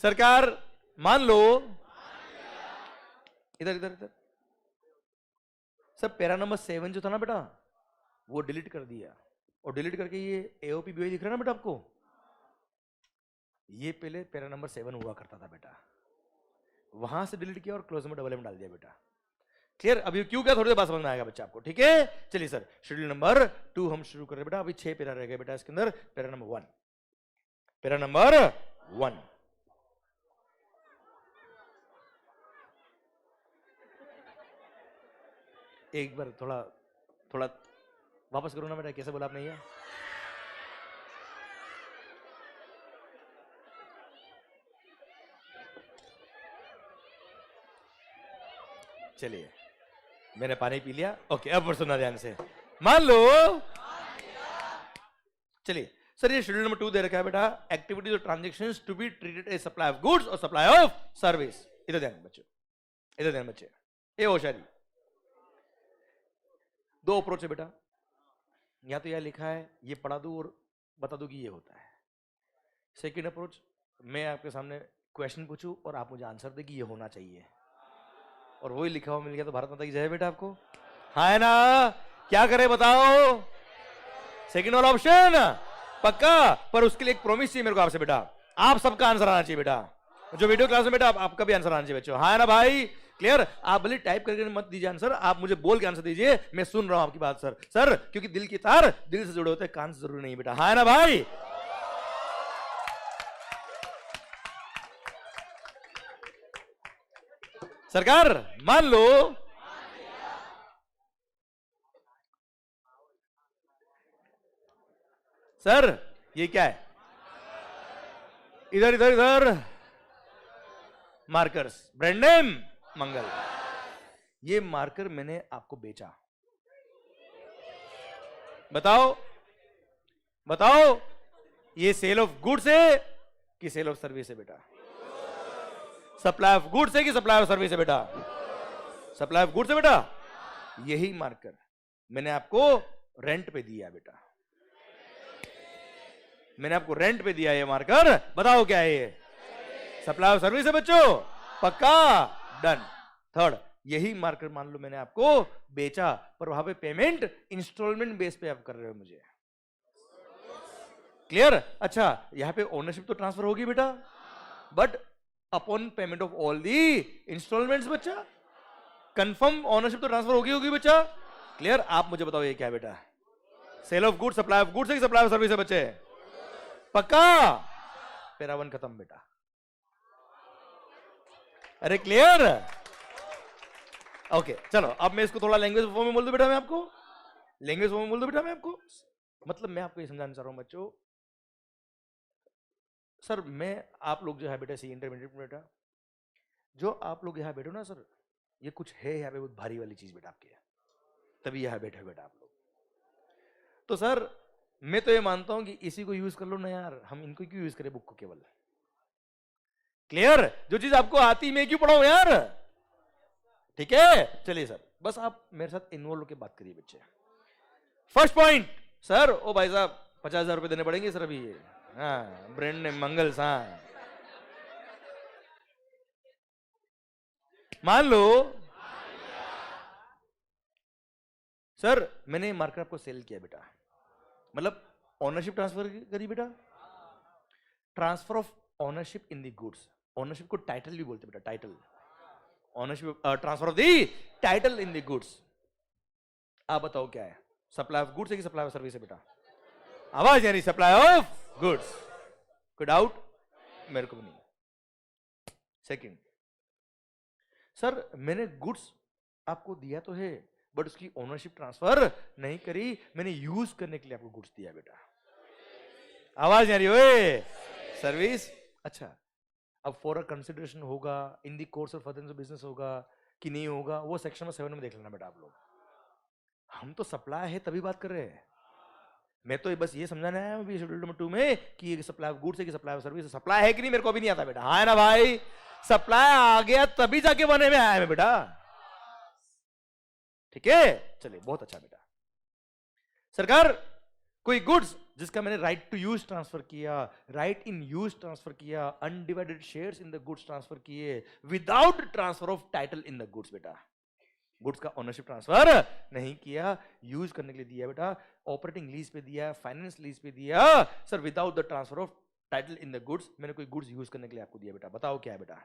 सरकार मान लो, इधर इधर इधर। सर पैरा नंबर 7 जो था ना बेटा, वो डिलीट कर दिया, और डिलीट करके ये एओपी बीओई दिख रहा है ना बेटा आपको? ये पहले पैरा नंबर 7 हुआ करता था बेटा, वहां से डिलीट किया और क्लोज में डबल एम डाल दिया बेटा। क्लियर? अभी क्यों क्या थोड़ी देर बाद समझ में आएगा बच्चा आपको, ठीक है? चलिए सर शेड्यूल नंबर 2 हम शुरू कर रहे बेटा। अभी 6 पैरा रह गए बेटा इसके अंदर। पैरा नंबर 1, पैरा नंबर 1, एक बार थोड़ा थोड़ा वापस करो ना बेटा, कैसे बोला आपने ये? चलिए मैंने पानी पी लिया, ओके अब सुनना ध्यान से। मान लो, चलिए सर ये शेड्यूल नंबर 2 दे रखा है बेटा, एक्टिविटीज और transactions to be treated as supply of goods और सप्लाई ऑफ सर्विस। इधर ध्यान बच्चों, इधर ध्यान बच्चे, ये होशियारी। 2 अप्रोच है बेटा, या तो यह लिखा है ये पढ़ा दूं और बता दूं कि ये होता है। सेकंड अप्रोच, मैं आपके सामने क्वेश्चन पूछूं और आप मुझे आंसर दे कि ये होना चाहिए, और वही लिखा हुआ मिल गया तो भारत माता की जय बेटा आपको, हाँ है ना? क्या करें बताओ? सेकंड वाला ऑप्शन पक्का, पर उसके लिए एक प्रॉमिस चाहिए मेरे को आपसे बेटा, आप सबका आंसर आना चाहिए बेटा, जो वीडियो क्लास में बेटा आपका भी आंसर आना चाहिए बच्चों, हाँ है ना भाई? क्लियर? आप भले टाइप करके मत दीजिए आंसर, आप मुझे बोल के आंसर दीजिए, मैं सुन रहा हूं आपकी बात सर। सर क्योंकि दिल की तार दिल से जुड़े होते हैं, कान से जरूरी नहीं बेटा, हाँ है ना भाई? सरकार मान लो, सर ये क्या है? इधर इधर इधर मार्कर्स, ब्रांड नेम मंगल। ये मार्कर मैंने आपको बेचा, बताओ बताओ ये सेल ऑफ गुड्स है कि सेल ऑफ सर्विस है बेटा? सप्लाई ऑफ गुड्स है कि सप्लाई ऑफ सर्विस है बेटा? सप्लाई ऑफ गुड्स है बेटा। यही मार्कर मैंने आपको रेंट पे दिया बेटा, मैंने आपको रेंट पे दिया ये मार्कर, बताओ क्या है ये? सप्लाई ऑफ सर्विस है बच्चों, पक्का? डन। थर्ड, यही मार्कर मान लो मैंने आपको बेचा, पर वहां पे पेमेंट इंस्टॉलमेंट बेस पे आप कर रहे हो मुझे, क्लियर? अच्छा यहां पे ओनरशिप तो ट्रांसफर होगी बेटा, but upon payment of all the instalments बच्चा, कंफर्म ओनरशिप तो ट्रांसफर होगी बच्चा, क्लियर? आप मुझे बताओ ये क्या है बेटा? Sale of goods, supply of goods है कि सप्लाई ऑफ सर्विस है बच्चे? पक्का? पैरा 1 खत्म बेटा। अरे क्लियर? ओके चलो अब मैं इसको थोड़ा लैंग्वेज फॉर्म में बोल दूं बेटा, मैं आपको लैंग्वेज फॉर्म में बोल दूं बेटा, मैं आपको मतलब मैं आपको ये समझाना चाह रहा हूं बच्चों। सर मैं आप लोग जो है बेटा सी इंटरमीडिएट बेटा, जो आप लोग यहाँ बैठो ना सर, ये कुछ है यहाँ पे बहुत भारी वाली चीज बेटा आपके, तभी यहाँ बैठे बेटा आप लोग। तो सर मैं तो ये मानता हूं कि इसी को यूज कर लो ना यार, हम इनको क्यों यूज करें बुक को केवल? क्लियर? जो चीज आपको आती मैं क्यों पढ़ाऊं यार? ठीक है चलिए सर, बस आप मेरे साथ इन्वॉल्व होकर बात करिए बच्चे। फर्स्ट पॉइंट, सर ओ भाई साहब 50,000 रुपए देने पड़ेंगे सर अभी ये, हाँ ब्रांड नेम मंगल्स, हाँ मान लो सर मैंने मार्केट को सेल किया बेटा, मतलब ओनरशिप ट्रांसफर करी बेटा, transfer of ownership in the goods, ownership को टाइटल भी बोलते बेटा, title, ownership transfer of the title in the goods. आप बताओ क्या है, सप्लाई ऑफ गुड्स है कि सप्लाई ऑफ सर्विस है बेटा? आवाज यानी सप्लाई ऑफ गुड्स, कोई डाउट? मेरे को भी नहीं। सेकंड, सर मैंने गुड्स आपको दिया तो है बट उसकी ओनरशिप ट्रांसफर नहीं करी, मैंने यूज करने के लिए आपको गुड्स दिया बेटा। आवाज नहीं आ रही ओए? सर्विस। अच्छा, अब फॉर अ कंसिडरेशन होगा in the course of furtherance of business होगा कि नहीं होगा, वो सेक्शन में 7 में देख लेना बेटा आप लोग। हम तो सप्लाई है तभी बात कर रहे हैं, मैं तो बस ये समझाना है अभी शेड्यूल नंबर 2 में कि ये सप्लाई ऑफ गुड्स है कि सप्लाई ऑफ सर्विस। सप्लाई है कि नहीं मेरे को अभी नहीं आता बेटा, हाँ है ना भाई? सप्लाई आ गया तभी जाके बने में आया मैं बेटा, ठीक है? चलिए बहुत अच्छा बेटा। सरकार कोई गुड्स जिसका मैंने राइट टू यूज ट्रांसफर किया, राइट इन यूज ट्रांसफर किया, undivided shares in the goods transfer किए without transfer of title in the goods बेटा, गुड्स का ओनरशिप ट्रांसफर नहीं किया, यूज करने के लिए दिया बेटा, ऑपरेटिंग लीज पे दिया, फाइनेंस लीज पे दिया sir, without the transfer of title in the goods, मैंने कोई गुड्स यूज करने के लिए आपको दिया बेटा, बताओ क्या है बेटा?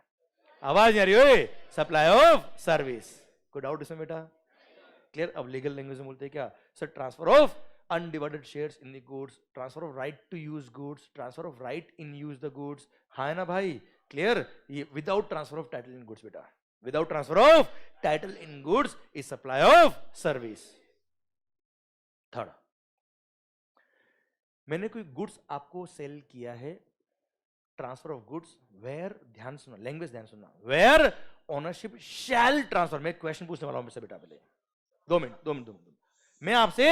आवाज नहीं आ रही है? Supply of service. कोई डाउट इसमें बेटा? क्लियर? अब लीगल लैंग्वेज में बोलते हैं क्या सर? Transfer of undivided shares in the goods, transfer of right to use goods, transfer of right in use the goods, हाँ ना भाई? क्लियर? ये without transfer of title in goods बेटा, without transfer of title in goods is supply of service. Third, मैंने कोई goods आपको cell किया है, ट्रांसफर ऑफ गुड्स वेयर, ध्यान सुना, लैंग्वेज ध्यान सुना, वेयर ओनरशिप शैल ट्रांसफर। मैं क्वेश्चन पूछने वाला हूं मुझसे बेटा, पहले 2 मिनट मैं आपसे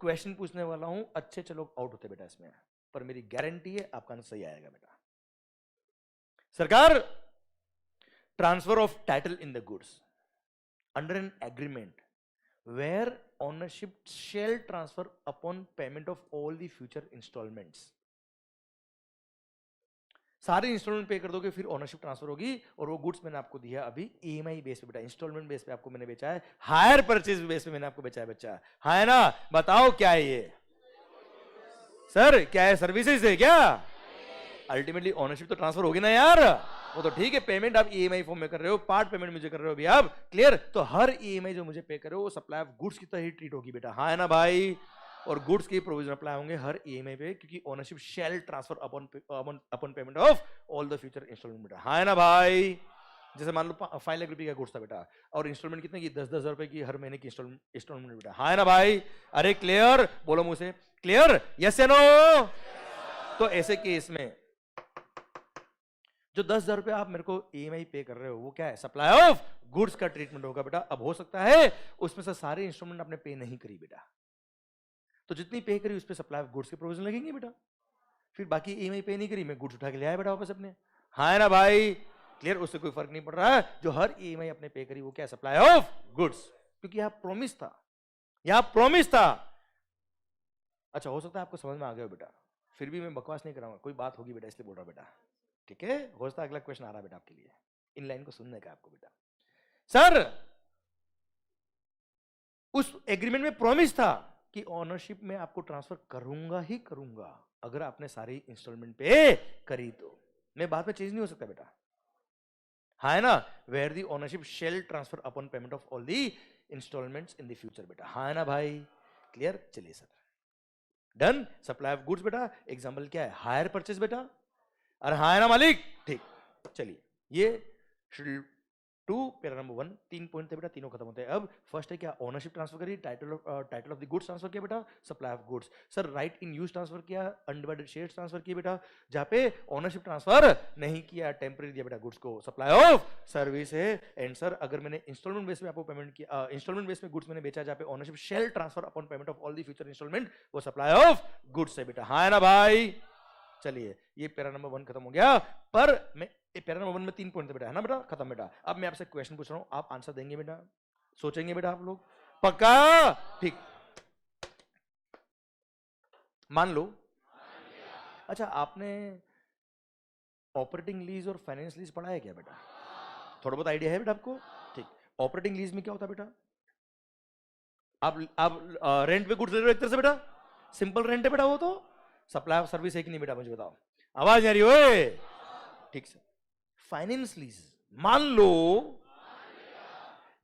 क्वेश्चन पूछने वाला हूं, अच्छे अच्छे लोग आउट होते बेटा इसमें, पर मेरी गारंटी है आपका आंसर सही आएगा बेटा। सरकार transfer of title in the goods under an agreement where ownership shall transfer upon payment of all the future instalments. सारे इंस्टॉलमेंट पे कर दोगे फिर ओनरशिप ट्रांसफर होगी, और वो गुड्स मैंने आपको दिया अभी ईएमआई बेस पे बेटा, इंस्टॉलमेंट बेस पे आपको मैंने बेचा है, हायर परचेज बेस पे मैंने आपको बेचा है बच्चा, हाँ है ना? बताओ क्या है ये? सर क्या है? सर्विसेज है क्या? अल्टीमेटली ओनरशिप तो ट्रांसफर होगी ना यार, वो तो ठीक है, पेमेंट आप ईएमआई फॉर्म में कर रहे हो, पार्ट पेमेंट मुझे कर रहे हो अभी आप, क्लियर? तो हर ईएमआई जो मुझे पे कर रहे हो वो सप्लाई ऑफ गुड्स की तरह ही ट्रीट होगी बेटा, हाँ है ना भाई? और गुड्स के प्रोविजन अप्लाई होंगे हर ईएमआई पे, क्योंकि ownership shall transfer upon payment of all the future instalment बेटा, हाँ है ना भाई? जैसे मान लो 5 लाख रुपए का गुड्स था बेटा, और इंस्टॉलमेंट कितने की? 10-10 हजार रुपए की हर महीने की इंस्टॉलमेंट बेटा, हाँ है ना भाई? अरे क्लियर? बोलो मुझसे, क्लियर? यस या नो? तो ऐसे केस में जो 10,000 रुपए आप मेरे को ईएमआई पे कर रहे हो वो क्या है? सप्लाई ऑफ गुड्स का ट्रीटमेंट होगा बेटा। अब हो सकता है उसमें से सारे इंस्टॉलमेंट आपने पे नहीं करी बेटा, तो जितनी पे करी उस पर सप्लाई ऑफ गुड्स के प्रोविजन लगेंगे बेटा, फिर बाकी ईएमआई पे नहीं करी, मैं गुड्स उठा के ले आया बेटा वापस अपने, हाँ है ना भाई? क्लियर? उससे कोई फर्क नहीं पड़ रहा है, जो हर ईएमआई अपने पे करी वो क्या है? सप्लाई ऑफ गुड्स, क्योंकि यहाँ प्रॉमिस था, यहाँ प्रॉमिस था। अच्छा, हो सकता है आपको समझ में आ गया हो बेटा, फिर भी मैं बकवास नहीं कराऊंगा, कोई बात होगी बेटा इसलिए बोल रहा बेटा, ठीक है? हो सकता है अगला क्वेश्चन आ रहा है बेटा आपके लिए, इन लाइन को सुनने का आपको बेटा। सर उस एग्रीमेंट में प्रॉमिस था कि ओनरशिप में आपको ट्रांसफर करूंगा ही करूंगा अगर आपने सारी इंस्टॉलमेंट पे करी, तो मैं बाद में चेंज नहीं हो सकता बेटा, हाँ है ना? Where the ownership shall transfer upon payment of all the instalments in the future बेटा, हाँ है ना भाई? क्लियर? चलिए sir, done. Supply of goods बेटा, एग्जांपल क्या है? हायर परचेज बेटा, अरे हाँ है ना मालिक? ठीक, चलिए ये शेड्यूल 2 पैरा नंबर 1 3 पॉइंट थे बेटा, तीनों खत्म होते हैं। अब फर्स्ट है क्या? ओनरशिप ट्रांसफर करी, title of the goods transfer किया बेटा, supply of goods. Sir right in use transfer किया, अनडिवाइडेड शेयर्स ट्रांसफर किए बेटा, जहां पे ओनरशिप ट्रांसफर नहीं किया, टेम्पररी दिया बेटा गुड्स को, सप्लाई ऑफ सर्विस है। एंड सर अगर मैंने इंस्टॉलमेंट बेस में आपको पेमेंट किया, इंस्टॉलमेंट बेस में गुड्स मैंने बेचा जहां पे ownership shall transfer upon payment of all the future instalment, वो सप्लाई ऑफ गुड्स है बेटा, हाँ है ना भाई? चलिए ये पैरा नंबर 1 खत्म हो गया, पर मैं पैरा नंबर 1 में 3 पॉइंट थे बेटा, है ना बेटा? खत्म बेटा। अब मैं आपसे क्वेश्चन पूछ रहा हूं, आप आंसर देंगे बेटा? सोचेंगे बेटा आप लोग? पक्का? ठीक, मान लो, अच्छा आपने ऑपरेटिंग लीज और फाइनेंस लीज पढ़ा है क्या बेटा? थोड़ा बहुत आइडिया है बेटा आपको? ठीक। ऑपरेटिंग लीज में क्या होता है बेटा? आप रेंट पे गुड्स ले रहे हो एक तरह से बेटा, सिंपल रेंट है बेटा वो तो। सप्लाई ऑफ सर्विस है कि नहीं बेटा, मुझे बताओ, आवाज आ रही ओए? ठीक सर। फाइनेंस लीज, मान लो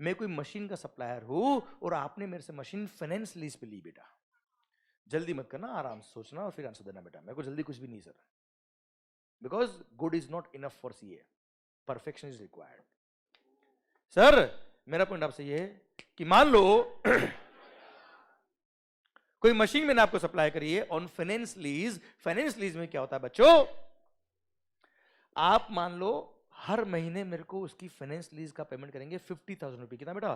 मैं कोई मशीन का सप्लायर हूं और आपने मेरे से मशीन फाइनेंस लीज पे ली बेटा। जल्दी मत करना, आराम से सोचना और फिर आंसर देना बेटा, मेरे को जल्दी कुछ भी नहीं sir, because good is not enough for CA, perfection is required. Sir मेरा पॉइंट आपसे ये है कि मान लो कोई मशीन मैंने आपको सप्लाई करी है on finance lease. Finance lease में क्या होता है बच्चों, आप मान लो हर महीने मेरे को उसकी फाइनेंस लीज का पेमेंट करेंगे 50,000 रुपए। कितना बेटा?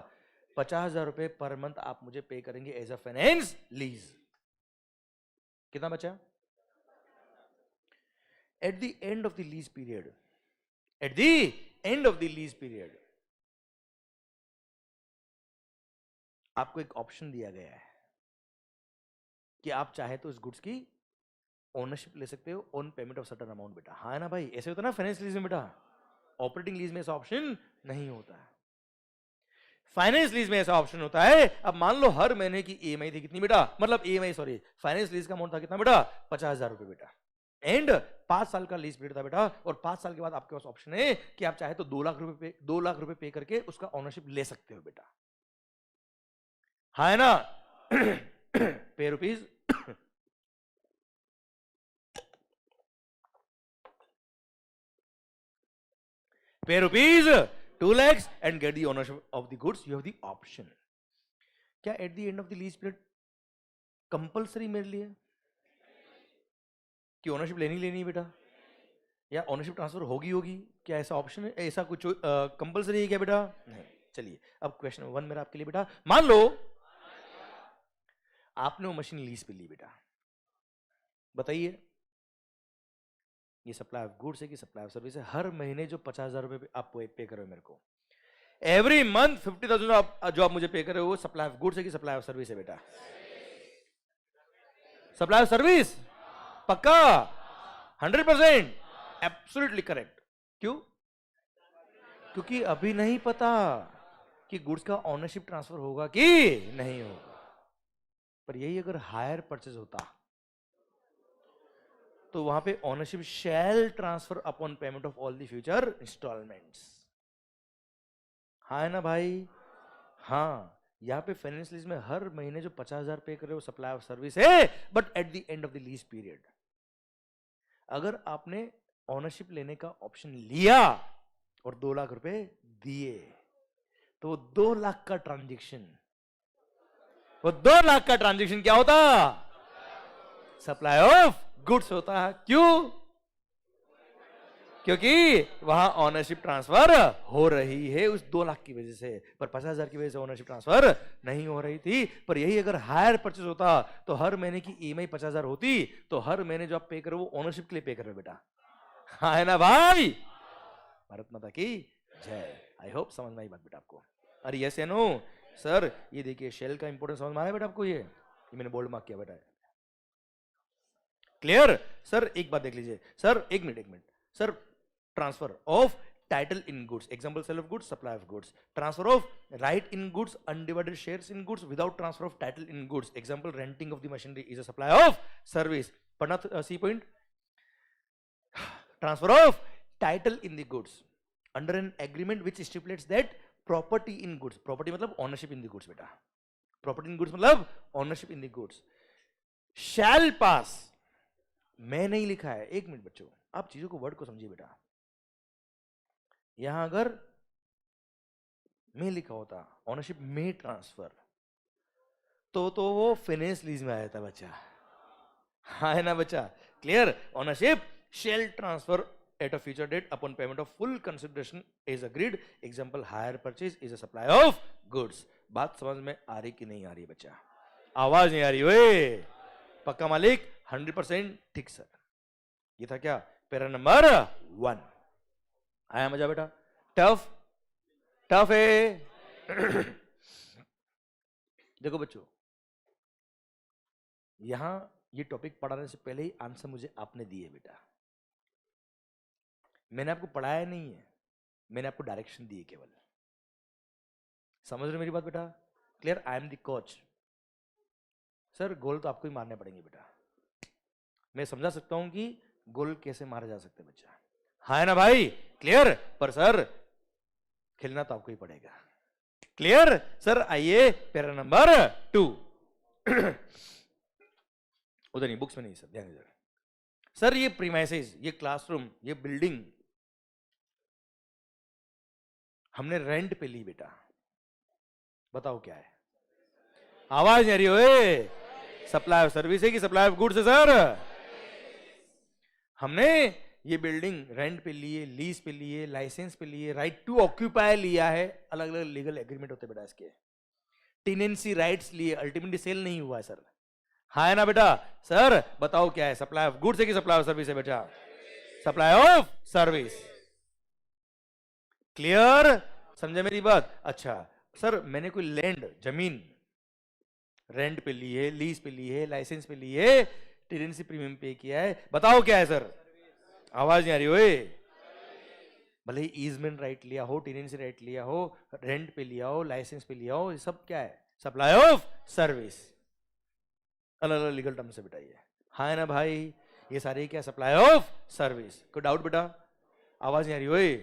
50,000 रुपए पर मंथ आप मुझे पे करेंगे एज अ फाइनेंस लीज। कितना बचा? At the end of the lease period, at the end of the lease period आपको एक ऑप्शन दिया गया है कि आप चाहे तो इस गुड्स की ओनरशिप ले सकते हो on payment of certain amount बेटा। हाँ ना भाई, ऐसे होता है ना फाइनेंस लीज में बेटा, ऑपरेटिंग लीज में ऐसा ऑप्शन नहीं होता है, फाइनेंस लीज में ऐसा ऑप्शन होता है। अब मान लो हर महीने की ईएमआई थी कितनी बेटा, मतलब ईएमआई सॉरी फाइनेंस लीज का अमाउंट था कितना बेटा? 50,000 रुपए बेटा। एंड 5 साल का लीज पीरियड था बेटा, और 5 साल के बाद आपके पास ऑप्शन है कि आप चाहे तो 2 लाख रुपए पे करके उसका ओनरशिप ले सकते हो बेटा। हाँ है ना? Pay rupees pay rupees 2 lakhs and get the ownership of the goods. You have the option. क्या at the end of the lease period compulsory मेरे लिए कि ओनरशिप लेनी है बेटा, या ओनरशिप ट्रांसफर होगी? क्या ऐसा ऑप्शन है, ऐसा कुछ कंपलसरी है क्या बेटा? नहीं। चलिए अब क्वेश्चन 1 मेरा आपके लिए बेटा, मान लो आपने वो मशीन लीज पे ली बेटा, बताइए ये सप्लाई ऑफ गुड्स है कि सप्लाई ऑफ सर्विस है? हर महीने जो 50,000 रुपए आप पे कर रहे हो मेरे को, एवरी मंथ 50,000 जो आप मुझे पे कर रहे हो, सप्लाई ऑफ गुड्स है कि सप्लाई ऑफ सर्विस है बेटा? सप्लाई ऑफ सर्विस, पक्का 100%, एब्सोल्युटली करेक्ट। क्यों? क्योंकि अभी नहीं पता कि गुड्स का ओनरशिप ट्रांसफर होगा कि नहीं होगा। पर यही अगर हायर परचेज होता तो वहां पे ownership shall transfer upon payment of all the future instalments. हाँ है ना भाई? हाँ, यहाँ पे फाइनेंस लीज में हर महीने जो 50,000 पे कर रहे हो सप्लाई ऑफ सर्विस है, but at the end of the lease period अगर आपने ओनरशिप लेने का ऑप्शन लिया और 2 लाख रुपए दिए तो 2 लाख का ट्रांजैक्शन, वो 2 लाख का ट्रांजैक्शन क्या होता? सप्लाई ऑफ गुड्स होता है। क्यों? क्योंकि वहां ओनरशिप ट्रांसफर हो रही है उस 2 लाख की वजह से, पर 50,000 की वजह से ओनरशिप ट्रांसफर नहीं हो रही थी। पर यही अगर हायर परचेज होता तो हर महीने की ईएमआई 50,000 होती, तो हर महीने जो आप पे करो वो ओनरशिप के लिए पे कर रहे हो बेटा। हाँ है ना भाई? भारत माता की जय। आई होप समझ में आई बात बेटा आपको। अरे यस या नो? सर ये देखिए शेल का इंपोर्टेंस समझ में आया बेटा आपको? ये मैंने बोल्ड मार्क किया बेटा, क्लियर? सर एक बात देख लीजिए सर, एक minute sir, transfer of title in goods, example sale of goods, supply of goods, transfer of right in goods, undivided shares in goods without transfer of title in goods, example renting of the machinery is a supply of service. पढ़ना C point, transfer of title in the goods under an agreement which stipulates that property in goods, property मतलब ownership in the goods बेटा, property in goods मतलब ownership in the goods, शैल पास। मैं नहीं लिखा है, एक minute बच्चों, आप चीजों को वर्ड को समझिए बेटा। यहां अगर मैं लिखा होता ओनरशिप में ट्रांसफर तो वो फाइनेंस लीज में आया था बच्चा। हाँ है ना बच्चा? Clear? Ownership shall transfer at a future date upon payment of full consideration is agreed, example hire purchase is a supply of goods. बात समझ में आ रही कि नहीं आ रही बच्चा? आवाज नहीं आ रही? वे पक्का मालिक? 100% ठीक सर। ये था क्या? Para number 1। आया मजा बेटा? टफ टफ है। देखो बच्चों, यहां ये टॉपिक पढ़ाने से पहले ही आंसर मुझे आपने दिए बेटा, मैंने आपको पढ़ाया नहीं है, मैंने आपको डायरेक्शन दी केवल। समझ रहे हो मेरी बात बेटा? Clear? I am the coach. Sir goal तो आपको ही मारने पड़ेंगे बेटा। मैं समझा सकता हूं कि गोल कैसे मारा जा सकता है बच्चा, हाँ ना भाई? क्लियर? पर सर खेलना तो आपको ही पड़ेगा। क्लियर? सर आइए पैरा नंबर 2। उधर नहीं, बुक्स में नहीं सर, ध्यान दीजिए सर। ये प्रीमाइसेस, ये क्लासरूम, ये बिल्डिंग हमने रेंट पे ली बेटा। बताओ क्या है? आवाज नहीं आ रही हो? सप्लाई ऑफ सर्विस है कि सप्लाई ऑफ गुड्स है सर? हमने ये बिल्डिंग रेंट पे लिए, लीज पे लिए, लाइसेंस पे लिए, राइट टू ऑक्यूपाई लिया है। अलग अलग लीगल एग्रीमेंट होते बेटा इसके। टेनेंसी राइट्स लिए, अल्टीमेटली सेल नहीं हुआ है सर, हाँ है ना बेटा? सर बताओ क्या है? सप्लाई ऑफ गुड्स है कि सप्लाई ऑफ सर्विस है बेटा? Supply of service. क्लियर? समझे मेरी बात? अच्छा सर मैंने कोई लैंड, जमीन रेंट पे ली है, लीज पे ली है, लाइसेंस पे ली है, टेनेंसी प्रीमियम पे किया है। बताओ क्या है सर? आवाज नहीं आ रही ओए? भले ही ईजमेंट राइट लिया हो, टेनेंसी राइट लिया हो, रेंट पे लिया हो, लाइसेंस पे लिया हो, ये सब क्या है? Supply of service. अलग अलग लीगल टर्म से बेटा ये, हाँ है ना भाई? ये सारे क्या? Supply of service. कोई डाउट बेटा? आवाज नहीं आ रही ओए?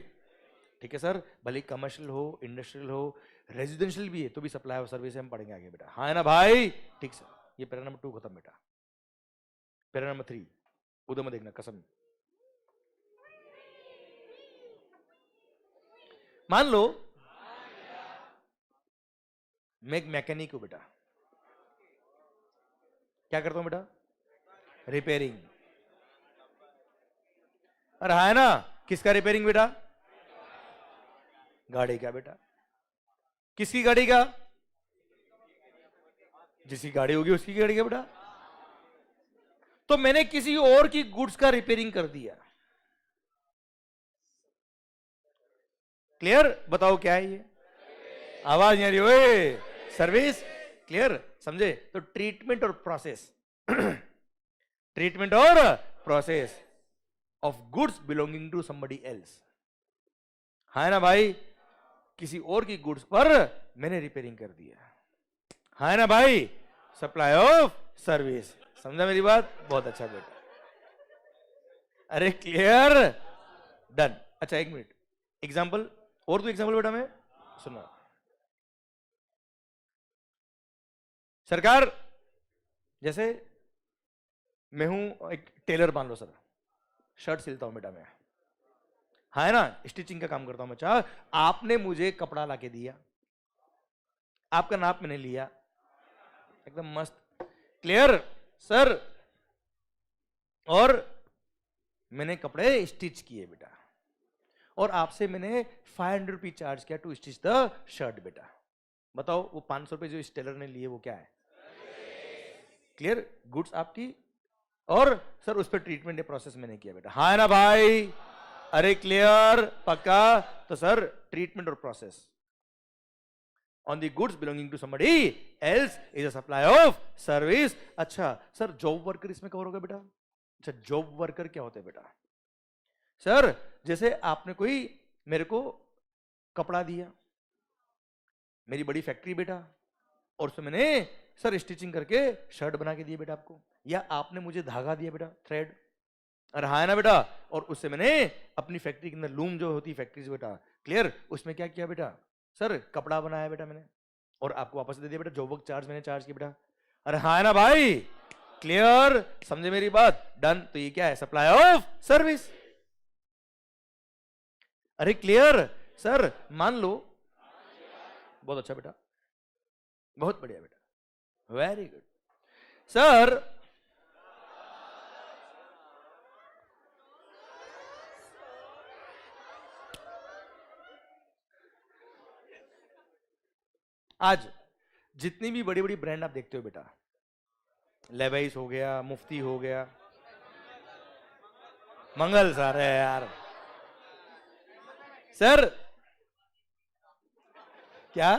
ठीक है सर, भले कमर्शियल हो, इंडस्ट्रियल हो, रेजिडेंशियल भी है तो भी सप्लाई ऑफ सर्विस हम पढ़ेंगे आगे बेटा, हाँ है ना भाई? ठीक सर, ये पैरा नंबर 2 खत्म बेटा। पैरा नंबर 3 उधर में देखना, कसम। मान लो मैं एक मैकेनिक हूं बेटा। क्या करता हूं बेटा? रिपेयरिंग। अरे हाँ है ना? किसका रिपेयरिंग बेटा? गाड़ी का बेटा। किसकी गाड़ी का? जिसकी गाड़ी होगी उसकी गाड़ी का बेटा। तो मैंने किसी और की गुड्स का रिपेयरिंग कर दिया। क्लियर? बताओ क्या है ये? आवाज नहीं आ रही ओए? सर्विस। क्लियर? समझे? तो ट्रीटमेंट और प्रोसेस ट्रीटमेंट और process of goods belonging to somebody else, है ना भाई? किसी और की गुड्स पर मैंने रिपेयरिंग कर दिया, है ना भाई? Supply of service. समझा मेरी बात? बहुत अच्छा बेटा। अरे क्लियर? डन। अच्छा एक मिनट, एग्जाम्पल और दो एग्जाम्पल बेटा। मैं सुनो, सरकार जैसे मैं हूं एक टेलर, मान लो सर, शर्ट सिलता हूं बेटा मैं, है ना? स्टिचिंग का काम करता हूं बच्चा। आपने मुझे कपड़ा लाके दिया, आपका नाप मैंने लिया, एकदम मस्त। Clear sir? और मैंने कपड़े स्टिच किए बेटा, और आपसे मैंने 500 रुपीज चार्ज किया टू स्टिच द शर्ट बेटा। बताओ वो 500 रुपए जो इस टेलर ने लिए वो क्या है? क्लियर? गुड्स आपकी, और सर उस पर ट्रीटमेंट प्रोसेस मैंने किया बेटा, हाँ है ना भाई? अरे क्लियर? पक्का? तो सर ट्रीटमेंट और process on the goods belonging to somebody else is a supply of service. अच्छा सर जॉब वर्कर इसमें कवर होगा बेटा? अच्छा जॉब वर्कर क्या होते हैं बेटा? सर जैसे आपने कोई मेरे को कपड़ा दिया, मेरी बड़ी फैक्ट्री बेटा, और उसमें मैंने सर स्टिचिंग करके शर्ट बना के दिए बेटा आपको, या आपने मुझे धागा दिया बेटा, थ्रेड, अरे हाँ है ना बेटा? और उससे मैंने अपनी फैक्ट्री के अंदर, लूम जो होती है फैक्ट्री से बेटा, क्लियर, उसमें क्या किया बेटा? सर कपड़ा बनाया बेटा मैंने, और आपको वापस दे दिया बेटा, जॉब वर्क चार्ज मैंने चार्ज किया बेटा। अरे हाँ है ना भाई? क्लियर? समझे मेरी बात? डन। तो ये क्या है? Supply of service. अरे क्लियर? सर मान लो, बहुत अच्छा बेटा, बहुत बढ़िया बेटा, वेरी गुड सर। आज जितनी भी बड़ी बड़ी ब्रांड आप देखते हो बेटा, लेवाइस हो गया, मुफ्ती हो गया, मंगल सर है यार, सर क्या?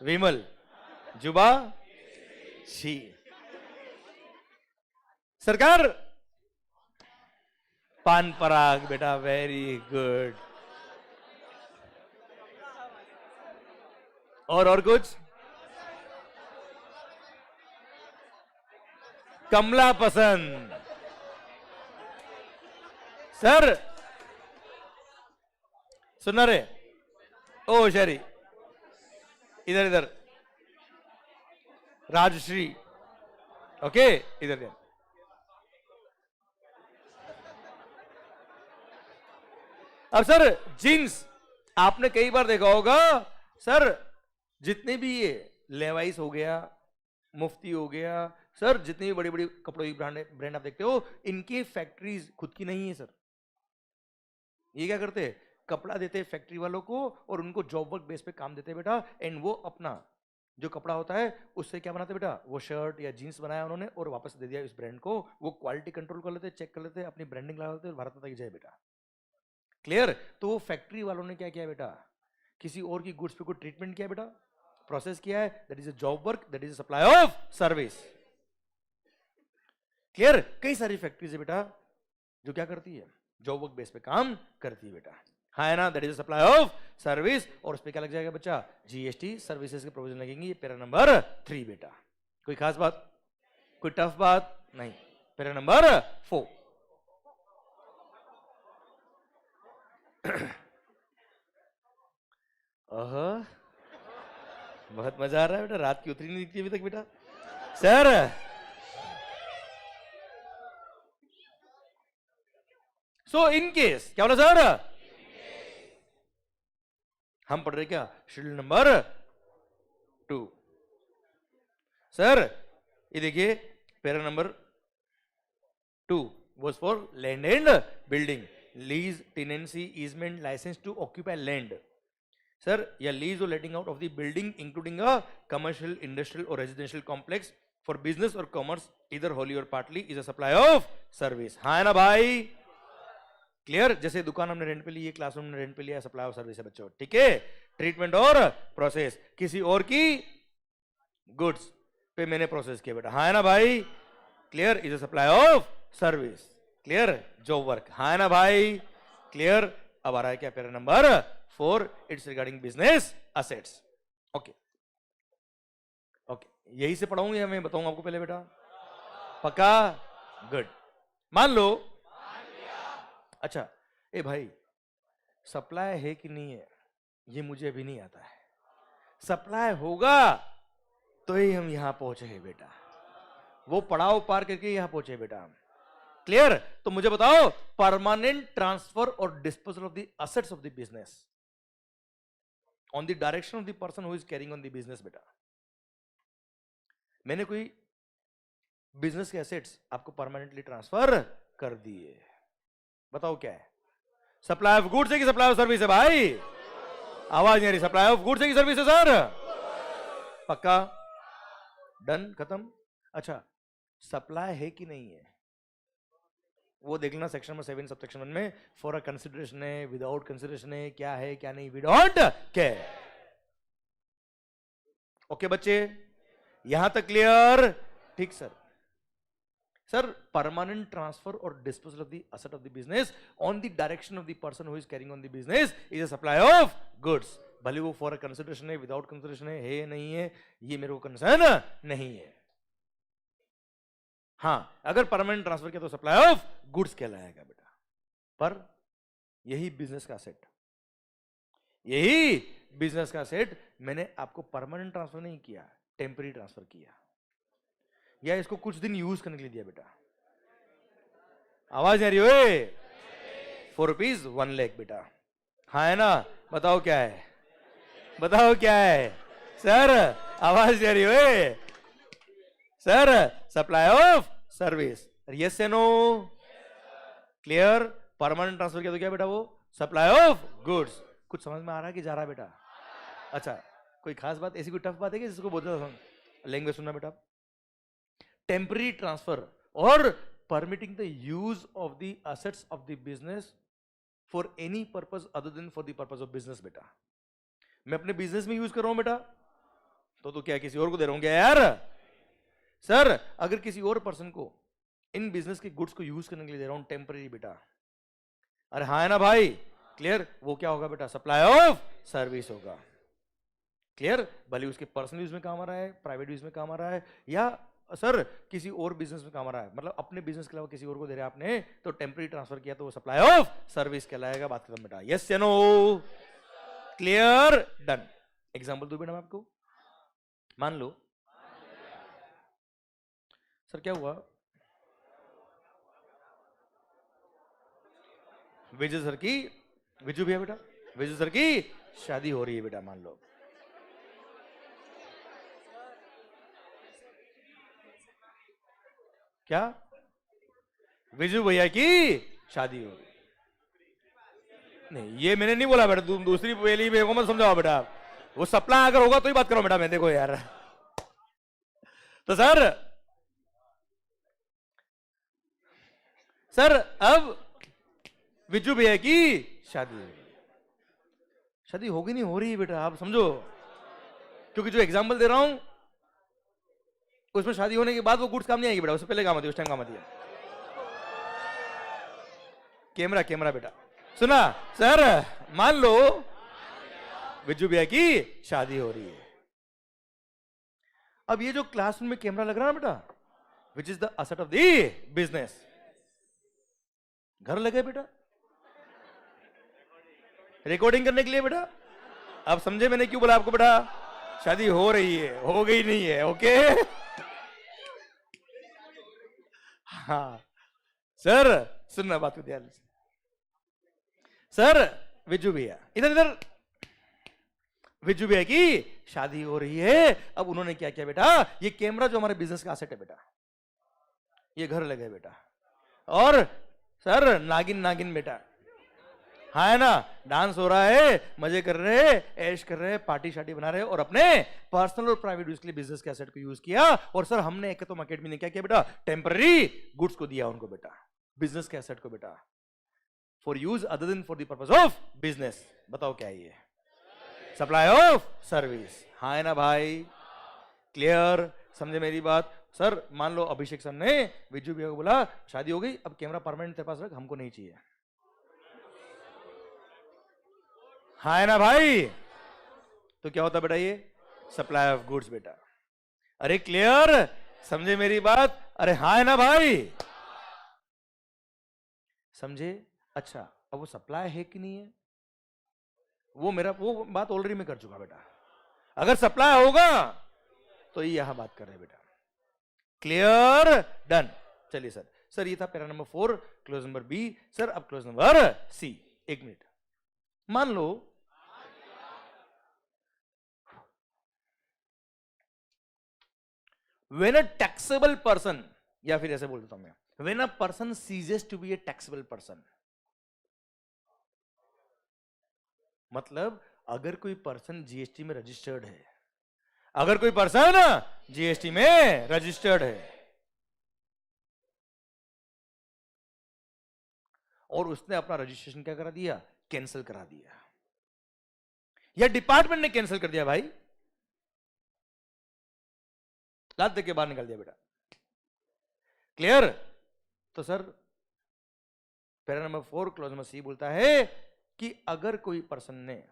विमल, जुबा, शी, सरकार पान पराग बेटा, वेरी गुड। और कुछ? कमला पसंद। सर सुना रे? ओ शरी, इधर इधर, राजश्री, ओके इधर। अब सर जीन्स आपने कई बार देखा होगा सर, जितने भी ये लेवाइस हो गया, मुफ्ती हो गया, सर जितनी भी बड़ी बड़ी कपड़ों की ब्रांड आप देखते हो, इनकी फैक्ट्रीज खुद की नहीं है सर। ये क्या करते हैं, कपड़ा देते हैं फैक्ट्री वालों को और उनको जॉब वर्क बेस पे काम देते हैं बेटा, एंड वो अपना जो कपड़ा होता है उससे क्या बनाते बेटा, वो शर्ट या जीन्स बनाया उन्होंने और वापस दे दिया इस ब्रांड को, वो क्वालिटी कंट्रोल कर लेते, चेक कर लेते, अपनी ब्रांडिंग लगा लेते, भारत माता की जय बेटा। क्लियर? तो वो फैक्ट्री वालों ने क्या किया बेटा, किसी और की गुड्स पे कोई ट्रीटमेंट किया बेटा, प्रोसेस किया है, that is a job work, that is a supply of service. Clear? कई सारी फैक्ट्रीज है बेटा जो क्या करती है, जॉब वर्क बेस पे काम करती है बेटा, हाँ है ना, that is supply of service. और उस पे क्या लग जाएगा बच्चा, जीएसटी, सर्विसेज के प्रोविजन लगेंगे, ये पैरा नंबर 3 बेटा। कोई खास बात, कोई टफ बात नहीं। Para number 4। बहुत मजा आ रहा है बेटा, रात की उतरी नहीं दिखती अभी तक बेटा। सर सो इन केस क्या बोला सर, हम पढ़ रहे क्या, शेड्यूल नंबर 2। सर ये देखिए, para number 2 was for land and building, lease, tenancy, easement, license to occupy land. Sir या लीज और लेटिंग out of the building including a commercial, industrial और रेजिडेंशियल कॉम्प्लेक्स फॉर बिजनेस और commerce इधर होली और partly is a supply of service, हाँ है ना भाई। क्लियर? जैसे दुकान हमने रेंट पे ली है, क्लासरूम ने रेंट पे लिया, सप्लाई ऑफ सर्विस है बच्चों, ठीक है। ट्रीटमेंट और प्रोसेस, किसी और की गुड्स पे मैंने प्रोसेस किया बेटा, हाँ है ना भाई। Clear? Is a supply of service. Clear? Job work, हाँ है ना भाई। क्लियर? अब आ रहा है क्या, para number 4, it's regarding business assets. Okay okay, यही से पढ़ाऊंगा या मैं बताऊंगा आपको पहले बेटा, पक्का? गुड। मान लो, अच्छा ए भाई, सप्लाई है कि नहीं है ये मुझे अभी नहीं आता है, सप्लाई होगा तो ही हम यहां पहुंचे हैं बेटा, वो पड़ाव पार करके यहां पहुंचे बेटा। क्लियर? तो मुझे बताओ, परमानेंट ट्रांसफर और disposal of the assets of the business on the direction of the person who is carrying on the business बेटा। मैंने कोई बिजनेस के एसेट्स आपको परमानेंटली ट्रांसफर कर दिए, बताओ क्या है, सप्लाई ऑफ गुड्स है कि सप्लाई ऑफ सर्विस है भाई? आवाज नहीं आ रही, सप्लाई ऑफ गुड्स है कि सर्विस है सर? पक्का? डन, खत्म। अच्छा सप्लाई है कि नहीं है वो देख लेना सेक्शन नंबर 7 सबसेक्शन 1 में, फॉर अ कंसिडरेशन है, विदाउट कंसिडरेशन है, क्या है क्या नहीं, वी डोंट केयर। ओके बच्चे, यहां तक क्लियर? ठीक सर। सर परमानेंट ट्रांसफर और disposal of the asset of the business on the direction of the person who is carrying on the business is a supply of goods, भले वो for a consideration है, without consideration है नहीं है, ये मेरे को कंसर्न नहीं है। हाँ अगर परमानेंट ट्रांसफर किया तो सप्लाई ऑफ गुड्स कहलाएगा बेटा। पर यही बिजनेस का सेट, यही बिजनेस का सेट मैंने आपको परमानेंट ट्रांसफर नहीं किया, टेम्पररी ट्रांसफर किया, या इसको कुछ दिन यूज करने के लिए दिया बेटा। आवाज नहीं आ रही ओए? 4 रुपीज 1 लाख बेटा, हाँ है ना? बताओ क्या है, बताओ क्या है सर? आवाज नहीं आ रही ओए? Sir supply of service, yes से नो? क्लियर? परमानेंट ट्रांसफर किया तो क्या बेटा, वो सप्लाई ऑफ गुड्स। कुछ समझ में आ रहा है कि जा रहा है बेटा? अच्छा कोई खास बात, ऐसी कोई टफ बात है कि जिसको बोलते लैंग्वेज सुनना बेटा। टेम्पररी ट्रांसफर और permitting the use of the assets of the business for any purpose other than for the purpose of business बेटा। मैं अपने बिजनेस में यूज कर रहा हूं बेटा, तो क्या किसी और को दे रहा हूं क्या यार? सर अगर किसी और पर्सन को इन बिजनेस के गुड्स को यूज करने के लिए दे रहा हूं टेम्पररी बेटा, अरे हाँ है ना भाई, क्लियर? वो क्या होगा बेटा? सप्लाई ऑफ सर्विस होगा। क्लियर? भले उसके पर्सनल यूज में काम आ रहा है, प्राइवेट यूज में काम आ रहा है, या सर किसी और बिजनेस में काम आ रहा है, मतलब अपने बिजनेस के अलावा किसी और को दे रहे हैं आपने, तो टेम्पररी ट्रांसफर किया तो वो सप्लाई ऑफ सर्विस कहलाएगा। बात खत्म बेटा। यस या नो? क्लियर? डन। एग्जांपल दो बेटा मैं आपको। मान लो सर क्या हुआ, विजय सर की, विजू भैया बेटा, विजय सर की शादी हो रही है बेटा, मान लो। क्या? विजू भैया की शादी हो रही? नहीं ये मैंने नहीं बोला बेटा, तुम दूसरी पहली को मत समझाओ बेटा। वो सप्लाई अगर होगा तो ही बात करो बेटा, मैं देखो यार। तो सर अब विजू भैया की शादी हो रही, शादी होगी नहीं, हो रही है बेटा, आप समझो। क्योंकि जो एग्जाम्पल दे रहा हूं उसमें शादी होने के बाद वो गुड्स काम नहीं आएगी बेटा, उससे पहले काम आती है, उस टाइम काम आती है। कैमरा कैमरा बेटा, सुना? सर मान लो विजू भैया की शादी हो रही है। अब ये जो क्लासरूम में कैमरा लग रहा है ना बेटा, which is the asset of the business. घर लगे बेटा रिकॉर्डिंग करने के लिए बेटा। आप समझे मैंने क्यों बोला आपको बेटा? शादी हो रही है, हो गई नहीं है, ओके? हाँ सर सुनना बात को ध्यान से। सर विजू भैया इधर इधर, विजू भैया की शादी हो रही है। अब उन्होंने क्या किया बेटा, ये कैमरा जो हमारे बिजनेस का एसेट है बेटा, ये घर लगे बेटा। और सर नागिन नागिन बेटा, हाँ है ना, डांस हो रहा है, मजे कर रहे हैं, ऐश कर रहे हैं, पार्टी शार्टी बना रहे हैं, और अपने पर्सनल और प्राइवेट यूज के लिए बिजनेस के एसेट को यूज किया। और सर हमने एक तो अकेडमी ने क्या किया बेटा, टेम्पररी गुड्स को दिया उनको बेटा, बिजनेस के एसेट को बेटा, for use other than for the purpose of business. बताओ क्या है ये? Supply of service. हाँ है ना भाई? क्लियर? समझे मेरी बात? सर मान लो अभिषेक सर ने विजू भैया को बोला शादी हो गई, अब कैमरा परमानेंट तेरे पास रख, हमको नहीं चाहिए। हाँ है ना भाई? तो क्या होता बेटा ये? सप्लाई ऑफ गुड्स बेटा। अरे क्लियर? समझे मेरी बात? अरे हाँ है ना भाई? समझे? अच्छा अब वो सप्लाई है कि नहीं है, वो बात ऑलरेडी मैं कर चुका बेटा। अगर सप्लाई होगा तो ये यहां बात कर रहे हैं बेटा। क्लियर? डन। चलिए सर ये था para number 4, clause number B. Sir अब क्लोज नंबर सी। एक मिनट, मान लो when a taxable person, या फिर ऐसे बोल देता हूं मैं, when a person ceases to be a taxable person, मतलब अगर कोई पर्सन जीएसटी में रजिस्टर्ड है, अगर कोई पर्सन जीएसटी में रजिस्टर्ड है और उसने अपना रजिस्ट्रेशन क्या करा दिया, कैंसिल करा दिया, या डिपार्टमेंट ने कैंसिल कर दिया भाई, लात दे के बाहर निकाल दिया बेटा। क्लियर? तो sir para number 4 clause number C बोलता है कि अगर कोई पर्सन ने,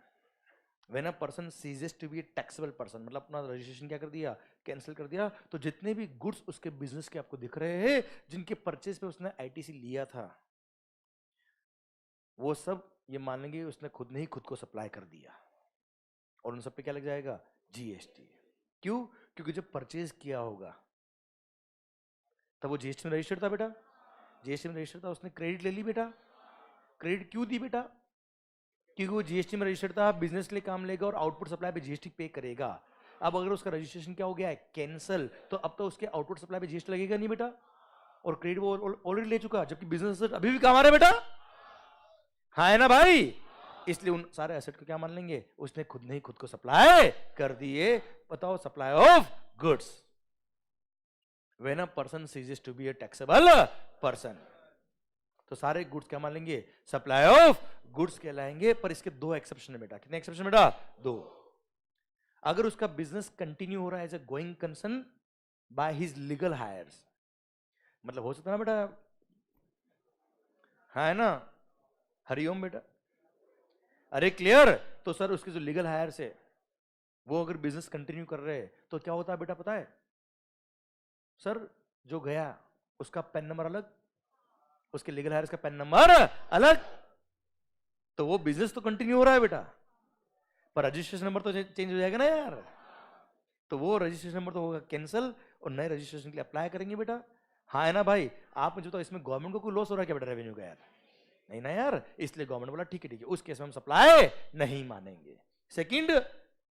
when a person ceases to be a taxable person, मतलब अपना रजिस्ट्रेशन क्या कर दिया, कैंसिल कर दिया, तो जितने भी गुड्स उसके बिजनेस के आपको दिख रहे हैं, जिनके परचेज पे उसने आईटीसी लिया था, वो सब ये मान लेंगे उसने खुद ने ही खुद को सप्लाई कर दिया, और उन सब पे क्या लग जाएगा, जीएसटी। क्यों? क्योंकि जब परचेज किया होगा तब वो जीएसटी में रजिस्टर्ड था बेटा, जीएसटी में रजिस्टर्ड था, उसने क्रेडिट ले ली बेटा। क्रेडिट क्यों दी बेटा? क्योंकि वो जीएसटी में रजिस्टर्ड था, बिजनेस के लिए काम लेगा और आउटपुट सप्लाई पे जीएसटी पे करेगा। अब अगर उसका रजिस्ट्रेशन क्या हो गया है, कैंसिल, तो अब तो उसके आउटपुट सप्लाई पे जीएसटी लगेगा नहीं बेटा, और क्रेडिट वो ऑलरेडी ले चुका, जबकि बिजनेस अभी भी काम आ रहा है बेटा। हाँ है ना भाई? इसलिए उन सारे एसेट को क्या मान लेंगे, उसने खुद ने ही खुद को सप्लाई कर दिए। बताओ, supply of goods, when a person ceases to be a taxable person, तो सारे गुड्स क्या मान लेंगे, सप्लाई ऑफ गुड्स कहलाएंगे। पर इसके 2 एक्सेप्शन है बेटा। कितने एक्सेप्शन बेटा? 2। अगर उसका बिजनेस कंटिन्यू हो रहा है as a going concern by his legal heirs, मतलब हो सकता है ना बेटा, हाँ है ना, हरिओम बेटा। अरे क्लियर। तो सर उसके जो लीगल हायर से वो अगर बिजनेस कंटिन्यू कर रहे हैं तो क्या होता है बेटा पता है? सर जो गया उसका पेन नंबर अलग, उसके लीगल हायर्स का पेन नंबर अलग, तो वो बिजनेस तो कंटिन्यू हो रहा है बेटा, पर रजिस्ट्रेशन नंबर तो चेंज हो जाएगा ना यार। तो वो रजिस्ट्रेशन नंबर तो होगा कैंसिल और नए रजिस्ट्रेशन के लिए अप्लाई करेंगे बेटा। हाँ है ना भाई? आप मुझे तो इसमें गवर्नमेंट को कोई लॉस हो रहा है क्या बेटा रेवेन्यू का यार? नहीं ना यार, इसलिए गवर्नमेंट बोला ठीक है उस केस में हम सप्लाई नहीं मानेंगे। Second,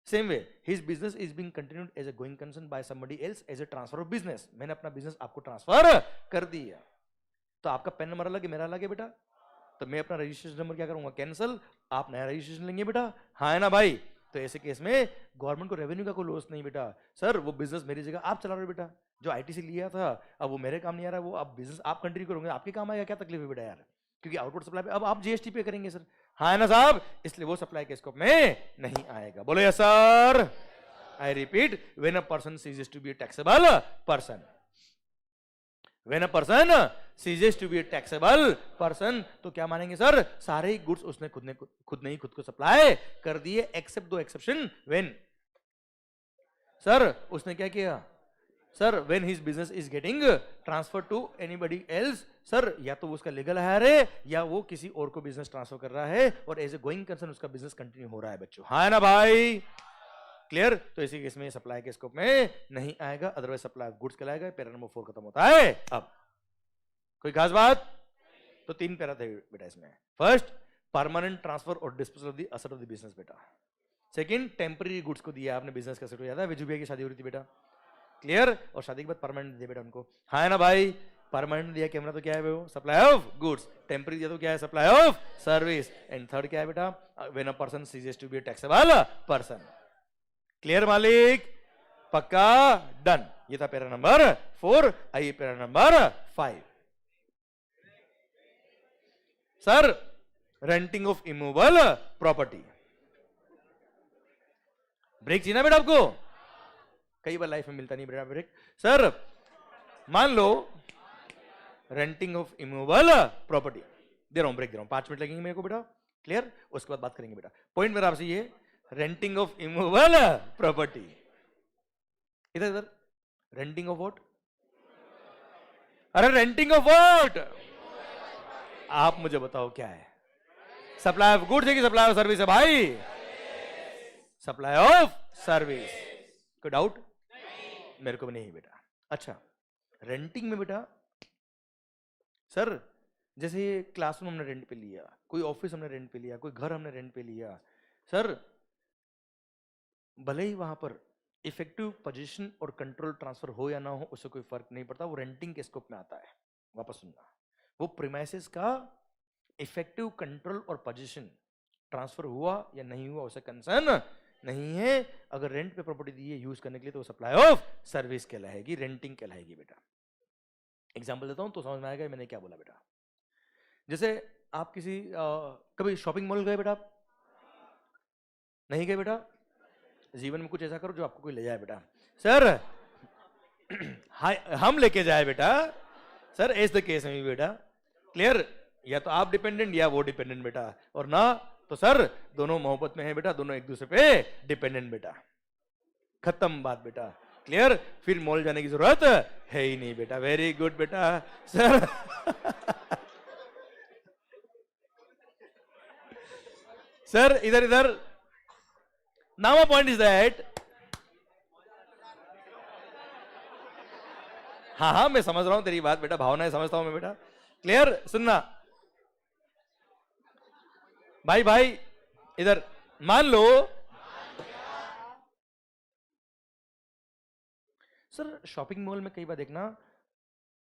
same way his business is being continued as a going concern by somebody else as a transfer of business. मैंने अपना बिजनेस आपको ट्रांसफर कर दिया, तो आपका पेन नंबर अलग है, मेरा अलग है बेटा, तो मैं अपना रजिस्ट्रेशन नंबर क्या करूंगा कैंसिल, आप नया रजिस्ट्रेशन लेंगे बेटा। हाँ है ना भाई? तो ऐसे केस में गवर्नमेंट को रेवेन्यू का कोई लॉस नहीं बेटा। सर वो बिजनेस मेरी जगह आप चला रहे हो बेटा, जो आईटीसी लिया था अब वो मेरे काम नहीं आ रहा है, वो अब बिजनेस आप कंटिन्यू करोगे, आपके काम आएगा, क्या तकलीफ है बेटा यार? क्योंकि आउटपुट सप्लाई पे अब आप जीएसटी पे करेंगे सर। हाँ है ना साहब? इसलिए वो सप्लाई के स्कोप में नहीं आएगा। बोलो yes sir. I repeat, when a person ceases to be a taxable person, When a person ceases to be a taxable person, तो क्या मानेंगे सर? सारे गुड्स उसने खुद ने ही खुद को सप्लाई कर दिए, एक्सेप्ट दो एक्सेप्शन। व्हेन सर उसने क्या किया sir? When his business is getting transfer to anybody else, sir या तो उसका लीगल हायर है या वो किसी और को बिजनेस ट्रांसफर कर रहा है और एज ए गोइंग कंसर्न उसका बिजनेस कंटिन्यू हो रहा है बच्चों। हाँ है ना भाई? क्लियर? तो इसी केस में सप्लाई के स्कोप में नहीं आएगा, अदरवाइज सप्लाई गुड्स कहलाएगा। पैरा नंबर 4 खत्म होता है। अब कोई खास बात? तो 3 पैरा थे बेटा इसमें। फर्स्ट, परमानेंट ट्रांसफर और disposal of the asset of the business बेटा। सेकंड, टेम्पररी गुड्स को दिया आपने, बिजनेस का एसेट हो जाता है। विजुबिया की शादी हो रही थी बेटा, क्लियर, और शादी के बाद परमानेंट दिया बेटा उनको। हाँ है ना भाई? परमानेंट दिया कैमरा तो क्या है वो? Supply of goods. टेम्पररी दिया तो क्या है? Supply of service. And third क्या है बेटा? When a person ceases to be a taxable person. Clear मालिक? पक्का? डन। ये था पैरा नंबर 4। आइए para number 5। Sir renting of immovable property. Break चाहिए ना बेटा आपको? कई बार लाइफ में मिलता नहीं बेटा ब्रेक। सर मान लो रेंटिंग ऑफ इमूवेबल प्रॉपर्टी, दे रहा हूं ब्रेक, दे रहा हूं, 5 मिनट लगेंगे मेरे को बेटा, क्लियर? उसके बाद बात करेंगे बेटा। पॉइंट मेरा आपसे ये, रेंटिंग ऑफ इमूवेबल प्रॉपर्टी। इधर इधर, रेंटिंग ऑफ व्हाट? अरे रेंटिंग ऑफ व्हाट? आप मुझे बताओ क्या है? सप्लाई ऑफ गुड्स है कि सप्लाई ऑफ सर्विस है भाई? Supply of service. कोई डाउट? मेरे को भी नहीं बेटा। अच्छा, रेंटिंग में बेटा सर जैसे क्लासरूम हमने रेंट पे लिया, कोई ऑफिस हमने रेंट पे लिया, कोई घर हमने रेंट पे लिया, सर भले ही वहां पर इफेक्टिव पोजीशन और कंट्रोल ट्रांसफर हो या ना हो उससे कोई फर्क नहीं पड़ता, वो रेंटिंग के स्कोप में आता है। वापस सुनना, वो प्रीमाइसेस का इफेक्टिव कंट्रोल और पोजीशन ट्रांसफर हुआ या नहीं हुआ उसे कंसर्न नहीं है। अगर रेंट पे प्रॉपर्टी दी है यूज करने के लिए तो सप्लाई ऑफ सर्विस कहलाएगी, रेंटिंग कहलाएगी बेटा। एग्जांपल देता हूं तो समझ में आएगा मैंने क्या बोला बेटा। जैसे आप किसी कभी शॉपिंग मॉल गए बेटा? आप नहीं गए बेटा? जीवन में कुछ ऐसा करो जो आपको कोई ले जाए बेटा। सर हम लेके जाए बेटा। सर एज द केस में बेटा, क्लियर? या तो आप डिपेंडेंट या वो डिपेंडेंट बेटा, और ना तो सर दोनों मोहब्बत में है बेटा, दोनों एक दूसरे पे डिपेंडेंट बेटा। खत्म बात बेटा, क्लियर? फिर मॉल जाने की जरूरत है ही नहीं बेटा। वेरी गुड बेटा। सर सर इधर इधर, now my point is that, हाँ हाँ मैं समझ रहा हूं तेरी बात बेटा, भावनाएं समझता हूं मैं बेटा, क्लियर? सुनना भाई, भाई इधर मान लो सर शॉपिंग मॉल में कई बार देखना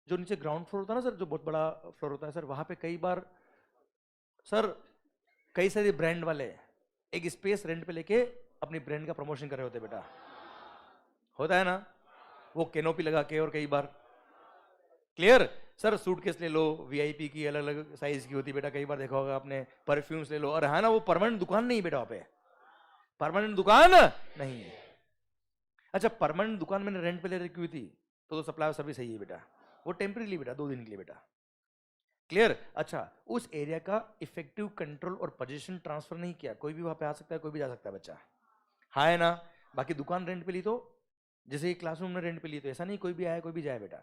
जो नीचे ग्राउंड फ्लोर होता है ना सर, जो बहुत बड़ा फ्लोर होता है सर, वहां पे कई बार सर कई सारे ब्रांड वाले एक स्पेस रेंट पे लेके अपनी ब्रांड का प्रमोशन कर रहे होते बेटा। होता है ना? वो कैनोपी लगा के, और कई बार क्लियर सर सूटकेस ले लो, वीआईपी की अलग अलग साइज की होती बेटा, कई बार देखा होगा आपने। परफ्यूम्स ले लो, और है ना वो परमानेंट दुकान नहीं बेटा, वहां पे परमानेंट दुकान नहीं है। अच्छा परमानेंट दुकान मैंने रेंट पे ले रखी हुई थी तो सप्लाई सर्विस है ये बेटा, वो टेम्परेरी बेटा, 2 दिन के लिए बेटा। क्लियर? अच्छा, उस एरिया का इफेक्टिव कंट्रोल और पोजीशन ट्रांसफर नहीं किया, कोई भी वहां पे आ सकता है, कोई भी जा सकता है बच्चा, हाँ है ना? बाकी दुकान रेंट पे ली तो, जैसे ये क्लासरूम ने रेंट पे ली तो ऐसा नहीं कोई भी आया कोई भी जाए बेटा,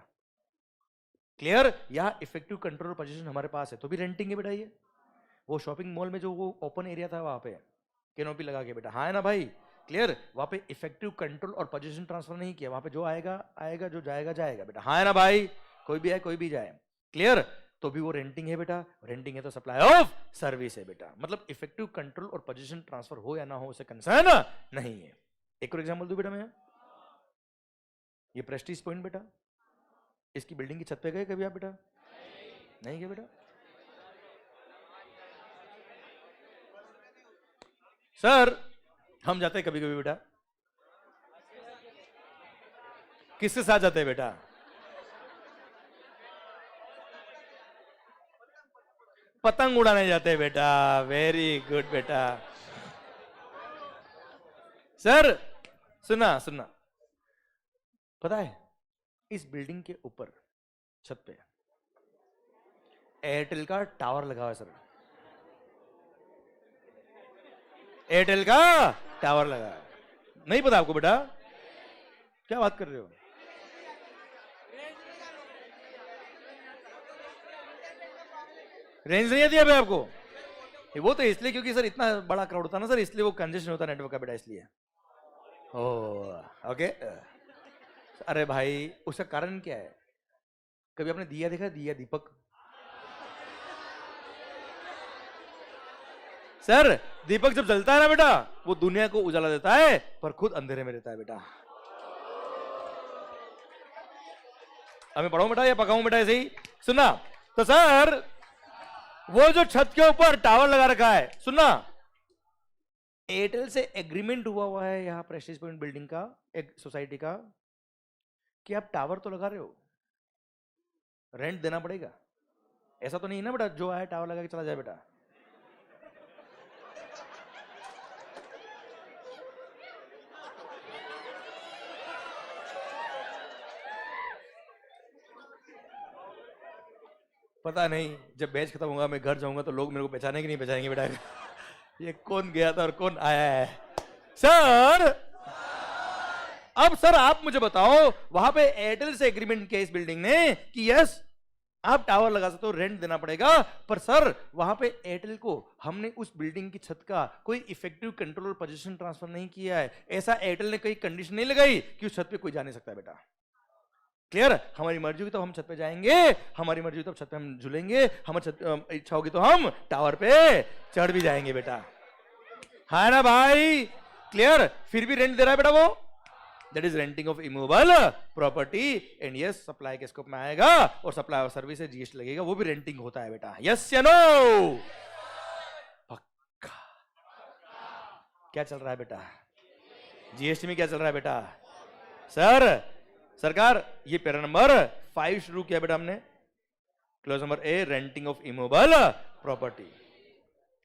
क्लियर? यहाँ इफेक्टिव कंट्रोल और पोजीशन हमारे पास है तो भी रेंटिंग है बेटा ये। वो शॉपिंग मॉल में जो वो ओपन एरिया था वहां पे कैनोपी लगा के बेटा, हाँ है ना भाई? क्लियर? वहां पे इफेक्टिव कंट्रोल और पोजीशन ट्रांसफर नहीं किया, वहां पे जो आएगा आएगा, जो जाएगा जाएगा बेटा, हाँ है ना भाई? कोई भी आए कोई भी जाए, क्लियर? तो भी वो रेंटिंग है बेटा, रेंटिंग है तो सप्लाई ऑफ सर्विस है बेटा, मतलब इफेक्टिव कंट्रोल और पोजीशन ट्रांसफर हो या ना हो उसे कंसर्न नहीं है। एक और एग्जांपल दूं बेटा मैं, ये प्रेस्टीज पॉइंट बेटा, इसकी बिल्डिंग की छत पे गए कभी आप बेटा? नहीं गए बेटा? सर हम जाते हैं कभी कभी बेटा, किसके साथ जाते हैं बेटा? पतंग उड़ाने जाते हैं बेटा, वेरी गुड बेटा। सर सुना सुना, पता है इस बिल्डिंग के ऊपर छत पे एयरटेल का टावर लगा हुआ है सर, एयरटेल का टावर लगा है, नहीं पता आपको बेटा? क्या बात कर रहे हो? रेंज नहीं आती है आपको? वो तो इसलिए क्योंकि सर इतना बड़ा क्राउड होता है ना सर, इसलिए वो कंजेशन होता है नेटवर्क का बेटा, इसलिए। ओ ओके। अरे भाई उसका कारण क्या है? कभी आपने दिया देखा? दिया दीपक सर, दीपक जब जलता है ना बेटा वो दुनिया को उजाला देता है पर खुद अंधेरे में रहता है बेटा। हमें पढ़ाऊं बेटा या पकाऊं बेटा? ऐसे ही सुना। तो सर वो जो छत के ऊपर टावर लगा रखा है, सुनना, एयरटेल से एग्रीमेंट हुआ है यहाँ प्रेस्टीज पॉइंट बिल्डिंग का, एक सोसाइटी का, कि आप टावर तो लगा रहे हो, रेंट देना पड़ेगा। ऐसा तो नहीं है ना बेटा जो आए टावर लगा के चला जाए बेटा? पता नहीं जब बैच खत्म होगा मैं घर जाऊंगा तो लोग मेरे को पहचाने कि नहीं पहचानेंगे बेटा ये कौन गया था और कौन आया है। सर अब सर आप मुझे बताओ, वहां पे एयरटेल से एग्रीमेंट किया इस बिल्डिंग ने कि यस आप टावर लगा सकते हो, रेंट देना पड़ेगा, पर सर वहां पे एयरटेल को हमने उस बिल्डिंग की छत का कोई इफेक्टिव कंट्रोल और पोजीशन ट्रांसफर नहीं किया है। ऐसा एयरटेल ने कोई कंडीशन नहीं लगाई कि उस छत पे कोई जा नहीं सकता बेटा। क्लियर? हमारी मर्जी होगी तो हम छत पे जाएंगे, हमारी मर्जी होगी तो छत पे हम झूलेंगे, हमारी इच्छा होगी तो हम टावर पे चढ़ भी जाएंगे बेटा, है ना भाई? क्लियर? फिर भी रेंट दे रहा है बेटा वो, that is renting of immovable property, and yes supply के स्कोप में आएगा और सप्लाई ऑफ सर्विस है जीएसटी लगेगा, वो भी रेंटिंग होता है बेटा। यस या नो? पक्का? क्या चल रहा है बेटा जीएसटी में? क्या चल रहा है बेटा? सर सरकार ये पैरा नंबर 5 शुरू किया बेटा हमने, clause number A, renting of immovable property.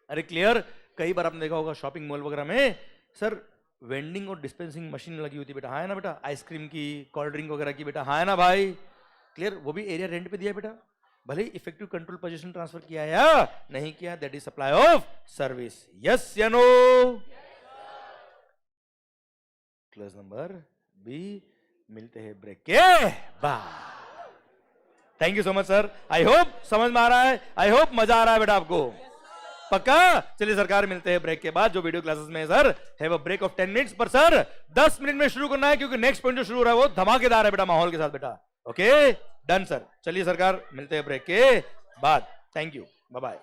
अरे क्लियर? कई बार आपने देखा होगा शॉपिंग मॉल वगैरह में सर वेंडिंग और डिस्पेंसिंग मशीन लगी होती है बेटा, हाँ है ना बेटा? आइसक्रीम की, कोल्ड ड्रिंक वगैरह की बेटा, हाँ है ना भाई? क्लियर? वो भी एरिया रेंट पे दिया बेटा, भले ही इफेक्टिव कंट्रोल पोजीशन ट्रांसफर किया या नहीं किया, that is supply of service. Yes या नो? क्लॉज नंबर बी, मिलते हैं ब्रेक के बाद। Thank you so much sir, I hope समझ में आ रहा है, आई होप मजा आ रहा है बेटा आपको, पक्का? चलिए सरकार मिलते हैं ब्रेक के बाद। जो वीडियो क्लासेस में sir have a break of 10 minutes, पर सर 10 मिनट में शुरू करना है क्योंकि नेक्स्ट पॉइंट जो शुरू हो रहा है वो धमाकेदार है बेटा, माहौल के साथ बेटा। ओके डन सर, चलिए सरकार मिलते हैं ब्रेक के बाद। Thank you, bye bye.